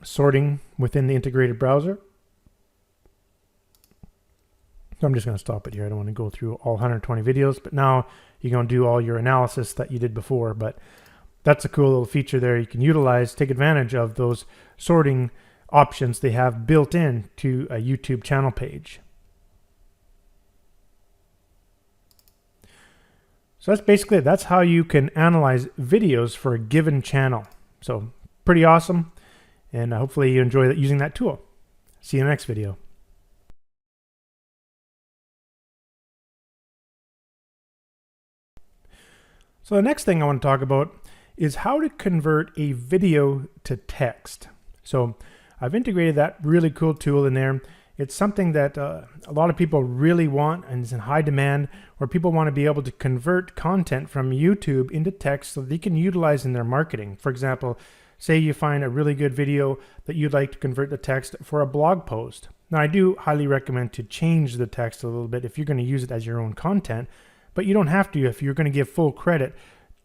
sorting within the integrated browser. So I'm just going to stop it here. I don't want to go through all 120 videos, but now you're going to do all your analysis that you did before. But that's a cool little feature there. You can utilize, take advantage of those sorting options they have built in to a YouTube channel page. So that's basically it. That's how you can analyze videos for a given channel. So pretty awesome, and hopefully you enjoy using that tool. See you in the next video. So the next thing I want to talk about is how to convert a video to text. So I've integrated that really cool tool in there. It's something that a lot of people really want, and is in high demand, where people want to be able to convert content from YouTube into text so they can utilize in their marketing. For example, say you find a really good video that you'd like to convert to text for a blog post. Now, I do highly recommend to change the text a little bit if you're going to use it as your own content, but you don't have to if you're going to give full credit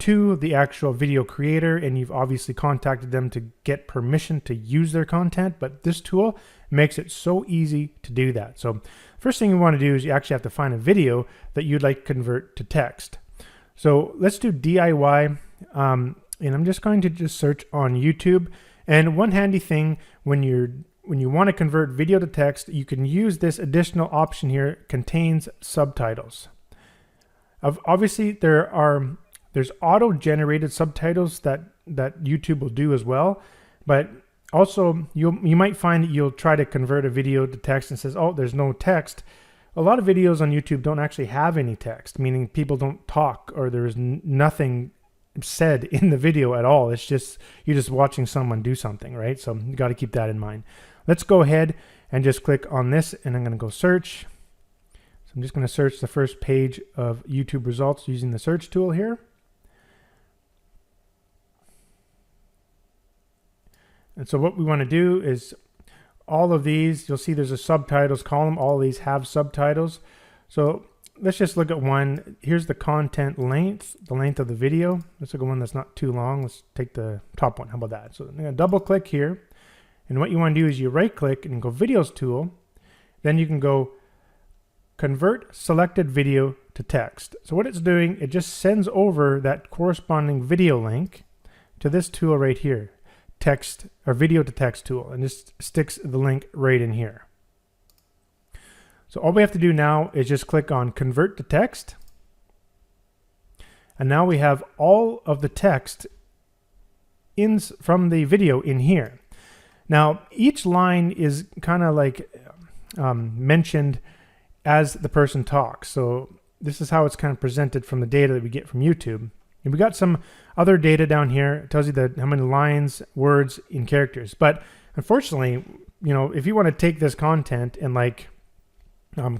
to the actual video creator and you've obviously contacted them to get permission to use their content. But this tool makes it so easy to do that. So first thing you want to do is you actually have to find a video that you'd like to convert to text. So let's do DIY, and I'm just going to just search on YouTube. And one handy thing when you want to convert video to text, you can use this additional option here, contains subtitles. Obviously there's auto-generated subtitles that YouTube will do as well, but also you might find that you'll try to convert a video to text and says, oh, there's no text. A lot of videos on YouTube don't actually have any text, meaning people don't talk, or there is nothing said in the video at all. It's just, you're just watching someone do something, right? So you got to keep that in mind. Let's go ahead and just click on this, and I'm going to go search. So I'm just going to search the first page of YouTube results using the search tool here. And so what we want to do is all of these, you'll see there's a subtitles column. All of these have subtitles. So let's just look at one. Here's the content length, the length of the video. Let's look at one that's not too long. Let's take the top one. How about that? So I'm going to double click here. And what you want to do is you right click and go Videos tool. Then you can go Convert Selected Video to Text. So what it's doing, it just sends over that corresponding video link to this tool right here. Text or video to text tool, and just sticks the link right in here. So all we have to do now is just click on Convert to Text. And now we have all of the text from the video in here. Now, each line is kind of like mentioned as the person talks. So this is how it's kind of presented from the data that we get from YouTube. And we got some other data down here. It tells you how many lines, words, and characters. But unfortunately, you know, if you want to take this content and like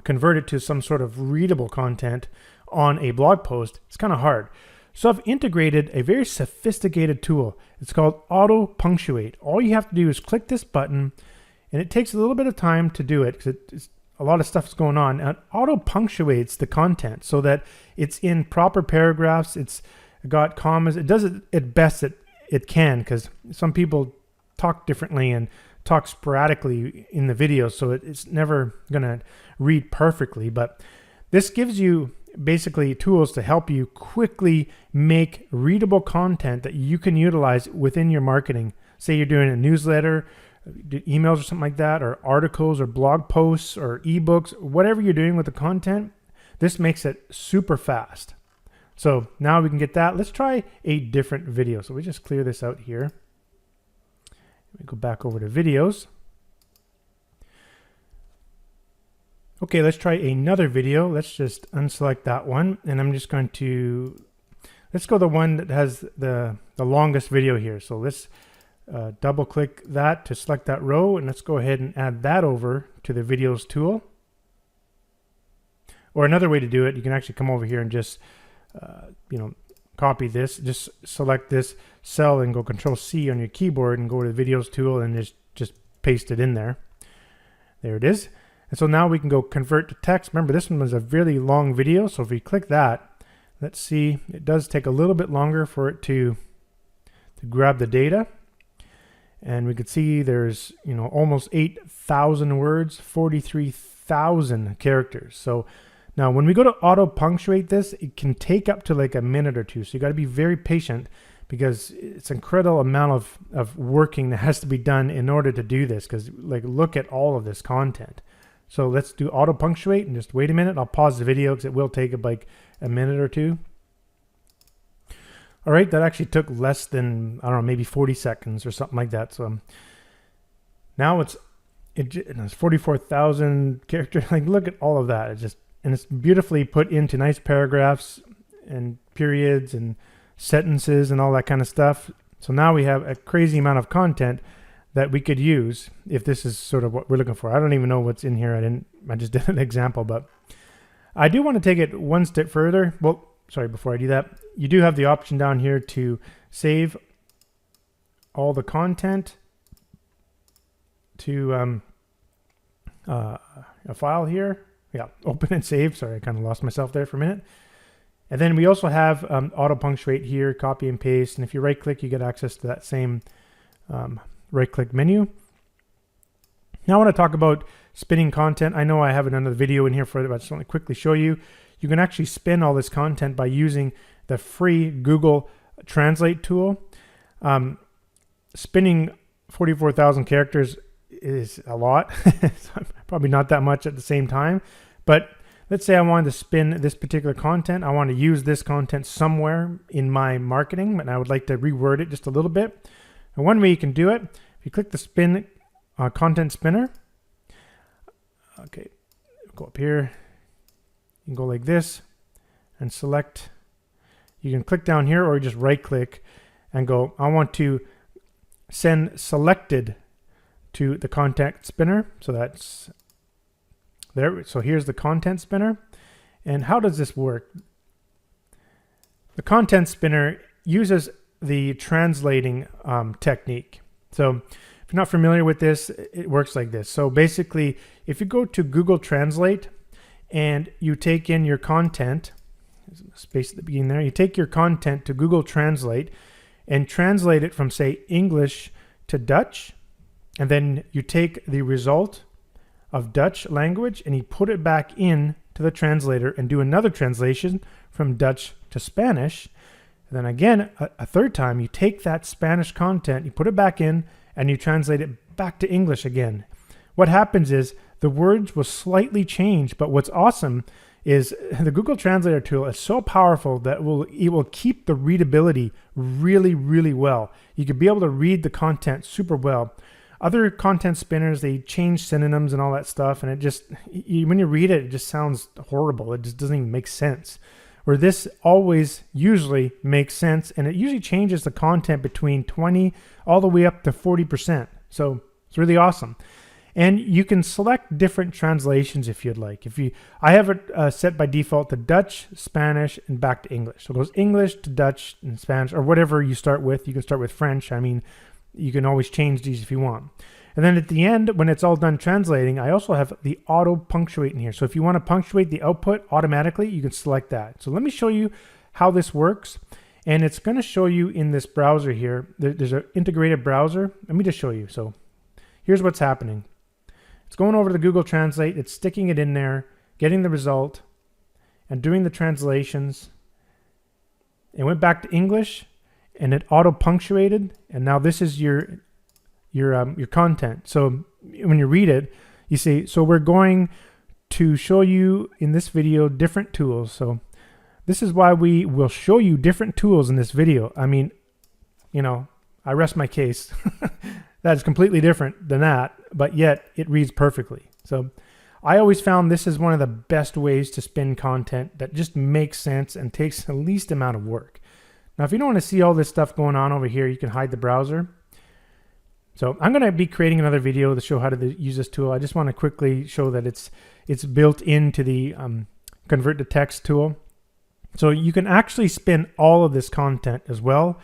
convert it to some sort of readable content on a blog post, it's kind of hard. So I've integrated a very sophisticated tool. It's called Auto Punctuate. All you have to do is click this button, and it takes a little bit of time to do it because a lot of stuff is going on. And it auto punctuates the content so that it's in proper paragraphs. It's got commas. It does it at best it can, because some people talk differently and talk sporadically in the video, so it's never going to read perfectly. But this gives you basically tools to help you quickly make readable content that you can utilize within your marketing. Say you're doing a newsletter, emails or something like that, or articles or blog posts or ebooks, whatever you're doing with the content, this makes it super fast. So now we can get that. Let's try a different video. So we just clear this out here. We go back over to videos. Okay, let's try another video. Let's just unselect that one, and I'm just going to, let's go the one that has the longest video here. So let's double click that to select that row, and let's go ahead and add that over to the videos tool. Or another way to do it, you can actually come over here and just copy this, just select this cell and go Control-C on your keyboard and go to the videos tool and just paste it in there. There it is. And so now we can go convert to text. Remember, this one was a really long video, so if we click that, let's see, it does take a little bit longer for it to grab the data. And we could see there's, almost 8,000 words, 43,000 characters. So now when we go to auto punctuate this, it can take up to like a minute or two. So you got to be very patient, because it's an incredible amount of working that has to be done in order to do this, because like look at all of this content. So let's do auto punctuate and just wait a minute. I'll pause the video because it will take like a minute or two. All right, that actually took less than, I don't know, maybe 40 seconds or something like that. So now it's 44,000 characters. Like look at all of that. And it's beautifully put into nice paragraphs and periods and sentences and all that kind of stuff. So now we have a crazy amount of content that we could use if this is sort of what we're looking for. I don't even know what's in here. I just did an example, but I do want to take it one step further. Well, sorry, before I do that, you do have the option down here to save all the content to a file here. Yeah, open and save. Sorry, I kind of lost myself there for a minute. And then we also have auto punctuate here, copy and paste. And if you right click, you get access to that same right click menu. Now I want to talk about spinning content. I know I have another video in here for it, but I just want to quickly show you. You can actually spin all this content by using the free Google Translate tool. Spinning 44,000 characters is a lot. Probably not that much at the same time, but let's say I wanted to spin this particular content. I want to use this content somewhere in my marketing, and I would like to reword it just a little bit. And one way you can do it, if you click the spin content spinner, okay, go up here, you can go like this and select. You can click down here or just right click and go, I want to send selected to the content spinner. So that's there. So here's the content spinner. And how does this work? The content spinner uses the translating technique. So if you're not familiar with this, it works like this. So basically, if you go to Google Translate and you take in your content, there's a space at the beginning there, you take your content to Google Translate and translate it from, say, English to Dutch, and then you take the result of Dutch language and you put it back in to the translator and do another translation from Dutch to Spanish. And then again, a third time, you take that Spanish content, you put it back in, and you translate it back to English again. What happens is the words will slightly change. But what's awesome is the Google Translator tool is so powerful that it will keep the readability really, really well. You could be able to read the content super well. Other content spinners, they change synonyms and all that stuff, and it just, when you read it, it just sounds horrible. It just doesn't even make sense. Where this always usually makes sense, and it usually changes the content between 20 all the way up to 40%. So it's really awesome. And you can select different translations if you'd like. I have it set by default to Dutch, Spanish, and back to English. So it goes English to Dutch and Spanish, or whatever you start with. You can start with French. I mean, you can always change these if you want. And then at the end, when it's all done translating, I also have the auto punctuate in here. So if you want to punctuate the output automatically, you can select that. So let me show you how this works. And it's going to show you in this browser here. There's an integrated browser. Let me just show you. So here's what's happening. It's going over to the Google Translate. It's sticking it in there, getting the result, and doing the translations. It went back to English, and it auto punctuated. And now this is your content. So when you read it, you see, so we're going to show you in this video different tools. So this is why we will show you different tools in this video. I mean, you know, I rest my case. That is completely different than that, but yet it reads perfectly. So I always found this is one of the best ways to spin content that just makes sense and takes the least amount of work. Now, if you don't want to see all this stuff going on over here, you can hide the browser. So I'm going to be creating another video to show how to use this tool. I just want to quickly show that it's built into the convert to text tool. So you can actually spin all of this content as well.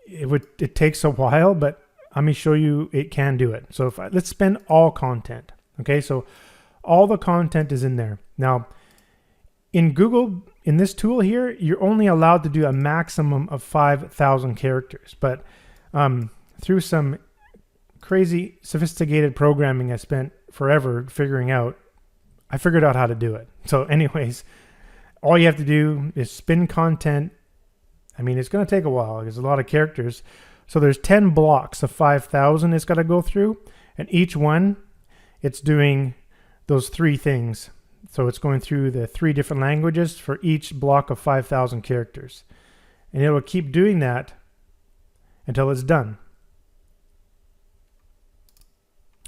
It takes a while, but let me show you it can do it. So let's spin all content. Okay, so all the content is in there. Now, in Google, in this tool here, you're only allowed to do a maximum of 5,000 characters. But through some crazy sophisticated programming I spent forever figuring out, I figured out how to do it. So anyways, all you have to do is spin content. I mean, it's going to take a while. There's a lot of characters. So there's 10 blocks of 5,000 it's got to go through. And each one, it's doing those three things. So it's going through the 3 different languages for each block of 5,000 characters. And it will keep doing that until it's done.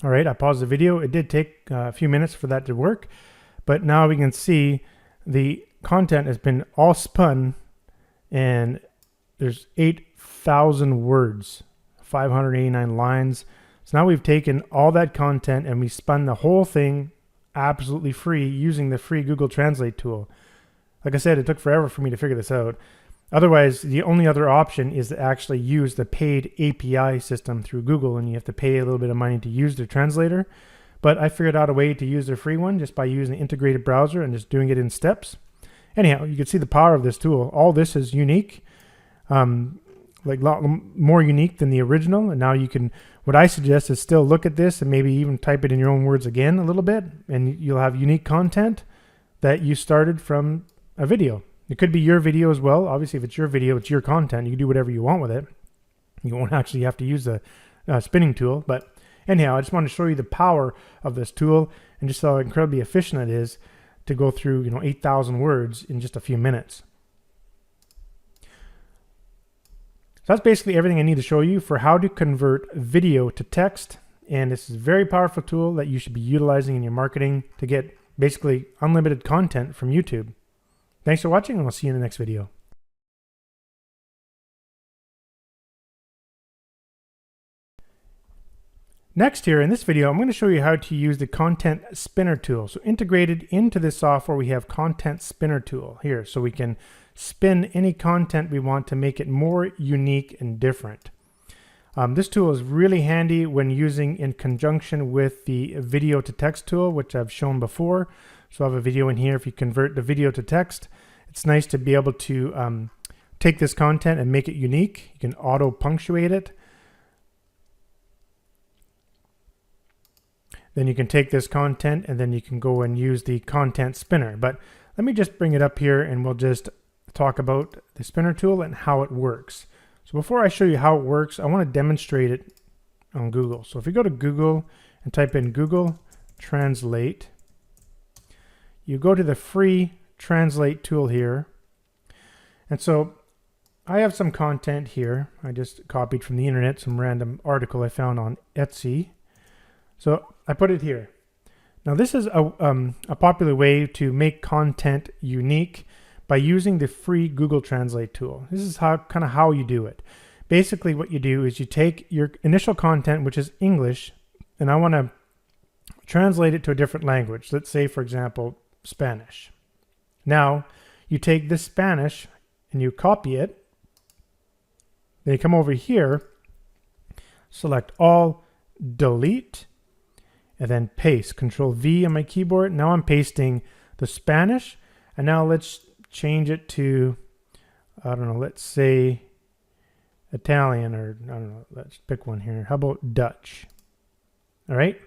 All right, I paused the video. It did take a few minutes for that to work. But now we can see the content has been all spun. And there's 8,000 words, 589 lines. So now we've taken all that content and we spun the whole thing absolutely free using the free Google Translate tool. Like I said, it took forever for me to figure this out. Otherwise, the only other option is to actually use the paid API system through Google, and you have to pay a little bit of money to use their translator. But I figured out a way to use their free one just by using the integrated browser and just doing it in steps. Anyhow, you can see the power of this tool. All this is unique, like a lot more unique than the original. And now you can, what I suggest is still look at this and maybe even type it in your own words again a little bit, and you'll have unique content that you started from a video. It could be your video as well. Obviously, if it's your video, it's your content. You can do whatever you want with it. You won't actually have to use the spinning tool. But anyhow, I just want to show you the power of this tool and just how incredibly efficient it is to go through, 8,000 words in just a few minutes. So that's basically everything I need to show you for how to convert video to text. And this is a very powerful tool that you should be utilizing in your marketing to get basically unlimited content from YouTube. Thanks for watching, and I'll see you in the next video. Next here in this video, I'm going to show you how to use the Content Spinner tool. So integrated into this software, we have Content Spinner tool here. So we can spin any content we want to make it more unique and different. This tool is really handy when using in conjunction with the video to text tool, which I've shown before. So I have a video in here. If you convert the video to text, it's nice to be able to take this content and make it unique. You can auto punctuate it. Then you can take this content and then you can go and use the Content Spinner. But let me just bring it up here and we'll just talk about the spinner tool and how it works. So before I show you how it works, I want to demonstrate it on Google. So if you go to Google and type in Google translate. You go to the free translate tool here. And so I have some content here. I just copied from the internet, some random article I found on Etsy. So I put it here. Now this is a popular way to make content unique by using the free Google Translate tool. This is kind of how you do it. Basically what you do is you take your initial content, which is English, and I want to translate it to a different language. Let's say, for example, Spanish. Now you take this Spanish and you copy it. Then you come over here, select all, delete, and then paste. Control V on my keyboard. Now I'm pasting the Spanish, and now let's change it to, I don't know, let's say Italian, or I don't know, let's pick one here. How about Dutch? All right.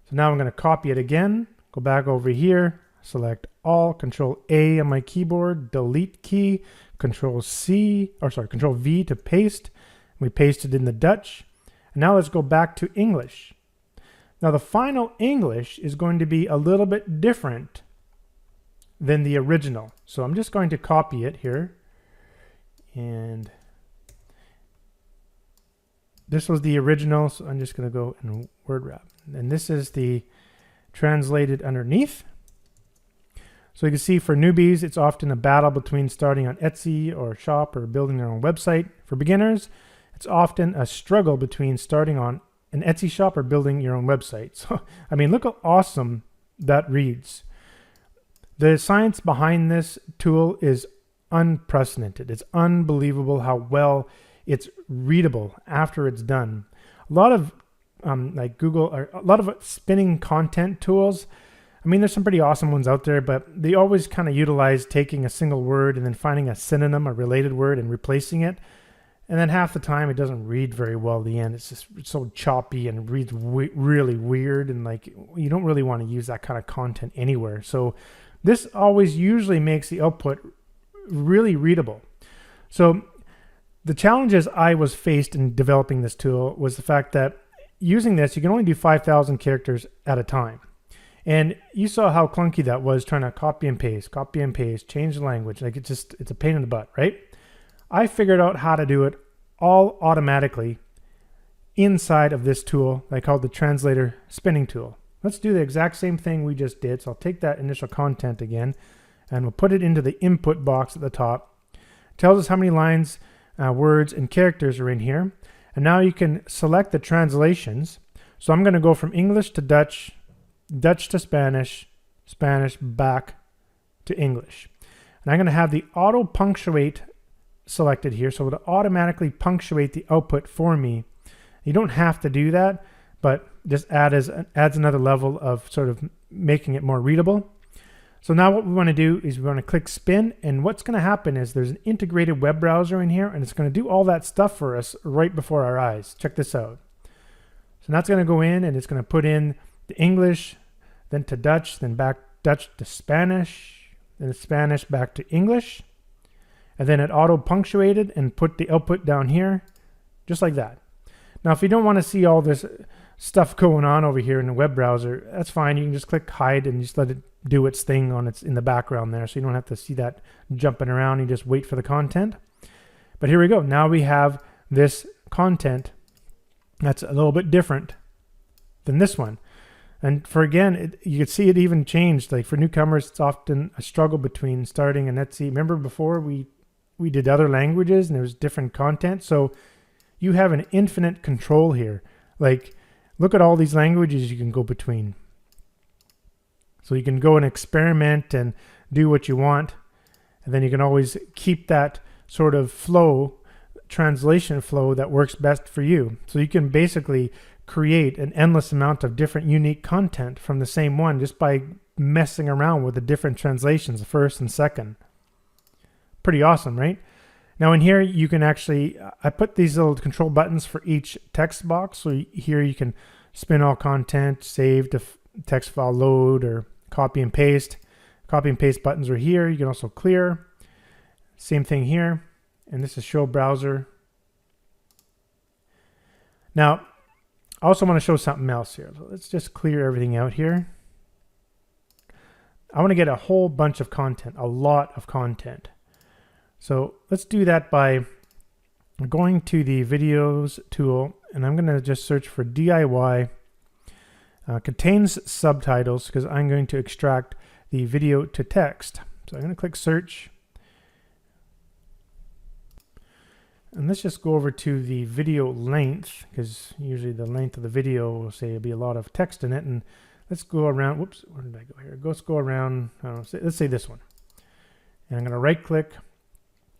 So now I'm going to copy it again, go back over here, select all, Control A on my keyboard, delete key, Control V to paste. We pasted in the Dutch. And now let's go back to English. Now the final English is going to be a little bit different than the original. So I'm just going to copy it here. And this was the original, so I'm just going to go in word wrap. And this is the translated underneath. So you can see for newbies, it's often a battle between starting on Etsy or shop or building their own website. For beginners, it's often a struggle between starting on an Etsy shop or building your own website. So, I mean, look how awesome that reads. The science behind this tool is unprecedented. It's unbelievable how well it's readable after it's done. A lot of like Google, or a lot of spinning content tools, I mean, there's some pretty awesome ones out there, but they always kind of utilize taking a single word and then finding a synonym, a related word, and replacing it. And then half the time it doesn't read very well at the end. It's just so choppy and reads really weird, and like you don't really want to use that kind of content anywhere. So this always usually makes the output really readable. So the challenges I was faced in developing this tool was the fact that using this, you can only do 5,000 characters at a time. And you saw how clunky that was, trying to copy and paste, change the language. Like it's a pain in the butt, right? I figured out how to do it all automatically inside of this tool I called the translator spinning tool. Let's do the exact same thing we just did. So I'll take that initial content again and we'll put it into the input box at the top. It tells us how many lines, words, and characters are in here. And now you can select the translations. So I'm going to go from English to Dutch, Dutch to Spanish, Spanish back to English. And I'm going to have the auto punctuate selected here, so it'll automatically punctuate the output for me. You don't have to do that, but just adds another level of sort of making it more readable. So now what we want to do is we want to click spin, and what's going to happen is there's an integrated web browser in here, and it's going to do all that stuff for us right before our eyes. Check this out. So that's going to go in, and it's going to put in the English, then to Dutch, then back Dutch to Spanish, then Spanish back to English, and then it auto punctuated and put the output down here, just like that. Now, if you don't want to see all this stuff going on over here in the web browser, that's fine. You can just click hide and just let it do its thing in the background there, so you don't have to see that jumping around. You just wait for the content. But here we go. Now we have this content that's a little bit different than this one. And for again, you can see it even changed. Like for newcomers, it's often a struggle between starting an Etsy. Remember before we did other languages and there was different content. So you have an infinite control here. Like look at all these languages you can go between. So you can go and experiment and do what you want. And then you can always keep that sort of flow, translation flow that works best for you. So you can basically create an endless amount of different unique content from the same one just by messing around with the different translations, first and second. Pretty awesome, right? Now in here you can actually, I put these little control buttons for each text box. So here you can spin all content, save to text file load, or copy and paste. Copy and paste buttons are here. You can also clear. Same thing here. And this is show browser. Now, I also want to show something else here. So let's just clear everything out here. I want to get a whole bunch of content, a lot of content. So let's do that by going to the videos tool, and I'm going to just search for DIY contains subtitles, because I'm going to extract the video to text. So I'm going to click search. And let's just go over to the video length, because usually the length of the video will say it'll be a lot of text in it. And let's go around. Whoops, where did I go here? Let's go around. Let's say this one. And I'm going to right click.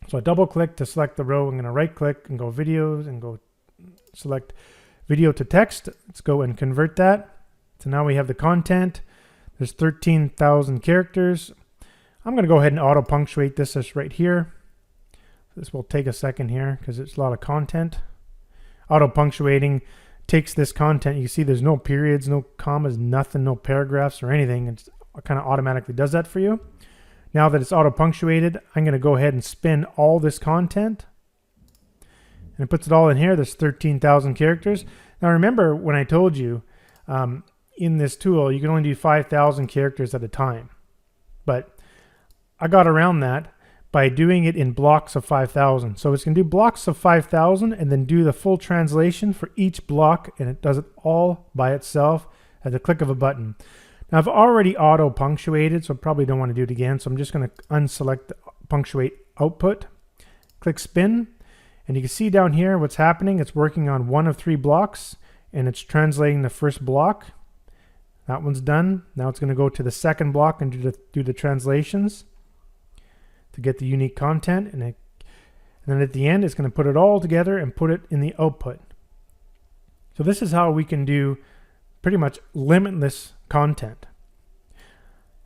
So I double click to select the row. I'm going to right click and go videos and go select video to text. Let's go and convert that. So now we have the content. There's 13,000 characters. I'm going to go ahead and auto punctuate this just right here. This will take a second here because it's a lot of content. Auto punctuating takes this content. You see there's no periods, no commas, nothing, no paragraphs or anything. It kind of automatically does that for you. Now that it's auto punctuated, I'm going to go ahead and spin all this content. And it puts it all in here. There's 13,000 characters. Now remember when I told you in this tool, you can only do 5,000 characters at a time. But I got around that by doing it in blocks of 5,000. So it's going to do blocks of 5,000 and then do the full translation for each block, and it does it all by itself at the click of a button. Now I've already auto punctuated, so I probably don't want to do it again. So I'm just going to unselect the punctuate output, click spin, and you can see down here what's happening. It's working on one of 3 blocks, and it's translating the first block. That one's done. Now it's going to go to the second block and do the translations to get the unique content, and then at the end it's going to put it all together and put it in the output. So this is how we can do pretty much limitless content.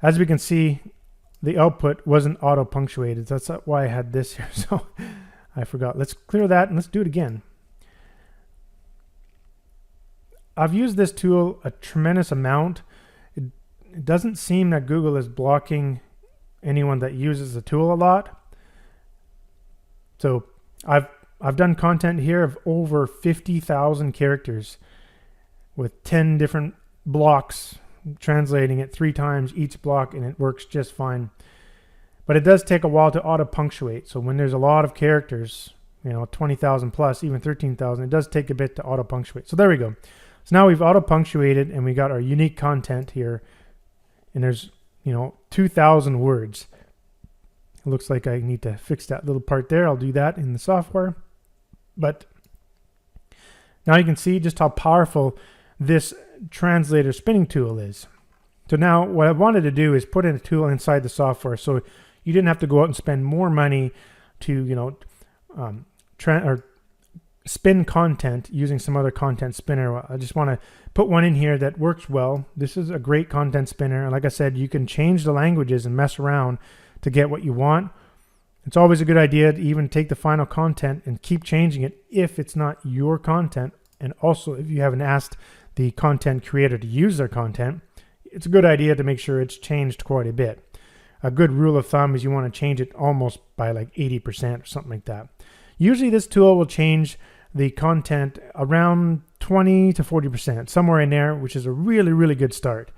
As we can see, the output wasn't auto punctuated. That's why I had this here. So I forgot. Let's clear that and let's do it again. I've used this tool a tremendous amount. It doesn't seem that Google is blocking anyone that uses the tool a lot. So I've done content here of over 50,000 characters with 10 different blocks, translating it 3 times each block, and it works just fine. But it does take a while to auto punctuate. So when there's a lot of characters, 20,000 plus, even 13,000, it does take a bit to auto punctuate. So there we go. So now we've auto punctuated and we got our unique content here, and there's 2,000 words. It looks like I need to fix that little part there. I'll do that in the software. But now you can see just how powerful this translator spinning tool is. So now what I wanted to do is put in a tool inside the software so you didn't have to go out and spend more money to spin content using some other content spinner. I just want to put one in here that works well. This is a great content spinner. And like I said, you can change the languages and mess around to get what you want. It's always a good idea to even take the final content and keep changing it if it's not your content. And also if you haven't asked the content creator to use their content, it's a good idea to make sure it's changed quite a bit. A good rule of thumb is you want to change it almost by like 80% or something like that. Usually this tool will change the content around 20 to 40%, somewhere in there, which is a really, really good start.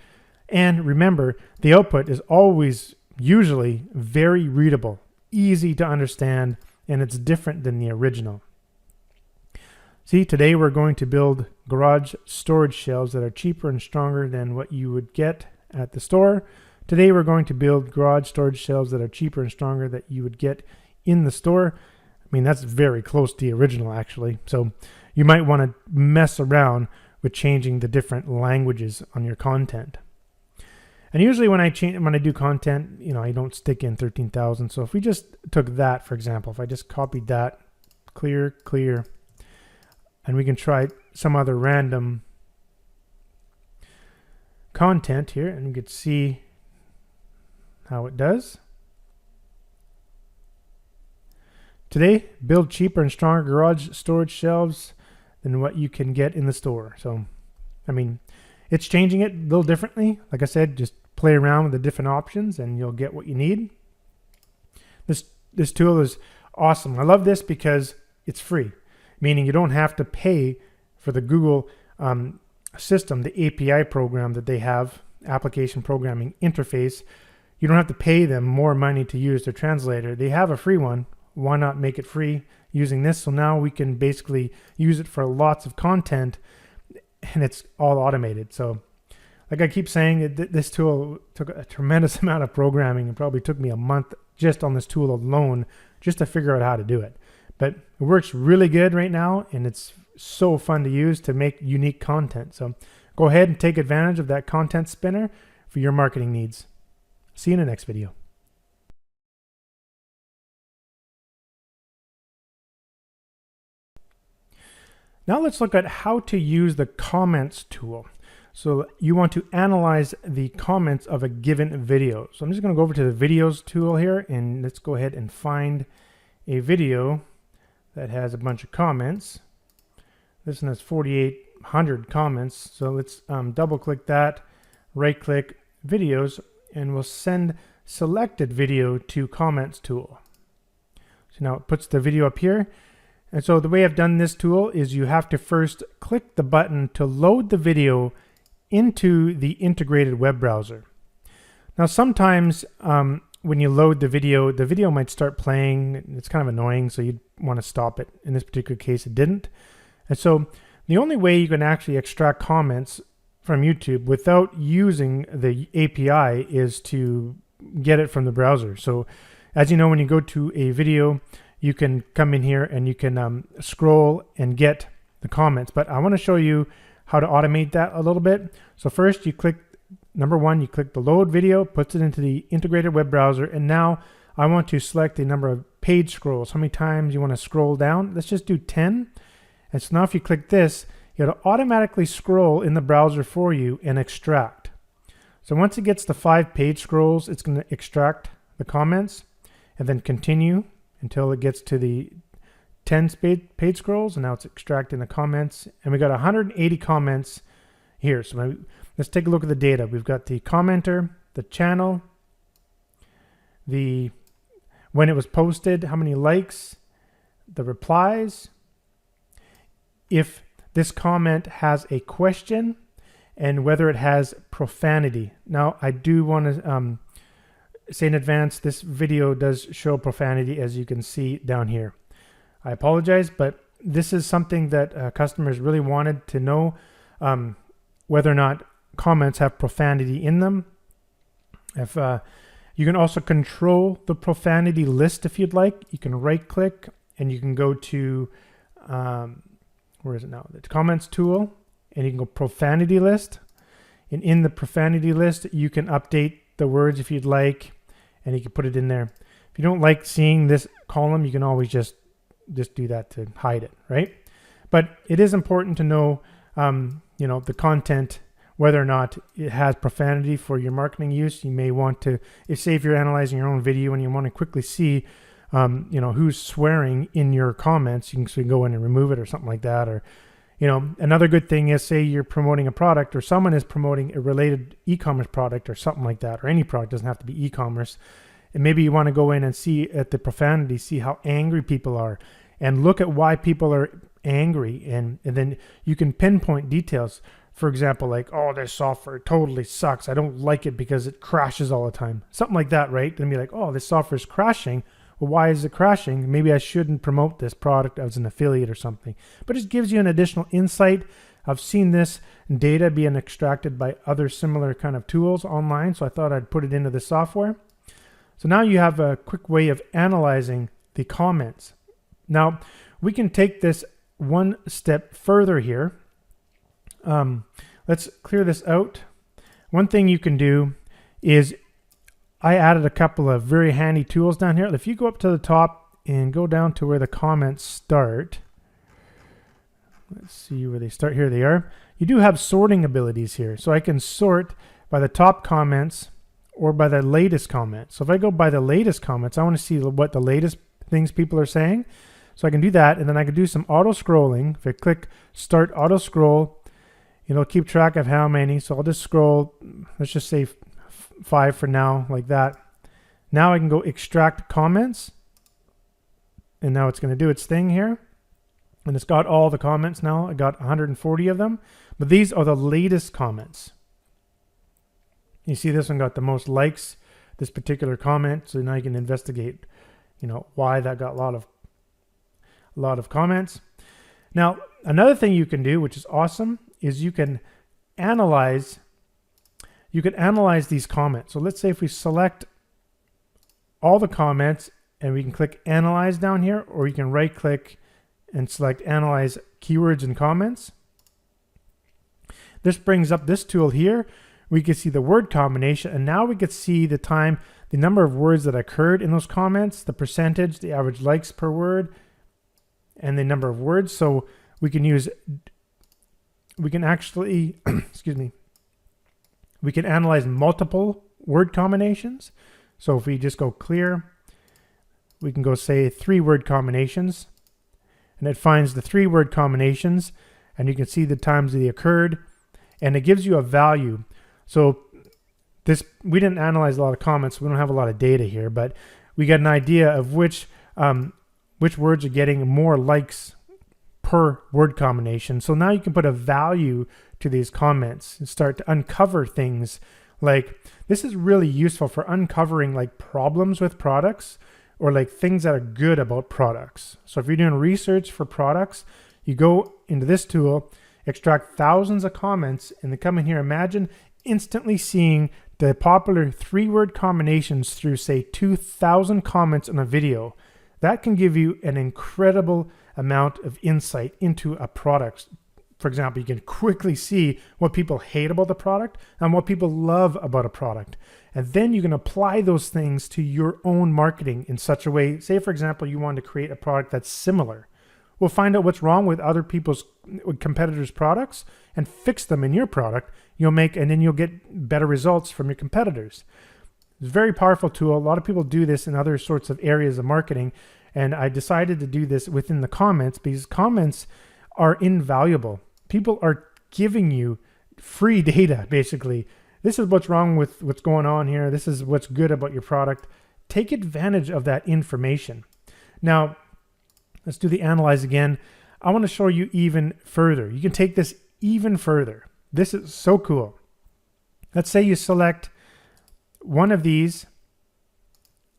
And remember, the output is always usually very readable, easy to understand, and it's different than the original. See, today we're going to build garage storage shelves that are cheaper and stronger than what you would get at the store. Today we're going to build garage storage shelves that are cheaper and stronger that you would get in the store. I mean, that's very close to the original, actually. So you might want to mess around with changing the different languages on your content. And usually when I do content, I don't stick in 13,000. So if we just took that, for example, if I just copied that, clear, and we can try some other random content here, and we could see how it does. Today, build cheaper and stronger garage storage shelves than what you can get in the store. So, I mean, it's changing it a little differently. Like I said, just play around with the different options and you'll get what you need. This tool is awesome. I love this because it's free, meaning you don't have to pay for the Google system, the API program that they have, application programming interface, you don't have to pay them more money to use their translator. They have a free one. Why not make it free using this? So now we can basically use it for lots of content, and it's all automated. So like I keep saying, this tool took a tremendous amount of programming. It probably took me a month just on this tool alone just to figure out how to do it. But it works really good right now, and it's so fun to use to make unique content. So go ahead and take advantage of that content spinner for your marketing needs. See you in the next video. Now let's look at how to use the comments tool. So you want to analyze the comments of a given video. So I'm just going to go over to the videos tool here, and let's go ahead and find a video that has a bunch of comments. This one has 4,800 comments. So let's double click that, right click videos, and we'll send selected video to comments tool. So now it puts the video up here. And so the way I've done this tool is you have to first click the button to load the video into the integrated web browser. Now sometimes when you load the video might start playing. It's kind of annoying, so you'd want to stop it. In this particular case, it didn't. And so the only way you can actually extract comments from YouTube without using the API is to get it from the browser. So as you know, when you go to a video, you can come in here and you can scroll and get the comments. But I want to show you how to automate that a little bit. So first you click, number one, you click the load video, puts it into the integrated web browser. And now I want to select the number of page scrolls, how many times you want to scroll down. Let's just do 10. And so now if you click this, it'll automatically scroll in the browser for you and extract. So once it gets to 5 page scrolls, it's going to extract the comments and then continue until it gets to the 10 page scrolls, and now it's extracting the comments. And we got 180 comments here. So let's take a look at the data. We've got the commenter, the channel, when it was posted, how many likes, the replies, if this comment has a question, and whether it has profanity. Now I do want to say in advance, this video does show profanity, as you can see down here. I apologize, but this is something that customers really wanted to know, whether or not comments have profanity in them. If you can also control the profanity list if you'd like. You can right click and you can go to where is it now? The comments tool, and you can go profanity list. And in the profanity list, you can update the words if you'd like, and you can put it in there. If you don't like seeing this column, you can always just do that to hide it, right? But it is important to know, you know, the content, whether or not it has profanity for your marketing use. You may want to, if you're analyzing your own video and you want to quickly see, you know, who's swearing in your comments, you can go in and remove it or something like that. Or, you know, another good thing is, say you're promoting a product, or someone is promoting a related e-commerce product or something like that, or any product, doesn't have to be e-commerce. And maybe you want to go in and see at the profanity, see how angry people are, and look at why people are angry. And then you can pinpoint details. For example, like, oh, this software totally sucks. I don't like it because it crashes all the time. Something like that, right? And be like, oh, this software is crashing. Well, why is it crashing? Maybe I shouldn't promote this product as an affiliate or something. But it just gives you an additional insight. I've seen this data being extracted by other similar kind of tools online, so I thought I'd put it into the software. So now you have a quick way of analyzing the comments. Now, we can take this one step further here. Let's clear this out. One thing you can do is, I added a couple of very handy tools down here. If you go up to the top and go down to where the comments start, let's see where they start. Here they are. You do have sorting abilities here. So I can sort by the top comments or by the latest comments. So if I go by the latest comments, I want to see what the latest things people are saying. So I can do that, and then I can do some auto scrolling. If I click start auto scroll, it'll keep track of how many. So I'll just scroll, let's just say 5 for now, like that. Now I can go extract comments, and now it's going to do its thing here, and it's got all the comments now. I got 140 of them. But these are the latest comments. You see this one got the most likes, this particular comment. So now you can investigate, why that got a lot of comments. Now, another thing you can do, which is awesome, is you can analyze these comments. So let's say if we select all the comments and we can click analyze down here, or you can right click and select analyze keywords and comments. This brings up this tool here. We can see the word combination, and now we can see the number of words that occurred in those comments, the percentage, the average likes per word, and the number of words. So we can actually, excuse me, we can analyze multiple word combinations. So if we just go clear, we can go say 3 word combinations, and it finds the 3 word combinations, and you can see the times they occurred, and it gives you a value. So we didn't analyze a lot of comments, so we don't have a lot of data here, but we got an idea of which words are getting more likes per word combination. So now you can put a value to these comments and start to uncover things. Like, this is really useful for uncovering like problems with products, or like things that are good about products. So if you're doing research for products, you go into this tool, extract thousands of comments, and then come in here. Imagine instantly seeing the popular 3-word combinations through, say, 2,000 comments on a video. That can give you an incredible amount of insight into a product. For example, you can quickly see what people hate about the product and what people love about a product. And then you can apply those things to your own marketing in such a way. Say, for example, you want to create a product that's similar. We'll find out what's wrong with other competitors' products and fix them in your product. And then you'll get better results from your competitors. It's a very powerful tool. A lot of people do this in other sorts of areas of marketing. And I decided to do this within the comments because comments are invaluable. People are giving you free data, basically. This is what's wrong with what's going on here. This is what's good about your product. Take advantage of that information. Now, let's do the analyze again. I want to show you even further. You can take this even further. This is so cool. Let's say you select one of these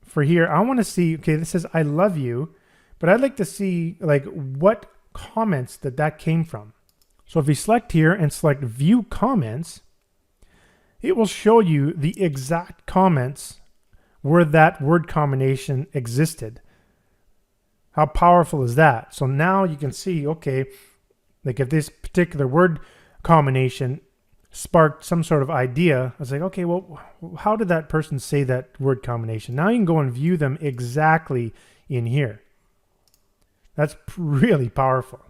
for here. I want to see, okay, this says I love you, but I'd like to see like what comments that came from. So if you select here and select view comments, it will show you the exact comments where that word combination existed. How powerful is that? So now you can see, okay, like if this particular word combination sparked some sort of idea, I was like, okay, well, how did that person say that word combination? Now you can go and view them exactly in here. That's really powerful.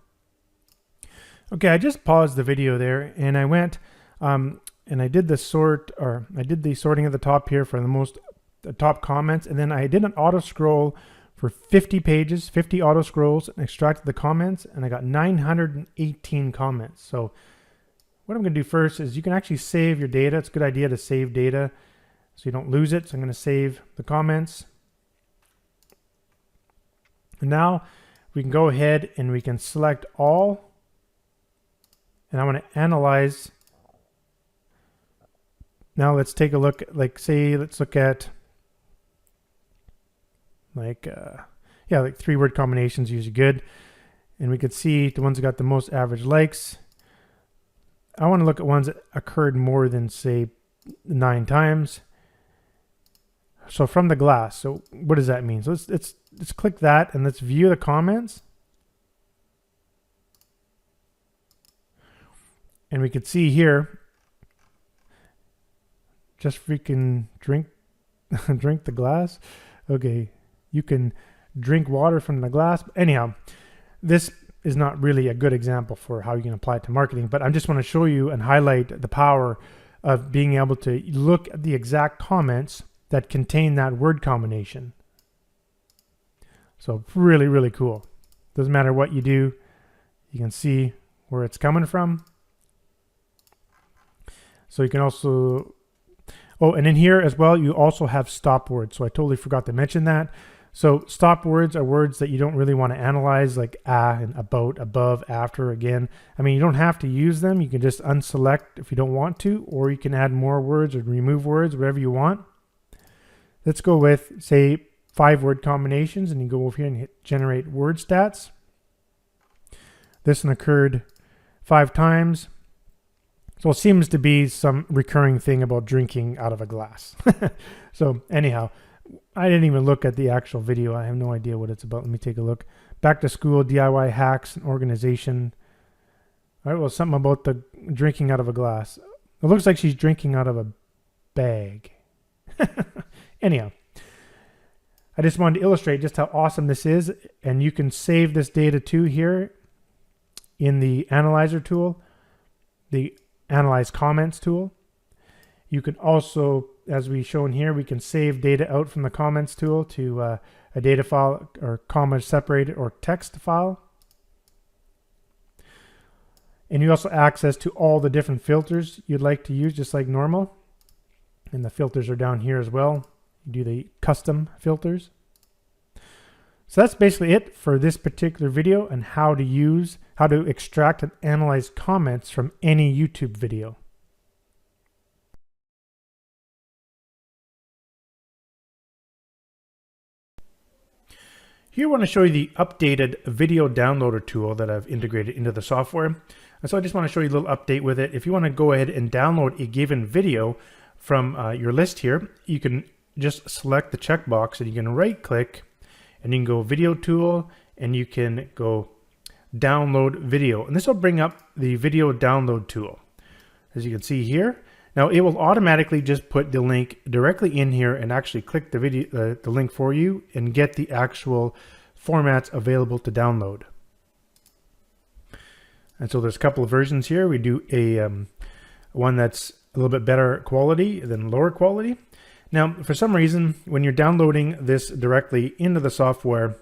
Okay, I just paused the video there and I went and I did the sorting at the top here for the top comments, and then I did an auto scroll for 50 pages, 50 auto scrolls, and extracted the comments, and I got 918 comments. So what I'm going to do first is you can actually save your data. It's a good idea to save data so you don't lose it. So I'm going to save the comments. And now we can go ahead and we can select all. And I want to analyze. Now let's take a look, let's look at like 3-word combinations, usually good. And we could see the ones that got the most average likes. I want to look at ones that occurred more than, say, 9 times. So from the glass. So what does that mean? So let's click that and let's view the comments. And we could see here, just freaking drink the glass. Okay, you can drink water from the glass. Anyhow, this is not really a good example for how you can apply it to marketing, but I just want to show you and highlight the power of being able to look at the exact comments that contain that word combination. So really, really cool. Doesn't matter what you do, you can see where it's coming from. So you can also, and in here as well, you also have stop words. So I totally forgot to mention that. So stop words are words that you don't really want to analyze, like and about, above, after, again. I mean, you don't have to use them. You can just unselect if you don't want to, or you can add more words or remove words, whatever you want. Let's go with, say, 5-word combinations, and you go over here and hit generate word stats. This one occurred 5 times. So it seems to be some recurring thing about drinking out of a glass. So anyhow, I didn't even look at the actual video. I have no idea what it's about. Let me take a look. Back to school, DIY hacks, and organization. All right, well, something about the drinking out of a glass. It looks like she's drinking out of a bag. Anyhow, I just wanted to illustrate just how awesome this is. And you can save this data too here in the Analyzer tool, the Analyze Comments tool. You can also, as we've shown here, we can save data out from the Comments tool to a data file or comma separated or text file. And you also access to all the different filters you'd like to use, just like normal. And the filters are down here as well. You do the custom filters. So that's basically it for this particular video on how to extract and analyze comments from any YouTube video. Here I want to show you the updated video downloader tool that I've integrated into the software. And so I just want to show you a little update with it. If you want to go ahead and download a given video from your list here, you can just select the checkbox and you can right click and you can go video tool and you can go download video. And this will bring up the video download tool. As you can see here, now it will automatically just put the link directly in here and actually click the video, the link for you and get the actual formats available to download. And so there's a couple of versions here. We do a one that's a little bit better quality than lower quality. Now, for some reason, when you're downloading this directly into the software,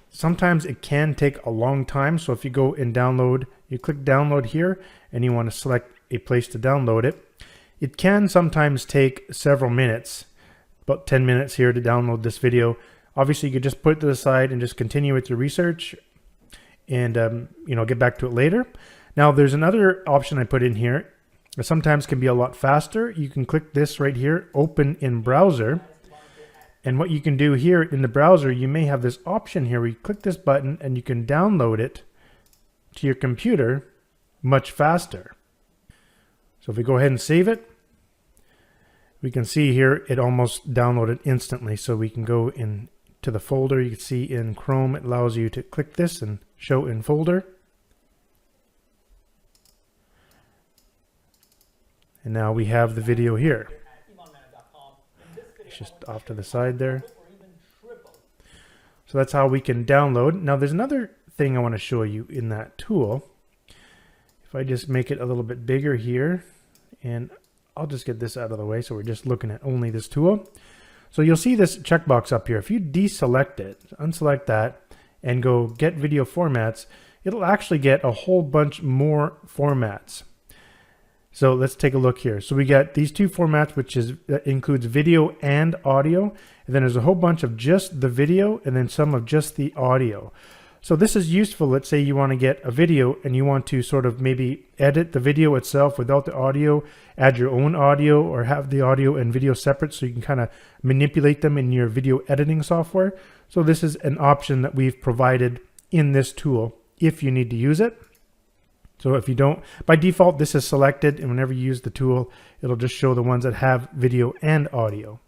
sometimes it can take a long time. So if you go and download, you click download here and you want to select a place to download it. It can sometimes take several minutes, about 10 minutes here to download this video. Obviously, you could just put it to the side and just continue with your research and get back to it later. Now, there's another option I put in here. It sometimes can be a lot faster. You can click this right here, open in browser. And what you can do here in the browser, you may have this option here where you click this button and you can download it to your computer much faster. So if we go ahead and save it, we can see here it almost downloaded instantly. So we can go into the folder. You can see in Chrome, it allows you to click this and show in folder. And now we have the video here. It's just off to the side there. So that's how we can download. Now there's another thing I want to show you in that tool. If I just make it a little bit bigger here, and I'll just get this out of the way so we're just looking at only this tool. So you'll see this checkbox up here. If you deselect it, unselect that, and go get video formats, it'll actually get a whole bunch more formats. So let's take a look here. So we got these two formats, which includes video and audio. And then there's a whole bunch of just the video and then some of just the audio. So this is useful. Let's say you want to get a video and you want to sort of maybe edit the video itself without the audio, add your own audio, or have the audio and video separate so you can kind of manipulate them in your video editing software. So this is an option that we've provided in this tool if you need to use it. So if you don't, by default, this is selected, and whenever you use the tool, it'll just show the ones that have video and audio.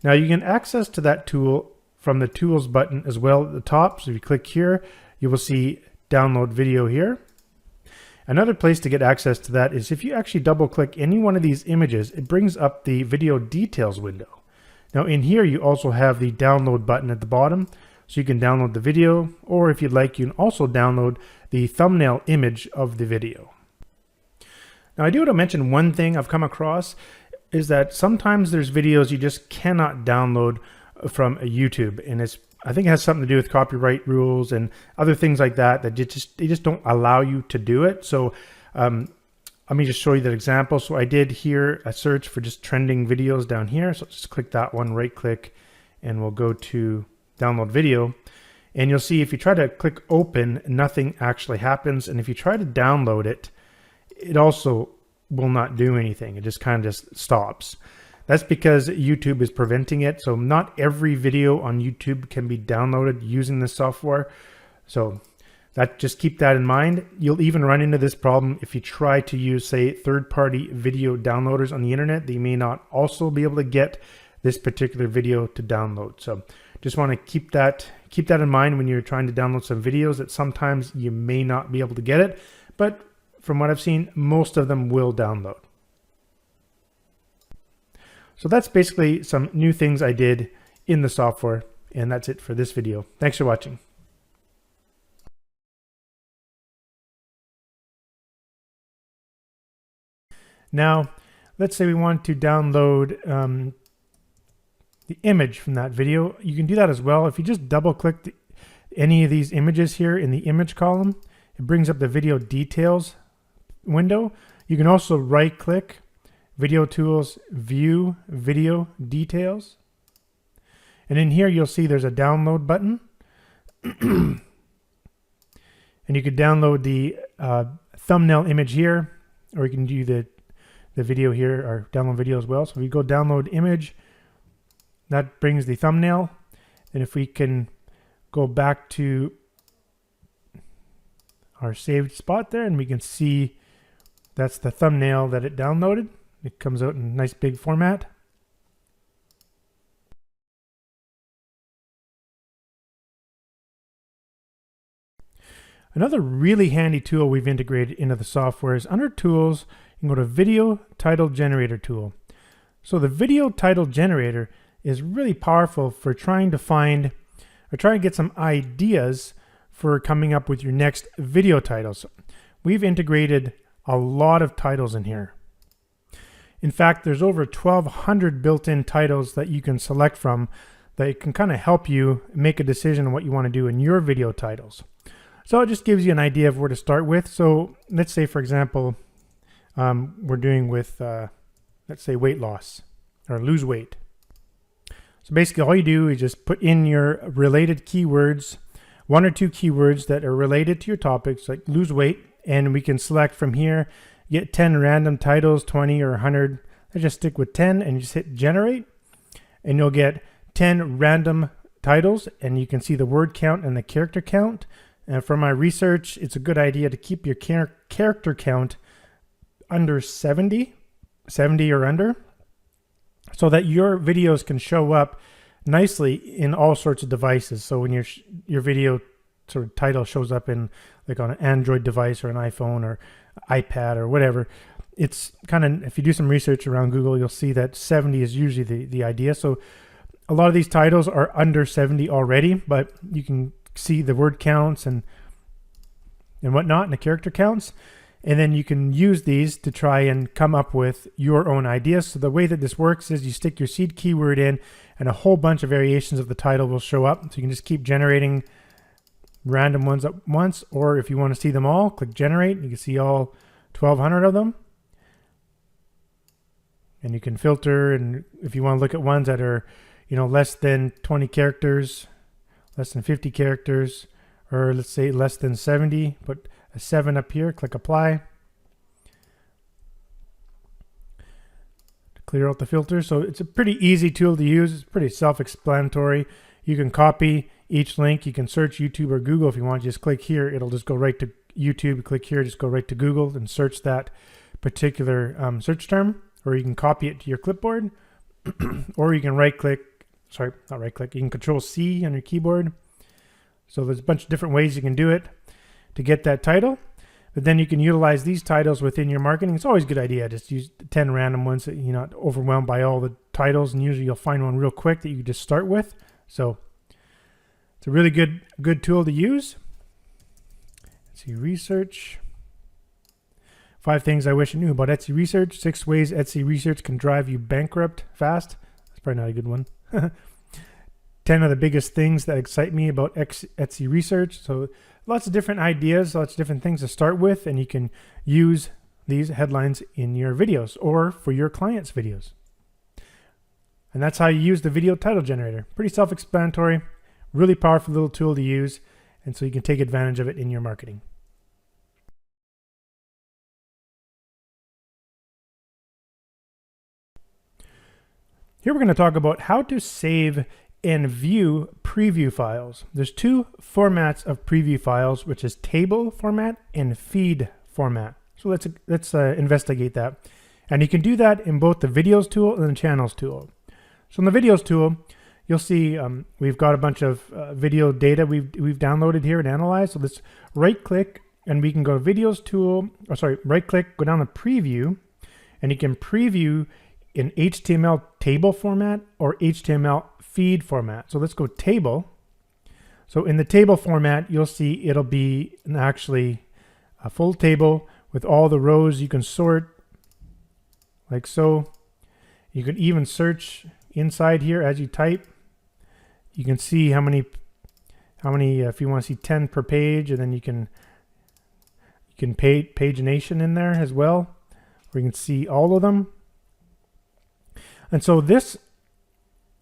Now you can access to that tool from the tools button as well at the top. So if you click here, you will see download video here. Another place to get access to that is if you actually double click any one of these images, it brings up the video details window. Now in here, you also have the download button at the bottom. So you can download the video, or if you'd like, you can also download the thumbnail image of the video. Now I do want to mention one thing I've come across is that sometimes there's videos you just cannot download from YouTube, and I think it has something to do with copyright rules and other things like that they just don't allow you to do it. So let me just show you that example. So I did here a search for just trending videos down here. So just click that one, right click, and we'll go to download video. And you'll see if you try to click open, nothing actually happens. And if you try to download it, it also will not do anything. It just kind of just stops. That's because YouTube is preventing it. So not every video on YouTube can be downloaded using this software. So just keep that in mind. You'll even run into this problem if you try to use, say, third-party video downloaders on the internet. They may not also be able to get this particular video to download. So just want to keep that in mind when you're trying to download some videos, that sometimes you may not be able to get it, but from what I've seen, most of them will download. So that's basically some new things I did in the software, and that's it for this video. Thanks for watching. Now, let's say we want to download the image from that video. You can do that as well. If you just double click any of these images here in the image column, it brings up the video details window. You can also right click, video tools, view video details. And in here you'll see there's a download button. And you could download the thumbnail image here, or you can do the video here, or download video as well. So if we go download image, that brings the thumbnail. And if we can go back to our saved spot there, and we can see that's the thumbnail that it downloaded. It comes out in nice big format. Another really handy tool we've integrated into the software is under Tools, you can go to Video Title Generator tool. So the Video Title Generator is really powerful for trying to find or trying to get some ideas for coming up with your next video titles. We've integrated a lot of titles in here. In fact, there's over 1,200 built-in titles that you can select from that can kind of help you make a decision on what you want to do in your video titles. So it just gives you an idea of where to start with. So let's say, for example, we're doing with, let's say, weight loss or lose weight. So basically all you do is just put in your related keywords, 1 or 2 keywords that are related to your topics, like lose weight, and we can select from here, get 10 random titles, 20 or 100. I just stick with 10 and just hit generate, and you'll get 10 random titles, and you can see the word count and the character count. And from my research, it's a good idea to keep your character count under 70 or under, so that your videos can show up nicely in all sorts of devices. So when your video sort of title shows up in like on an Android device or an iPhone or iPad or whatever, it's kind of, if you do some research around Google, you'll see that 70 is usually the idea. So a lot of these titles are under 70 already, but you can see the word counts and whatnot and the character counts. And then you can use these to try and come up with your own ideas. So the way that this works is you stick your seed keyword in and a whole bunch of variations of the title will show up. So you can just keep generating random ones at once, or if you want to see them all, click generate. You can see all 1,200 of them. And you can filter, and if you want to look at ones that are, less than 20 characters, less than 50 characters, or let's say less than 70, put a 7 up here, click apply. To clear out the filter. So it's a pretty easy tool to use. It's pretty self-explanatory. You can copy each link. You can search YouTube or Google if you want. Just click here. It'll just go right to YouTube. Click here, just go right to Google and search that particular search term. Or you can copy it to your clipboard. Or you can you can Control C on your keyboard. So there's a bunch of different ways you can do it to get that title, but then you can utilize these titles within your marketing. It's always a good idea. Just use 10 random ones that you're not overwhelmed by all the titles, and usually you'll find one real quick that you can just start with. So it's a really good tool to use. Let's see, research. 5 things I wish I knew about Etsy research. 6 ways Etsy research can drive you bankrupt fast. That's probably not a good one. 10 of the biggest things that excite me about Etsy research. So lots of different ideas, lots of different things to start with, and you can use these headlines in your videos or for your clients' videos. And that's how you use the video title generator. Pretty self-explanatory, Really powerful little tool to use, and so you can take advantage of it in your marketing. Here we're going to talk about how to save and view preview files. There's two formats of preview files, which is table format and feed format. So let's investigate that. And you can do that in both the videos tool and the channels tool. So in the videos tool, you'll see we've got a bunch of video data we've downloaded here and analyzed. So let's right click and we can go to videos tool, right click, go down to preview, and you can preview in HTML table format or HTML feed format. So let's go table. So in the table format, you'll see it'll be actually a full table with all the rows you can sort like so. You can even search inside here as you type. You can see how many if you want to see 10 per page, and then you can pagination in there as well, where you can see all of them. And so this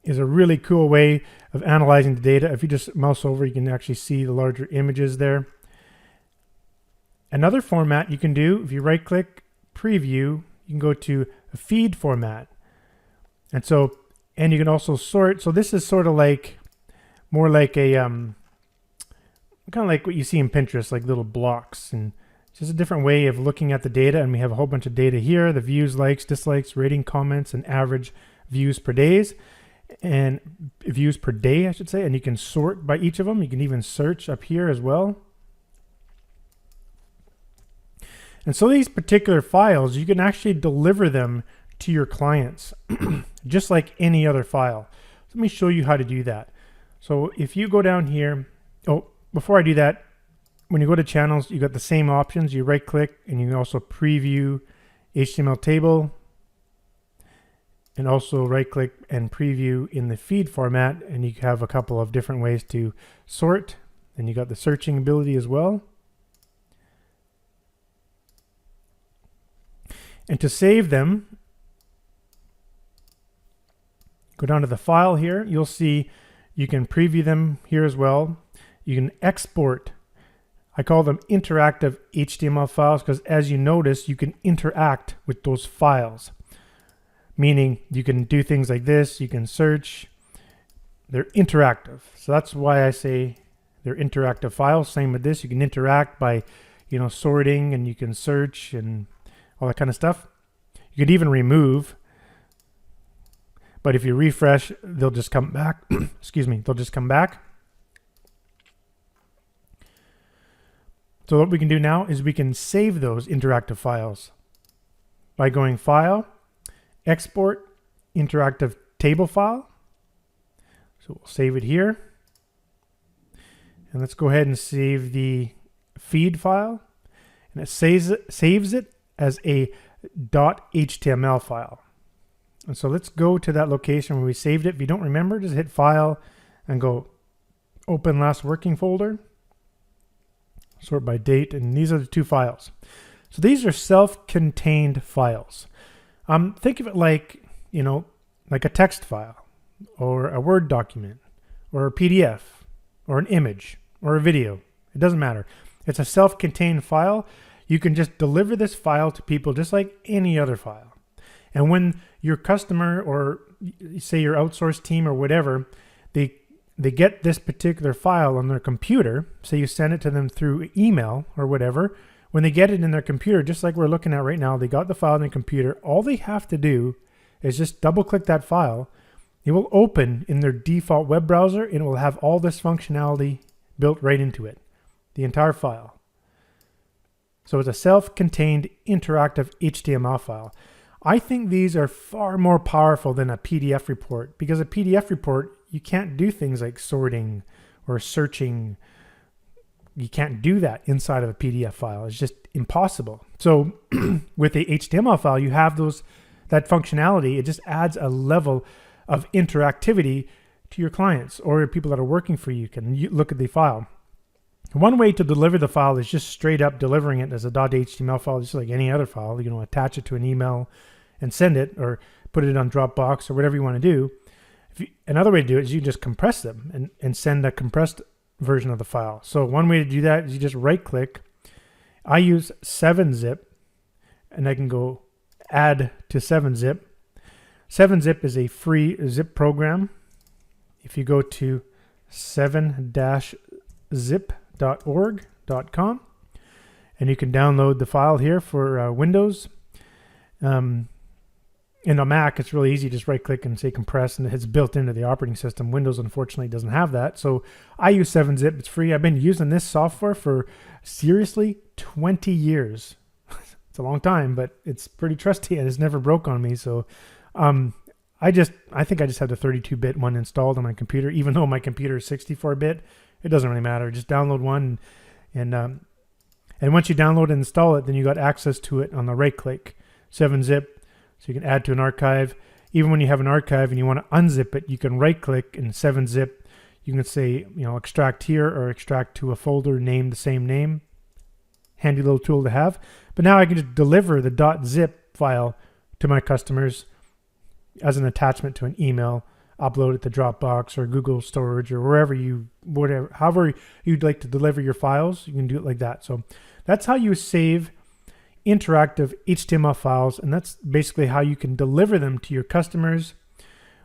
is a really cool way of analyzing the data. If you just mouse over, you can actually see the larger images there. Another format you can do, if you right click preview, you can go to a feed format. And you can also sort. So this is sort of like more like a kind of like what you see in Pinterest, like little blocks, and it's just a different way of looking at the data. And we have a whole bunch of data here: the views, likes, dislikes, rating, comments, and average views per days, and views per day, I should say. And you can sort by each of them. You can even search up here as well. And so these particular files, you can actually deliver them to your clients just like any other file. So let me show you how to do that. So if you go down here, before I do that, when you go to channels, you got the same options. You right click and you can also preview HTML table, and also right click and preview in the feed format, and you have a couple of different ways to sort, and you got the searching ability as well. And to save them, go down to the file here. You'll see you can preview them here as well. You can export. I call them interactive HTML files because, as you notice, you can interact with those files. Meaning you can do things like this. You can search. They're interactive. So that's why I say they're interactive files. Same with this. You can interact by, sorting, and you can search and all that kind of stuff. You could even remove, but if you refresh, they'll just come back. Excuse me, they'll just come back. So what we can do now is we can save those interactive files by going File, Export, Interactive Table File. So we'll save it here. And let's go ahead and save the feed file. And it saves it as a .html file. And so let's go to that location where we saved it. If you don't remember, just hit File and go Open Last Working Folder. Sort by date, and these are the two files. So these are self-contained files. Think of it like, like a text file, or a Word document, or a PDF, or an image, or a video. It doesn't matter. It's a self-contained file. You can just deliver this file to people just like any other file. And when your customer, or say your outsourced team or whatever, they get this particular file on their computer, say you send it to them through email or whatever, when they get it in their computer, just like we're looking at right now, they got the file in their computer, all they have to do is just double click that file. It will open in their default web browser, and it will have all this functionality built right into it, the entire file. So it's a self-contained interactive HTML file. I think these are far more powerful than a PDF report, because a PDF report, you can't do things like sorting or searching. You can't do that inside of a PDF file. It's just impossible. So with the HTML file, you have that functionality. It just adds a level of interactivity to your clients, or people that are working for you can look at the file. One way to deliver the file is just straight up delivering it as a .html file, just like any other file. Attach it to an email and send it, or put it on Dropbox or whatever you want to do. Another way to do it is you just compress them and send a compressed version of the file. So one way to do that is you just right click. I use 7-zip, and I can go add to 7-zip. 7-zip is a free zip program. If you go to 7-zip.org.com, and you can download the file here for Windows. In a Mac, it's really easy. Just right click and say compress, and it's built into the operating system. Windows, unfortunately, doesn't have that. So I use 7-zip. It's free. I've been using this software for seriously 20 years. It's a long time, but it's pretty trusty and it's never broke on me. So I think I just have the 32-bit one installed on my computer, even though my computer is 64-bit. It doesn't really matter. Just download one, and once you download and install it, then you got access to it on the right click. 7-zip. So you can add to an archive. Even when you have an archive and you want to unzip it, you can right click and 7-zip. You can say, extract here or extract to a folder named the same name. Handy little tool to have. But now I can just deliver the .zip file to my customers as an attachment to an email, upload it to Dropbox or Google Storage or however you'd like to deliver your files, you can do it like that. So that's how you save interactive HTML files, and that's basically how you can deliver them to your customers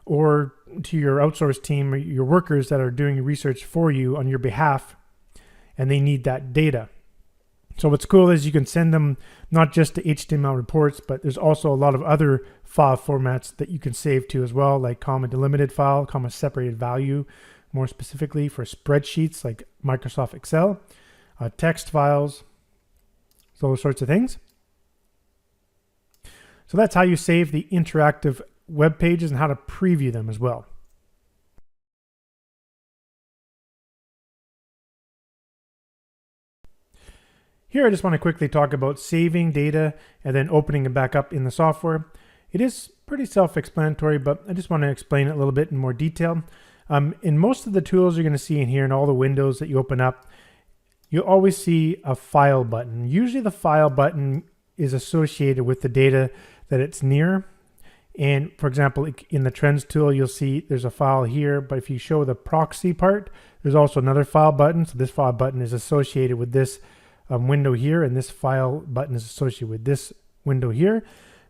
or to your outsourced team or your workers that are doing research for you on your behalf, and they need that data. So what's cool is you can send them not just to HTML reports, but there's also a lot of other file formats that you can save to as well, like comma delimited file, comma separated value, more specifically for spreadsheets like Microsoft Excel, text files, so those sorts of things. So that's how you save the interactive web pages and how to preview them as well. Here I just want to quickly talk about saving data and then opening it back up in the software. It is pretty self-explanatory, but I just want to explain it a little bit in more detail. In most of the tools you're going to see in here and all the windows that you open up, you'll always see a file button. Usually the file button is associated with the data that it's near. And for example, in the Trends tool, you'll see there's a file here, but if you show the proxy part, there's also another file button. So this file button is associated with this window here, and this file button is associated with this window here.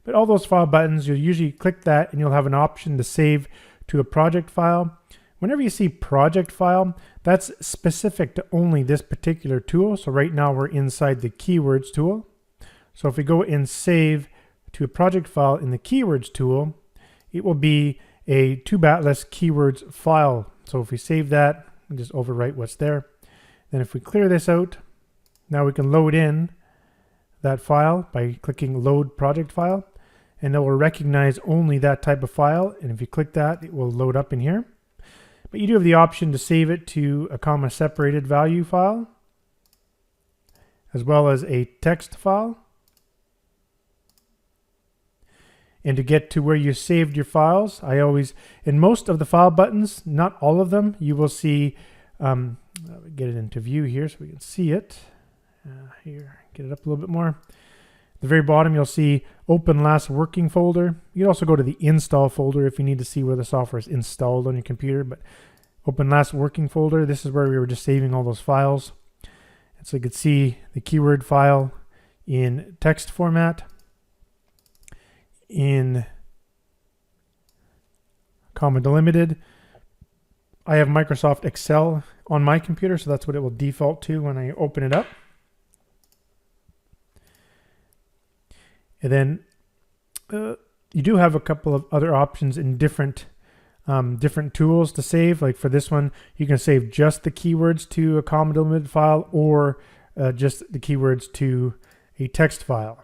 But all those file buttons, you'll usually click that and you'll have an option to save to a project file. Whenever you see project file, that's specific to only this particular tool. So right now we're inside the keywords tool. So if we go and save to a project file in the keywords tool, it will be a 2-batless keywords file. So if we save that, we just overwrite what's there. Then if we clear this out, now we can load in that file by clicking load project file, and it will recognize only that type of file. And if you click that, it will load up in here. But you do have the option to save it to a comma separated value file, as well as a text file. And to get to where you saved your files, in most of the file buttons, not all of them, you will see, get it into view here so we can see it. Here, get it up a little bit more. At the very bottom, you'll see open last working folder. You can also go to the install folder if you need to see where the software is installed on your computer, but open last working folder, this is where we were just saving all those files. And so you could see the keyword file in text format, in comma delimited. I have Microsoft Excel on my computer, so that's what it will default to when I open it up. And then you do have a couple of other options in different tools to save. Like for this one, you can save just the keywords to a comma delimited file, or just the keywords to a text file.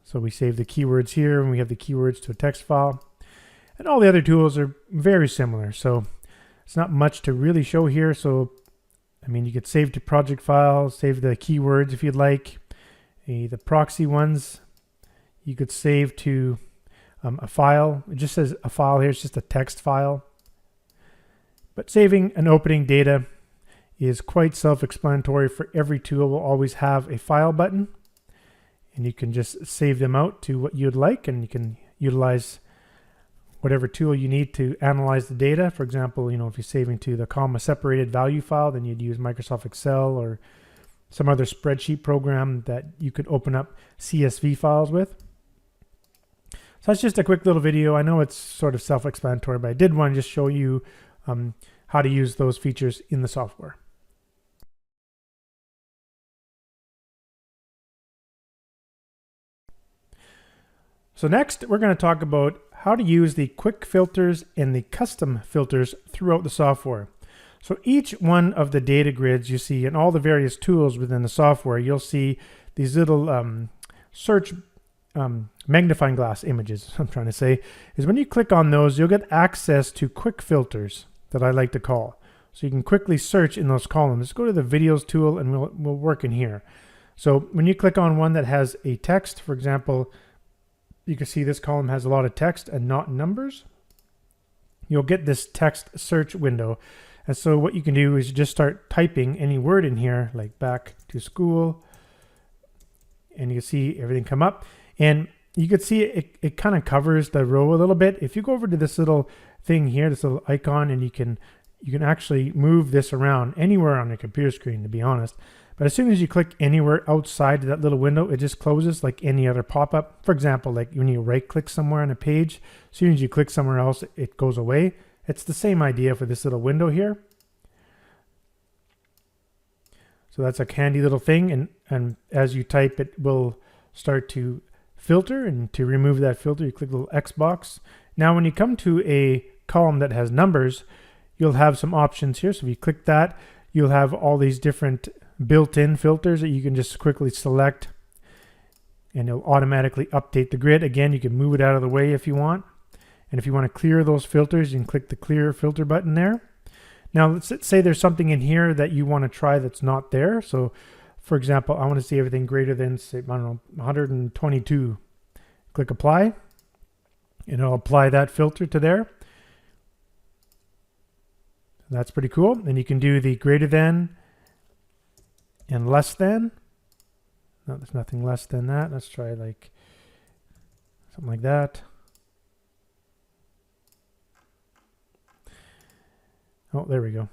So we save the keywords here, and we have the keywords to a text file. And all the other tools are very similar. So it's not much to really show here. So I mean, you could save to project files, save the keywords if you'd like. The proxy ones, you could save to a file. It just says a file here, it's just a text file. But saving and opening data is quite self-explanatory. For every tool will always have a file button, and you can just save them out to what you'd like, and you can utilize whatever tool you need to analyze the data. For example, if you're saving to the comma separated value file, then you'd use Microsoft Excel or some other spreadsheet program that you could open up CSV files with. So that's just a quick little video. I know it's sort of self-explanatory, but I did want to just show you how to use those features in the software. So next, we're going to talk about how to use the quick filters and the custom filters throughout the software. So each one of the data grids you see in all the various tools within the software, you'll see these little search magnifying glass images, I'm trying to say, is when you click on those, you'll get access to quick filters that I like to call. So you can quickly search in those columns. Go to the videos tool and we'll work in here. So when you click on one that has a text, for example, you can see this column has a lot of text and not numbers. You'll get this text search window. And so what you can do is just start typing any word in here, like back to school, and you can see everything come up. And you can see it kind of covers the row a little bit. If you go over to this little thing here, this little icon, and you can actually move this around anywhere on your computer screen, to be honest. But as soon as you click anywhere outside that little window, it just closes like any other pop-up. For example, like when you right-click somewhere on a page, as soon as you click somewhere else, it goes away. It's the same idea for this little window here. So that's a handy little thing, and as you type, it will start to filter, and to remove that filter, you click the little X box. Now when you come to a column that has numbers, you'll have some options here. So if you click that, you'll have all these different built-in filters that you can just quickly select, and it'll automatically update the grid. Again, you can move it out of the way if you want. And if you want to clear those filters, you can click the clear filter button there. Now, let's say there's something in here that you want to try that's not there. So, for example, I want to see everything greater than, say, I don't know, 122. Click apply, and it'll apply that filter to there. That's pretty cool. And you can do the greater than and less than. No, there's nothing less than that. Let's try like something like that. Oh, there we go.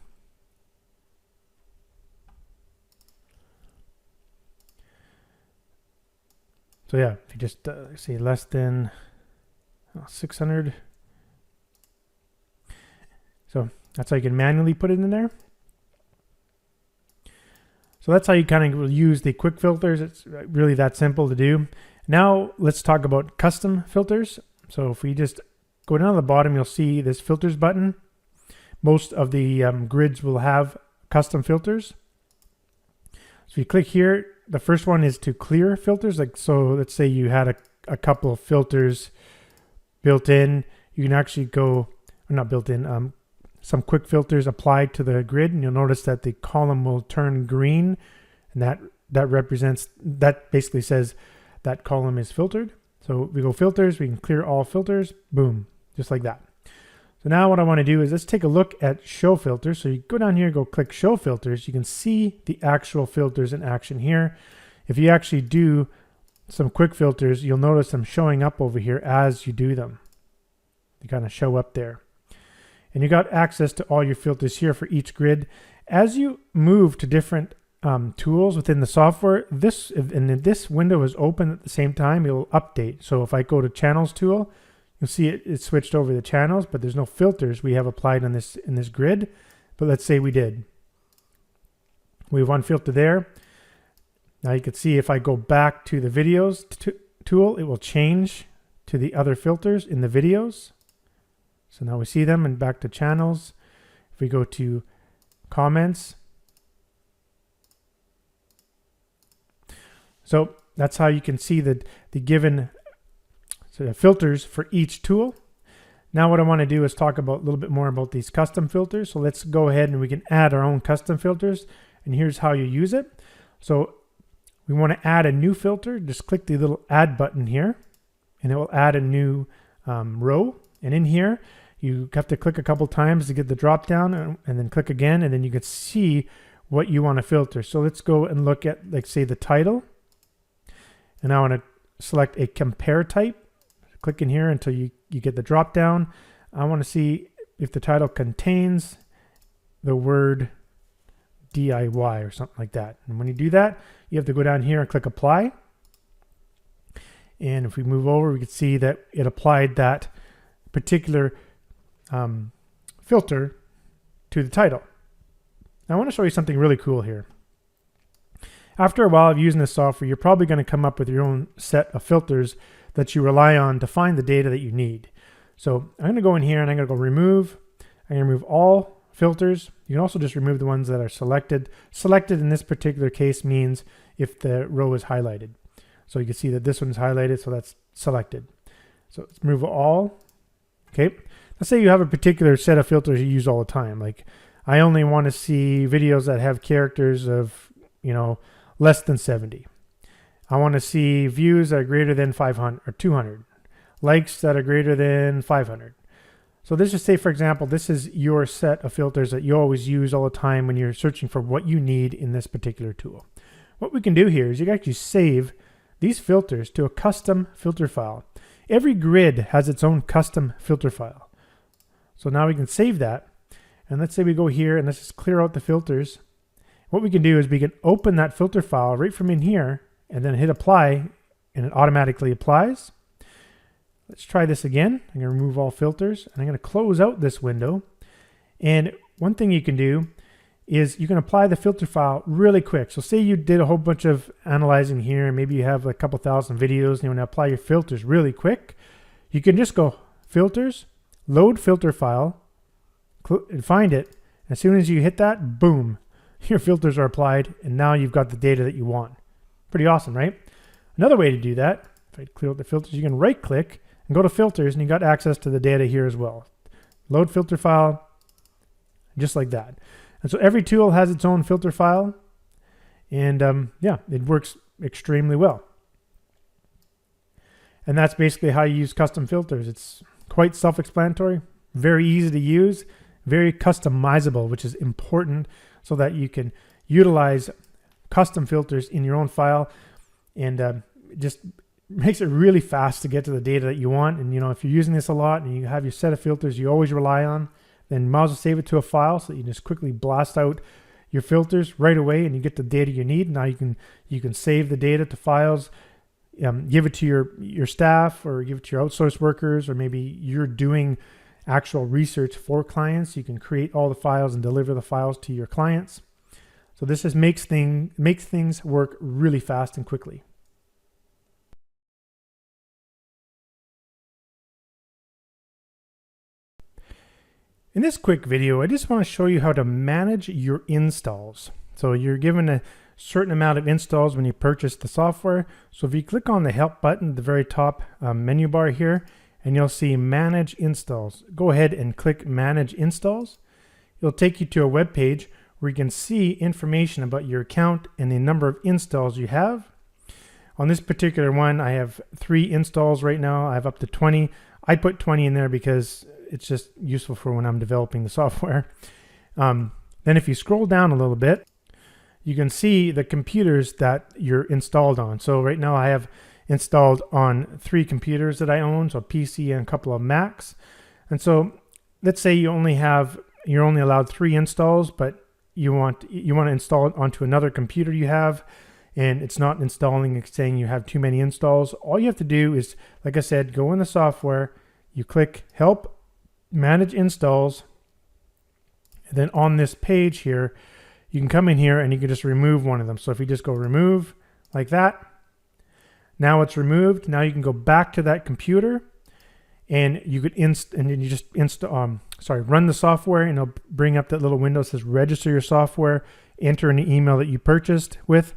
So yeah, if you just say less than 600. So that's how you can manually put it in there. So that's how you kind of use the quick filters. It's really that simple to do. Now let's talk about custom filters. So if we just go down to the bottom, you'll see this filters button. Most of the grids will have custom filters. So you click here. The first one is to clear filters. Like, so let's say you had a couple of filters built in. You can actually go, or not built in, some quick filters applied to the grid, and you'll notice that the column will turn green, and that basically says that column is filtered. So we go filters, we can clear all filters, boom, just like that. So now what I want to do is let's take a look at show filters. So you go down here, go click show filters. You can see the actual filters in action here. If you actually do some quick filters, you'll notice them showing up over here as you do them. They kind of show up there. And you got access to all your filters here for each grid. As you move to different tools within the software, this window is open at the same time, it will update. So if I go to channels tool, you'll see it switched over the channels, but there's no filters we have applied on this in this grid. But let's say we did. We have one filter there. Now you can see if I go back to the videos tool, it will change to the other filters in the videos. So now we see them, and back to channels. If we go to comments. So that's how you can see the given sort of filters for each tool. Now what I want to do is talk about a little bit more about these custom filters. So let's go ahead and we can add our own custom filters. And here's how you use it. So we want to add a new filter. Just click the little add button here, and it will add a new row. And in here, you have to click a couple times to get the drop down, and then click again, and then you can see what you want to filter. So let's go and look at, like, say, the title. And I want to select a compare type. click in here until you get the drop down. I want to see if the title contains the word DIY or something like that. And when you do that, you have to go down here and click apply. And if we move over, we can see that it applied that particular filter to the title. Now I want to show you something really cool here. After a while of using this software, you're probably going to come up with your own set of filters that you rely on to find the data that you need. So I'm going to go in here and I'm going to go remove. I'm going to remove all filters. You can also just remove the ones that are selected. Selected in this particular case means if the row is highlighted. So you can see that this one's highlighted, so that's selected. So let's remove all. Okay. Let's say you have a particular set of filters you use all the time. Like I only want to see videos that have characters of, less than 70. I want to see views that are greater than 500 or 200. Likes that are greater than 500. So let's just say, for example, this is your set of filters that you always use all the time when you're searching for what you need in this particular tool. What we can do here is you can actually save these filters to a custom filter file. Every grid has its own custom filter file. So now we can save that. And let's say we go here and let's just clear out the filters. What we can do is we can open that filter file right from in here and then hit apply, and it automatically applies. Let's try this again. I'm going to remove all filters and I'm going to close out this window. And one thing you can do is you can apply the filter file really quick. So say you did a whole bunch of analyzing here and maybe you have a couple thousand videos and you want to apply your filters really quick. You can just go filters, load filter file, and find it. As soon as you hit that, boom, your filters are applied and now you've got the data that you want. Pretty awesome, right? Another way to do that, if I clear out the filters, you can right click and go to filters and you got access to the data here as well. Load filter file, just like that. And so every tool has its own filter file, and yeah, it works extremely well. And that's basically how you use custom filters. It's quite self-explanatory, very easy to use, very customizable, which is important so that you can utilize custom filters in your own file, and just makes it really fast to get to the data that you want. And if you're using this a lot and you have your set of filters you always rely on, then might as well save it to a file so that you just quickly blast out your filters right away and you get the data you need. Now you can save the data to files, give it to your staff or give it to your outsourced workers, or maybe you're doing actual research for clients. You can create all the files and deliver the files to your clients. So this just makes things work really fast and quickly. In this quick video, I just want to show you how to manage your installs. So you're given a certain amount of installs when you purchase the software. So if you click on the help button at the very top menu bar here, and you'll see manage installs. Go ahead and click manage installs. It'll take you to a web page where you can see information about your account and the number of installs you have. On this particular one, I have 3 installs right now. I have up to 20. I put 20 in there because it's just useful for when I'm developing the software. Then if you scroll down a little bit, you can see the computers that you're installed on. So right now I have installed on 3 computers that I own, so a PC and a couple of Macs. And so let's say you're only allowed 3 installs, but you want to install it onto another computer you have, and it's not installing, it's saying you have too many installs. All you have to do is, like I said, go in the software, you click help, manage installs, and then on this page here, you can come in here and you can just remove one of them. So if you just go remove like that, now it's removed. Now you can go back to that computer and you could run the software, and it'll bring up that little window that says register your software, enter in the email that you purchased with,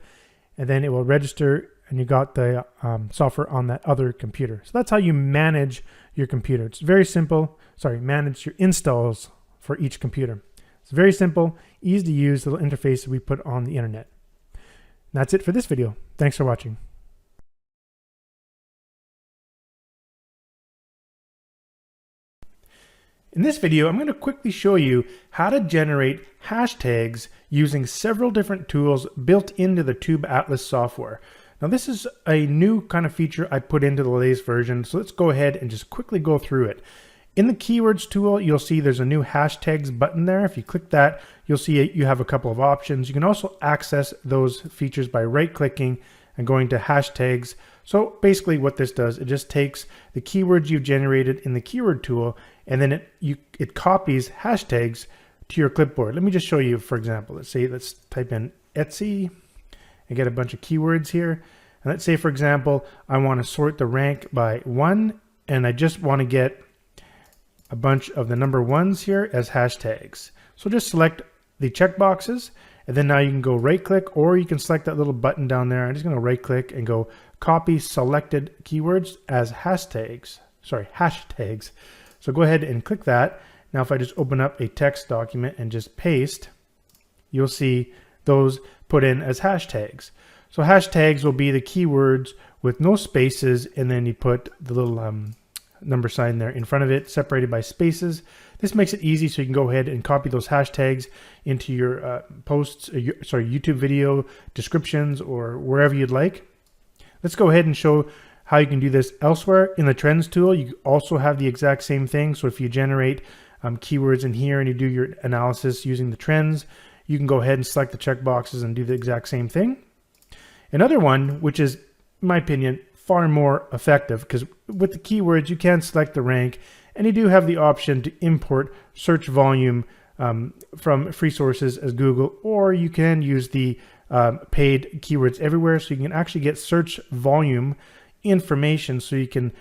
and then it will register and you got the software on that other computer. So that's how you manage your computer. It's very simple. Manage your installs for each computer. It's very simple, easy to use little interface that we put on the internet. And that's it for this video. Thanks for watching. In this video, I'm going to quickly show you how to generate hashtags using several different tools built into the Tube Atlas software. Now this is a new kind of feature I put into the latest version, so let's go ahead and just quickly go through it. In the keywords tool, you'll see there's a new hashtags button there. If you click that, you'll see you have a couple of options. You can also access those features by right-clicking and going to hashtags. So basically what this does, it just takes the keywords you've generated in the keyword tool, and then it copies hashtags to your clipboard. Let me just show you, for example. Let's type in Etsy and get a bunch of keywords here. And let's say, for example, I want to sort the rank by 1, and I just want to get a bunch of the number 1s here as hashtags. So just select the checkboxes, and then now you can go right click, or you can select that little button down there. I'm just going to right click and go copy selected keywords as hashtags. So go ahead and click that. Now if I just open up a text document and just paste, you'll see those put in as hashtags. So hashtags will be the keywords with no spaces, and then you put the little number sign there in front of it, separated by spaces. This makes it easy, so you can go ahead and copy those hashtags into your posts, YouTube video descriptions, or wherever you'd like. Let's go ahead and show how you can do this elsewhere. In the trends tool, you also have the exact same thing. So if you generate keywords in here and you do your analysis using the trends, you can go ahead and select the checkboxes and do the exact same thing. Another one, which is, in my opinion, far more effective, because with the keywords you can select the rank, and you do have the option to import search volume from free sources as Google, or you can use the paid keywords everywhere, so you can actually get search volume information, so you can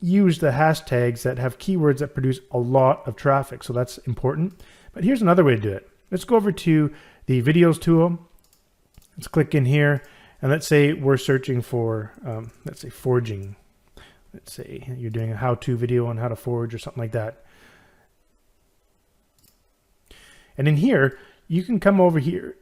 use the hashtags that have keywords that produce a lot of traffic. So that's important. But here's another way to do it. Let's go over to the videos tool. Let's click in here, and let's say we're searching for, let's say forging. Let's say you're doing a how-to video on how to forge or something like that. And in here, you can come over here.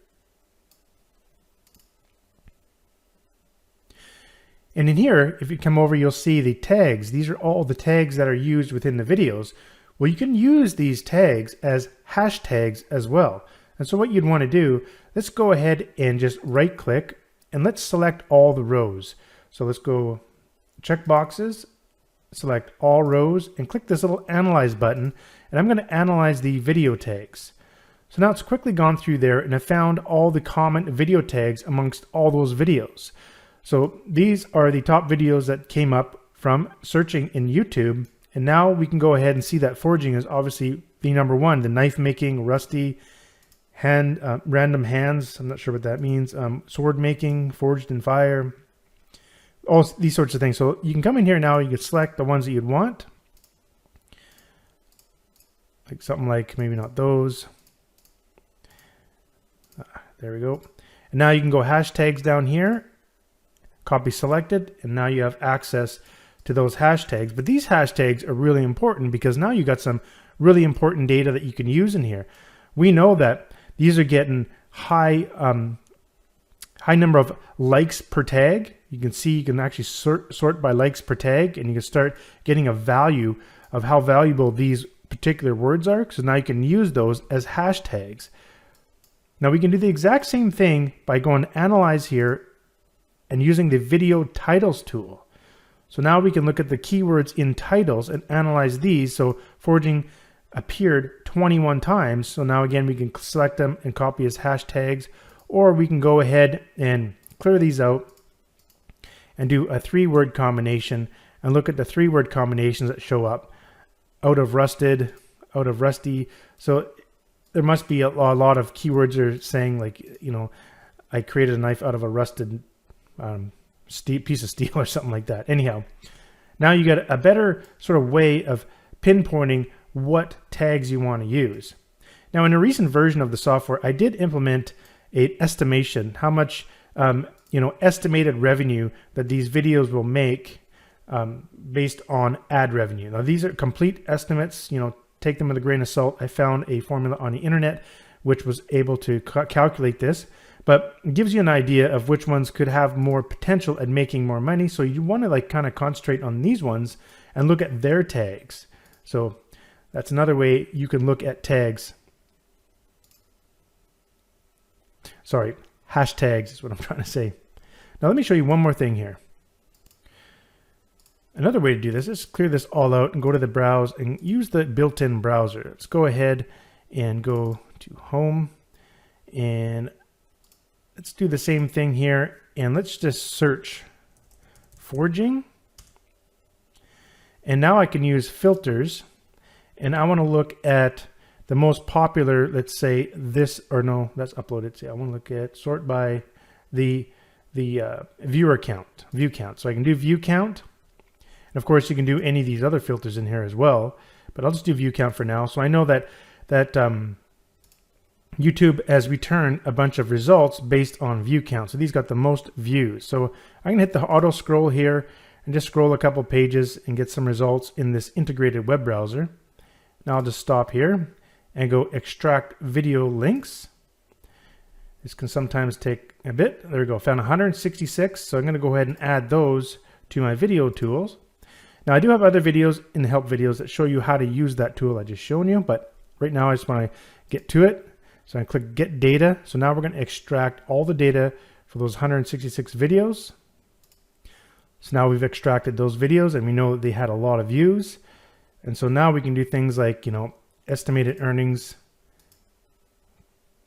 And in here, if you come over, you'll see the tags. These are all the tags that are used within the videos. Well, you can use these tags as hashtags as well. And so what you'd want to do, let's go ahead and just right click, and let's select all the rows. So let's go check boxes, select all rows, and click this little analyze button, and I'm going to analyze the video tags. So now it's quickly gone through there, and I found all the common video tags amongst all those videos. So these are the top videos that came up from searching in YouTube, and now we can go ahead and see that forging is obviously the number 1. The knife making, rusty, random hands, I'm not sure what that means, sword making, forged in fire, all these sorts of things. So you can come in here now, you can select the ones that you'd want, like something like maybe not those. There we go. And now you can go hashtags down here, copy selected, and now you have access to those hashtags. But these hashtags are really important, because now you got some really important data that you can use in here. We know that these are getting high number of likes per tag. You can see you can actually sort by likes per tag, and you can start getting a value of how valuable these particular words are. So now you can use those as hashtags. Now we can do the exact same thing by going to analyze here and using the video titles tool. So now we can look at the keywords in titles and analyze these. So forging appeared 21 times. So now again, we can select them and copy as hashtags, or we can go ahead and clear these out and do a 3-word combination and look at the 3-word combinations that show up. Out of rusted, out of rusty. So there must be a lot of keywords that are saying, like, I created a knife out of a rusted piece of steel or something like that. Anyhow, now you get a better sort of way of pinpointing what tags you want to use. Now, in a recent version of the software, I did implement an estimation, how much estimated revenue that these videos will make based on ad revenue. Now, these are complete estimates. Take them with a grain of salt. I found a formula on the internet which was able to calculate this, but it gives you an idea of which ones could have more potential at making more money. So you want to kind of concentrate on these ones and look at their tags. So that's another way you can look at tags. Sorry, hashtags is what I'm trying to say. Now let me show you one more thing here. Another way to do this is clear this all out and go to the browse and use the built-in browser. Let's go ahead and go to home, and let's do the same thing here, and let's just search forging. And now I can use filters, and I want to look at the most popular, let's say this, or no, that's uploaded. See, I want to look at sort by the viewer count, view count. So I can do view count. And of course you can do any of these other filters in here as well, but I'll just do view count for now. So I know that YouTube has returned a bunch of results based on view count. So these got the most views. So I can hit the auto scroll here and just scroll a couple pages and get some results in this integrated web browser. Now I'll just stop here and go extract video links. This can sometimes take a bit. There we go, found 166. So I'm going to go ahead and add those to my video tools. Now I do have other videos in the help videos that show you how to use that tool I just shown you, but right now I just want to get to it. So I click get data. So now we're going to extract all the data for those 166 videos. So now we've extracted those videos and we know that they had a lot of views. And so now we can do things like, estimated earnings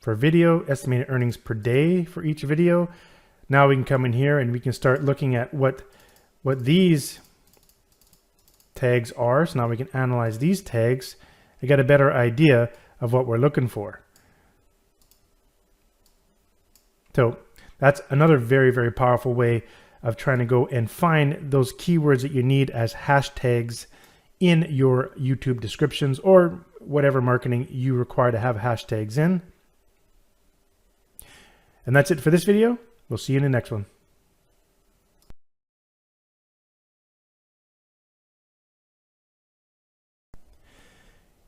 for video, estimated earnings per day for each video. Now we can come in here and we can start looking at what these tags are. So now we can analyze these tags and get a better idea of what we're looking for. So that's another very, very powerful way of trying to go and find those keywords that you need as hashtags in your YouTube descriptions or whatever marketing you require to have hashtags in. And that's it for this video. We'll see you in the next one.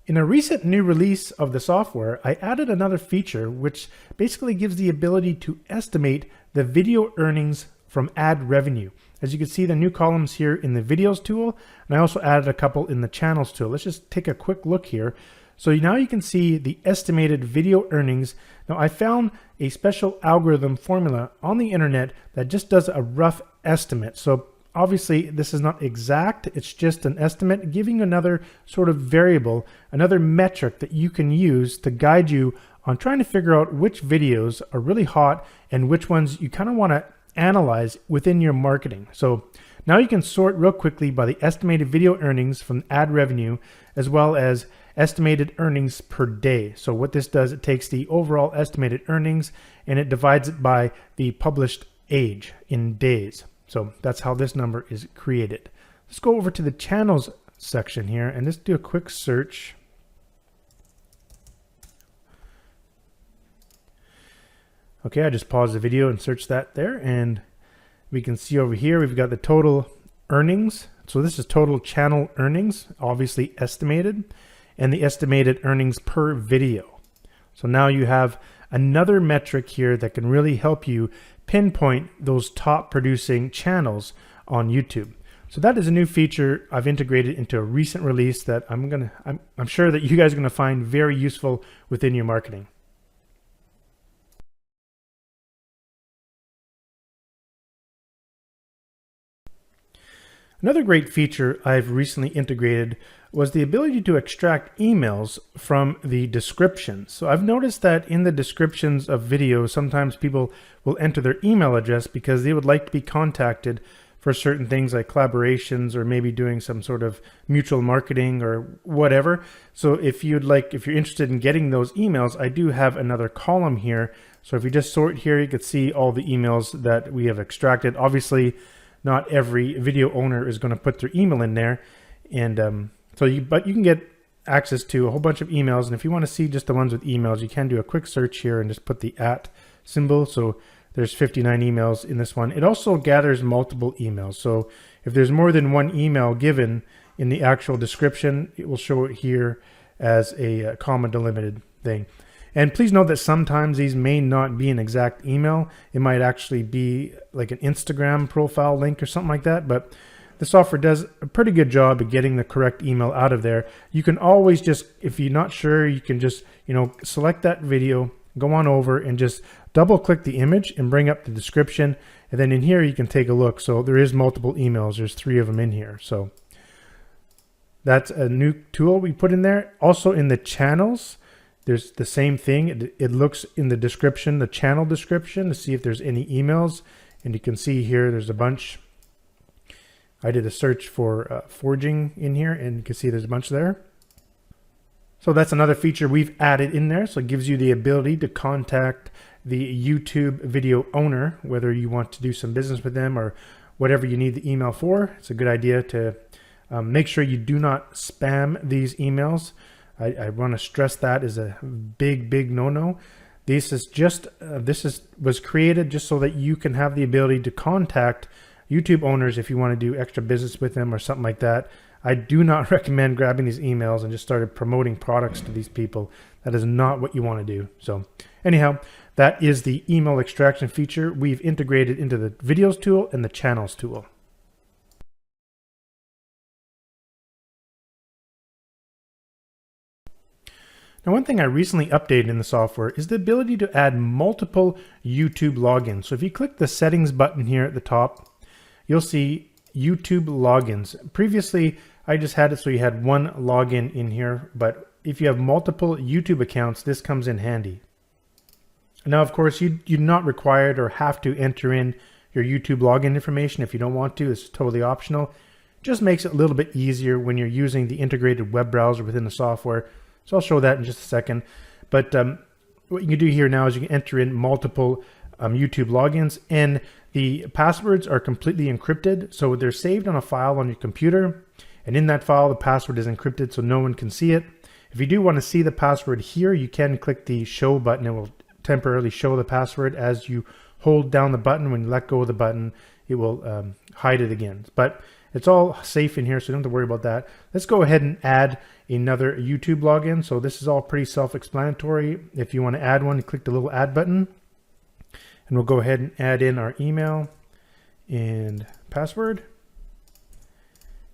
In a recent new release of the software, I added another feature which basically gives the ability to estimate the video earnings from ad revenue. As you can see, the new columns here in the videos tool, and I also added a couple in the channels tool. Let's just take a quick look here. So now you can see the estimated video earnings. Now I found a special algorithm formula on the internet that just does a rough estimate. So obviously this is not exact, it's just an estimate, giving you another sort of variable, another metric that you can use to guide you on trying to figure out which videos are really hot and which ones you kind of want to analyze within your marketing. So now you can sort real quickly by the estimated video earnings from ad revenue as well as estimated earnings per day. So what this does, it takes the overall estimated earnings and it divides it by the published age in days. So that's how this number is created. Let's go over to the channels section here and just do a quick search. Okay, I just paused the video and searched that there, and we can see over here we've got the total earnings. So this is total channel earnings, obviously estimated, and the estimated earnings per video. So now you have another metric here that can really help you pinpoint those top producing channels on YouTube. So that is a new feature I've integrated into a recent release that I'm sure that you guys are going to find very useful within your marketing. Another great feature I've recently integrated was the ability to extract emails from the descriptions. So I've noticed that in the descriptions of videos, sometimes people will enter their email address because they would like to be contacted for certain things like collaborations or maybe doing some sort of mutual marketing or whatever. So if you're interested in getting those emails, I do have another column here. So if you just sort here, you can see all the emails that we have extracted. Obviously, not every video owner is going to put their email in there, and but you can get access to a whole bunch of emails. And if you want to see just the ones with emails, you can do a quick search here and just put the @ symbol. So there's 59 emails in this one. It also gathers multiple emails. So if there's more than one email given in the actual description, it will show it here as a comma delimited thing. And please note that sometimes these may not be an exact email. It might actually be like an Instagram profile link or something like that. But the software does a pretty good job of getting the correct email out of there. You can always just, if you're not sure, you can just, select that video go on over and just double click the image and bring up the description. And then in here, you can take a look. So there is multiple emails. There's 3 of them in here. So that's a new tool we put in there. Also in the channels, there's the same thing. It looks in the description, the channel description, to see if there's any emails. And you can see here, there's a bunch. I did a search for forging in here, and you can see there's a bunch there. So that's another feature we've added in there. So it gives you the ability to contact the YouTube video owner, whether you want to do some business with them or whatever you need the email for. It's a good idea to make sure you do not spam these emails. I want to stress that is a big no-no. This was created just so that you can have the ability to contact YouTube owners if you want to do extra business with them or something like that. I do not recommend grabbing these emails and just started promoting products to these people. That is not what you want to do. So anyhow, that is the email extraction feature we've integrated into the videos tool and the channels tool. Now, one thing I recently updated in the software is the ability to add multiple YouTube logins. So if you click the settings button here at the top, you'll see YouTube logins. Previously, I just had it so you had one login in here, but if you have multiple YouTube accounts, this comes in handy. Now, of course, you're not required or have to enter in your YouTube login information if you don't want to. It's totally optional. Just makes it a little bit easier when you're using the integrated web browser within the software. So I'll show that in just a second. But what you can do here now is you can enter in multiple YouTube logins, and the passwords are completely encrypted. So they're saved on a file on your computer, and in that file, the password is encrypted so no one can see it. If you do want to see the password here, you can click the show button. It will temporarily show the password. As you hold down the button, when you let go of the button, it will hide it again. But it's all safe in here, so you don't have to worry about that. Let's go ahead and add another YouTube login. So this is all pretty self-explanatory. If you want to add one, you click the little add button, and we'll go ahead and add in our email and password.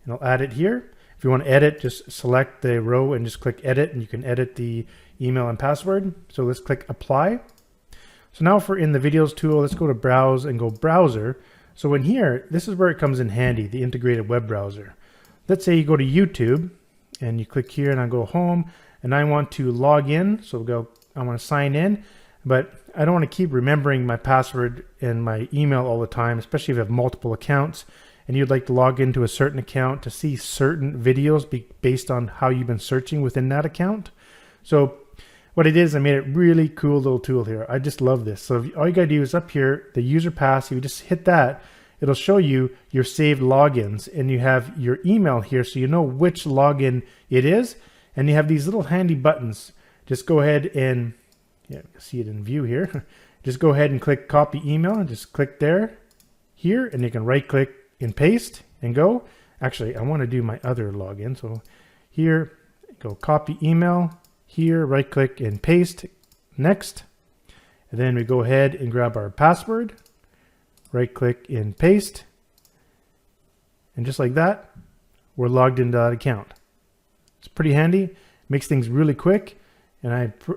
And I'll add it here. If you want to edit, just select the row and just click edit, and you can edit the email and password. So let's click apply. So now if we're in the videos tool, let's go to browse and go browser. So in here, this is where it comes in handy, the integrated web browser. Let's say you go to YouTube and you click here, and I go home, and I want to log in. So I want to sign in, but I don't want to keep remembering my password and my email all the time, especially if you have multiple accounts and you'd like to log into a certain account to see certain videos based on how you've been searching within that account. So what it is, I made a really cool little tool here. I just love this. So all you gotta do is up here, the user pass, you just hit that, it'll show you your saved logins, and you have your email here so you know which login it is, and you have these little handy buttons. Just go ahead and, yeah, see it in view here. Just go ahead and click copy email and just click there, here, and you can right click and paste and go. Actually, I want to do my other login. So here, go copy email, here, right click and paste, next. And then we go ahead and grab our password, right click and paste. And just like that, we're logged into that account. It's pretty handy, makes things really quick, and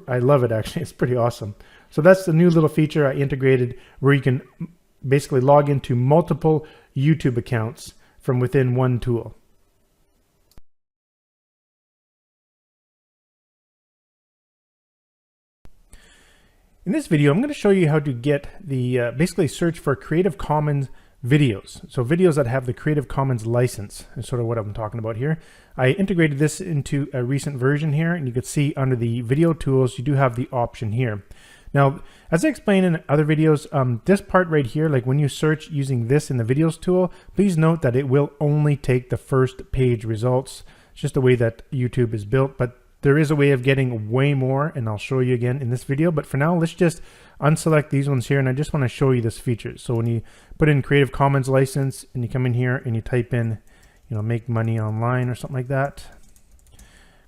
I love it actually. It's pretty awesome. So that's the new little feature I integrated where you can basically log into multiple YouTube accounts from within one tool. In this video, I'm going to show you how to get the basically search for Creative Commons videos. So videos that have the Creative Commons license is sort of what I'm talking about here. I integrated this into a recent version here, and you can see under the video tools, you do have the option here. Now, as I explained in other videos, this part right here, like when you search using this in the videos tool, please note that it will only take the first page results. It's just the way that YouTube is built, but there is a way of getting way more, and I'll show you again in this video. But for now, let's just unselect these ones here, and I just want to show you this feature. So when you put in Creative Commons license and you come in here and you type in, make money online or something like that,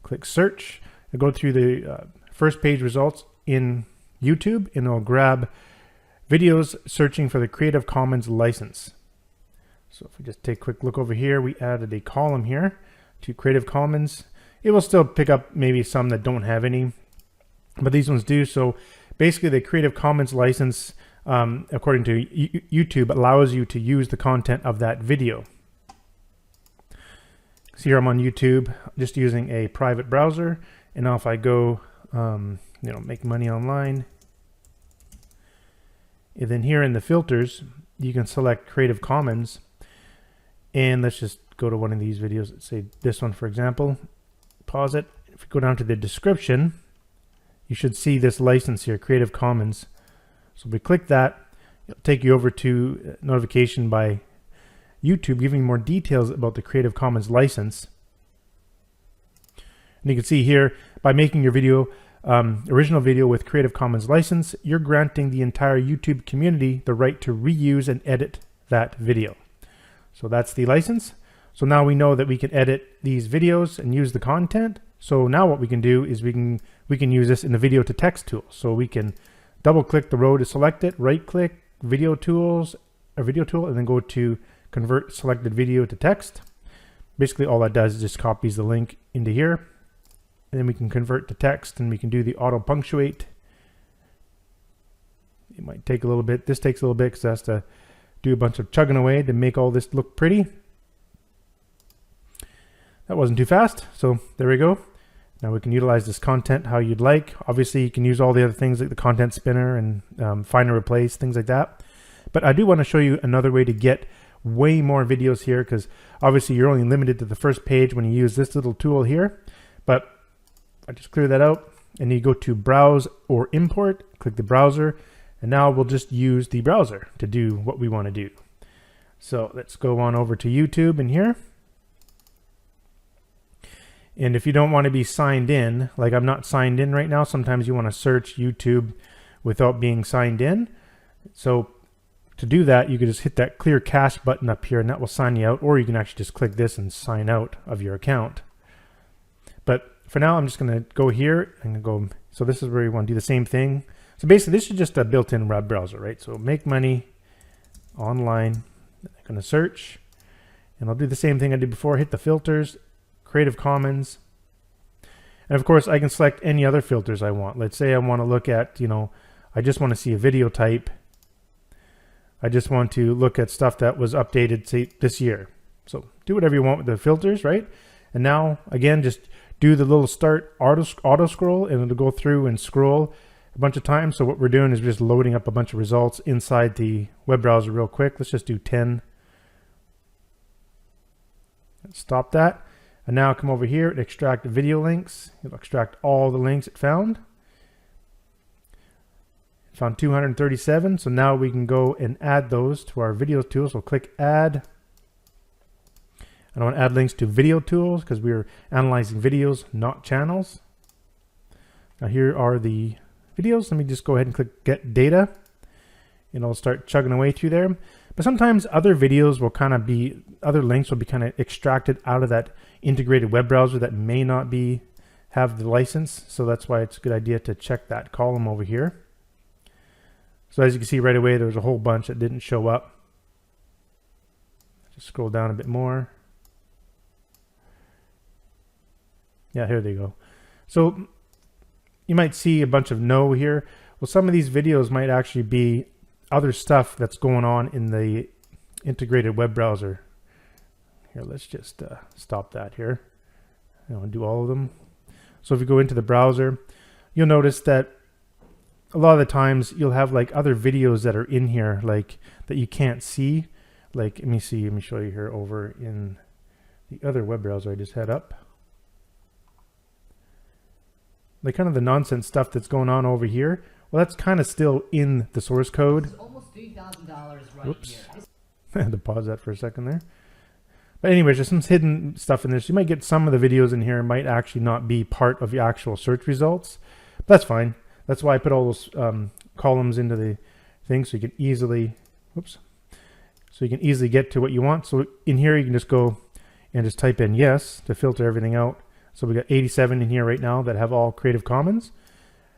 click search, and go through the first page results in YouTube, and it'll grab videos searching for the Creative Commons license. So if we just take a quick look over here, we added a column here to Creative Commons. It will still pick up maybe some that don't have any, but these ones do. So Basically, the Creative Commons license, according to YouTube, allows you to use the content of that video. So here I'm on YouTube, just using a private browser. And now if I go, make money online, and then here in the filters, you can select Creative Commons. And let's just go to one of these videos. Let's say this one, for example. Pause it. If you go down to the description, you should see this license here, Creative Commons. So if we click that, it'll take you over to notification by YouTube giving more details about the Creative Commons license. And you can see here, by making your video, original video with Creative Commons license, you're granting the entire YouTube community the right to reuse and edit that video. So that's the license. So now we know that we can edit these videos and use the content. So now what we can do is we can use this in the video to text tool. So we can double click the row to select it, right click, video tools, a video tool, and then go to convert selected video to text. Basically all that does is just copies the link into here, and then we can convert to text, and we can do the auto punctuate. It might take a little bit. This takes a little bit because it has to do a bunch of chugging away to make all this look pretty. That wasn't too fast, so there we go. Now we can utilize this content how you'd like. Obviously you can use all the other things like the content spinner and find and replace, things like that. But I do want to show you another way to get way more videos here, because obviously you're only limited to the first page when you use this little tool here. But I just clear that out, and you go to browse or import, click the browser, and now we'll just use the browser to do what we want to do. So let's go on over to YouTube in here. And if you don't want to be signed in, like I'm not signed in right now, sometimes you want to search YouTube without being signed in. So to do that, you can just hit that clear cache button up here, and that will sign you out, or you can actually just click this and sign out of your account. But for now, I'm just going to go here and go. So this is where you want to do the same thing. So basically, this is just a built-in web browser, right? So make money online. I'm going to search, and I'll do the same thing I did before. Hit the filters, Creative Commons, and of course, I can select any other filters I want. Let's say I want to look at, I just want to see a video type. I just want to look at stuff that was updated, say, this year. So do whatever you want with the filters, right? And now, again, just do the little start auto scroll, and it'll go through and scroll a bunch of times. So what we're doing is just loading up a bunch of results inside the web browser real quick. Let's just do 10. Let's stop that. And now come over here and extract the video links. It'll extract all the links it found. It found 237. So now we can go and add those to our video tools. So click add. And I want to add links to video tools because we're analyzing videos, not channels. Now here are the videos. Let me just go ahead and click get data, and I'll start chugging away through there. But sometimes other videos will kind of be, other links will be kind of extracted out of that integrated web browser that may not have the license. So that's why it's a good idea to check that column over here. So as you can see right away, there was a whole bunch that didn't show up. Just scroll down a bit more. Yeah, here they go. So you might see a bunch of no here. Well, some of these videos might actually be other stuff that's going on in the integrated web browser. Here, let's just stop that here. I want to do all of them. So if you go into the browser, you'll notice that a lot of the times you'll have like other videos that are in here, like that you can't see. Like, let me show you here over in the other web browser I just had up. Like kind of the nonsense stuff that's going on over here. Well, that's kind of still in the source code. It's almost $3,000 right Oops. Here. I had to pause that for a second there. But anyways, there's some hidden stuff in there. So you might get some of the videos in here might actually not be part of the actual search results. But that's fine. That's why I put all those columns into the thing so you can easily, so you can easily get to what you want. So in here you can just go and just type in yes to filter everything out. So we got 87 in here right now that have all Creative Commons.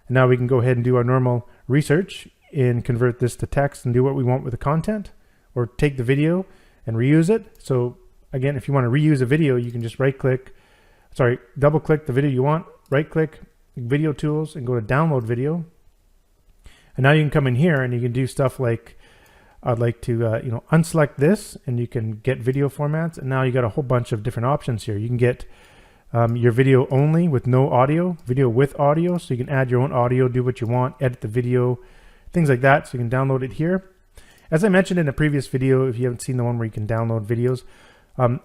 And now we can go ahead and do our normal research and convert this to text and do what we want with the content, or take the video and reuse it. So again, if you want to reuse a video, you can just double click the video you want, right click video tools and go to download video. And now you can come in here and you can do stuff like, I'd like to unselect this, and you can get video formats. And now you got a whole bunch of different options here. You can get your video only with no audio, video with audio, so you can add your own audio, do what you want, edit the video, things like that. So you can download it here. As I mentioned in a previous video, if you haven't seen the one where you can download videos,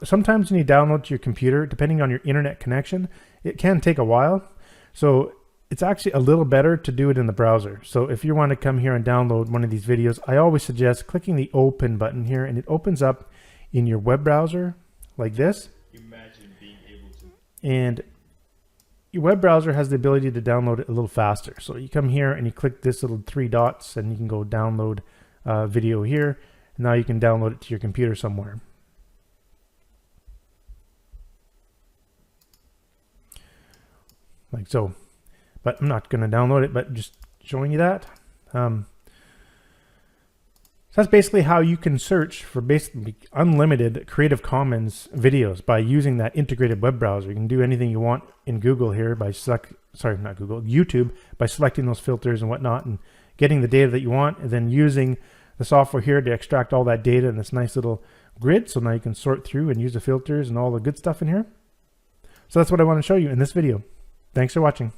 sometimes when you download to your computer, depending on your internet connection, it can take a while. So it's actually a little better to do it in the browser. So if you want to come here and download one of these videos, I always suggest clicking the open button here, and it opens up in your web browser like this. Imagine being able to. And your web browser has the ability to download it a little faster. So you come here and you click this little 3 dots, and you can go download video here. And now you can download it to your computer somewhere. Like so. But I'm not going to download it, but just showing you that. So that's basically how you can search for basically unlimited Creative Commons videos by using that integrated web browser. You can do anything you want in Google here by YouTube, by selecting those filters and whatnot and getting the data that you want, and then using the software here to extract all that data in this nice little grid. So now you can sort through and use the filters and all the good stuff in here. So that's what I want to show you in this video. Thanks for watching.